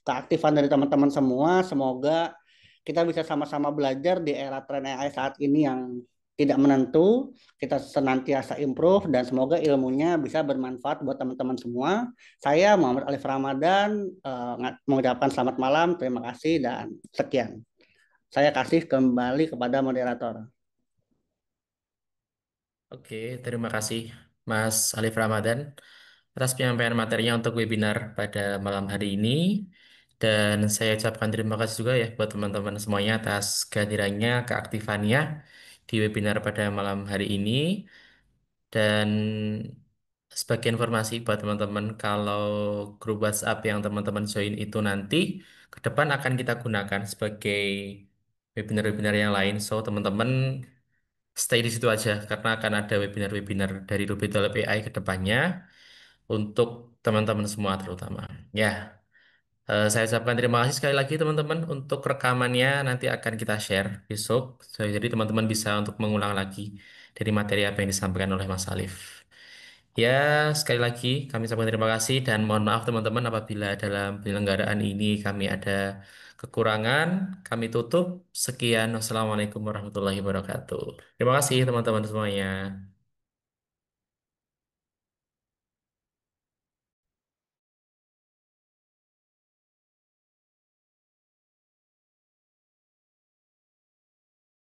Speaker 2: keaktifan dari teman-teman semua. Semoga kita bisa sama-sama belajar di era tren AI saat ini yang tidak menentu. Kita senantiasa improve dan semoga ilmunya bisa bermanfaat buat teman-teman semua. Saya Muhammad Alif Ramadan mengucapkan selamat malam, terima kasih dan sekian. Saya kasih kembali kepada moderator.
Speaker 1: Oke, terima kasih Mas Alif Ramadan atas penyampaian materinya untuk webinar pada malam hari ini. Dan saya ucapkan terima kasih juga ya buat teman-teman semuanya atas kehadirannya, keaktifannya di webinar pada malam hari ini. Dan sebagai informasi buat teman-teman, kalau grup WhatsApp yang teman-teman join itu nanti ke depan akan kita gunakan sebagai webinar-webinar yang lain. So, teman-teman stay di situ aja karena akan ada webinar-webinar dari Ruby Develop AI ke depannya untuk teman-teman semua terutama. Ya, saya ucapkan terima kasih sekali lagi teman-teman untuk rekamannya nanti akan kita share besok. Jadi teman-teman bisa untuk mengulang lagi dari materi apa yang disampaikan oleh Mas Alif. Ya, sekali lagi kami ucapkan terima kasih dan mohon maaf teman-teman apabila dalam penyelenggaraan ini kami ada kekurangan. Kami tutup. Sekian. Wassalamualaikum warahmatullahi wabarakatuh. Terima kasih teman-teman semuanya.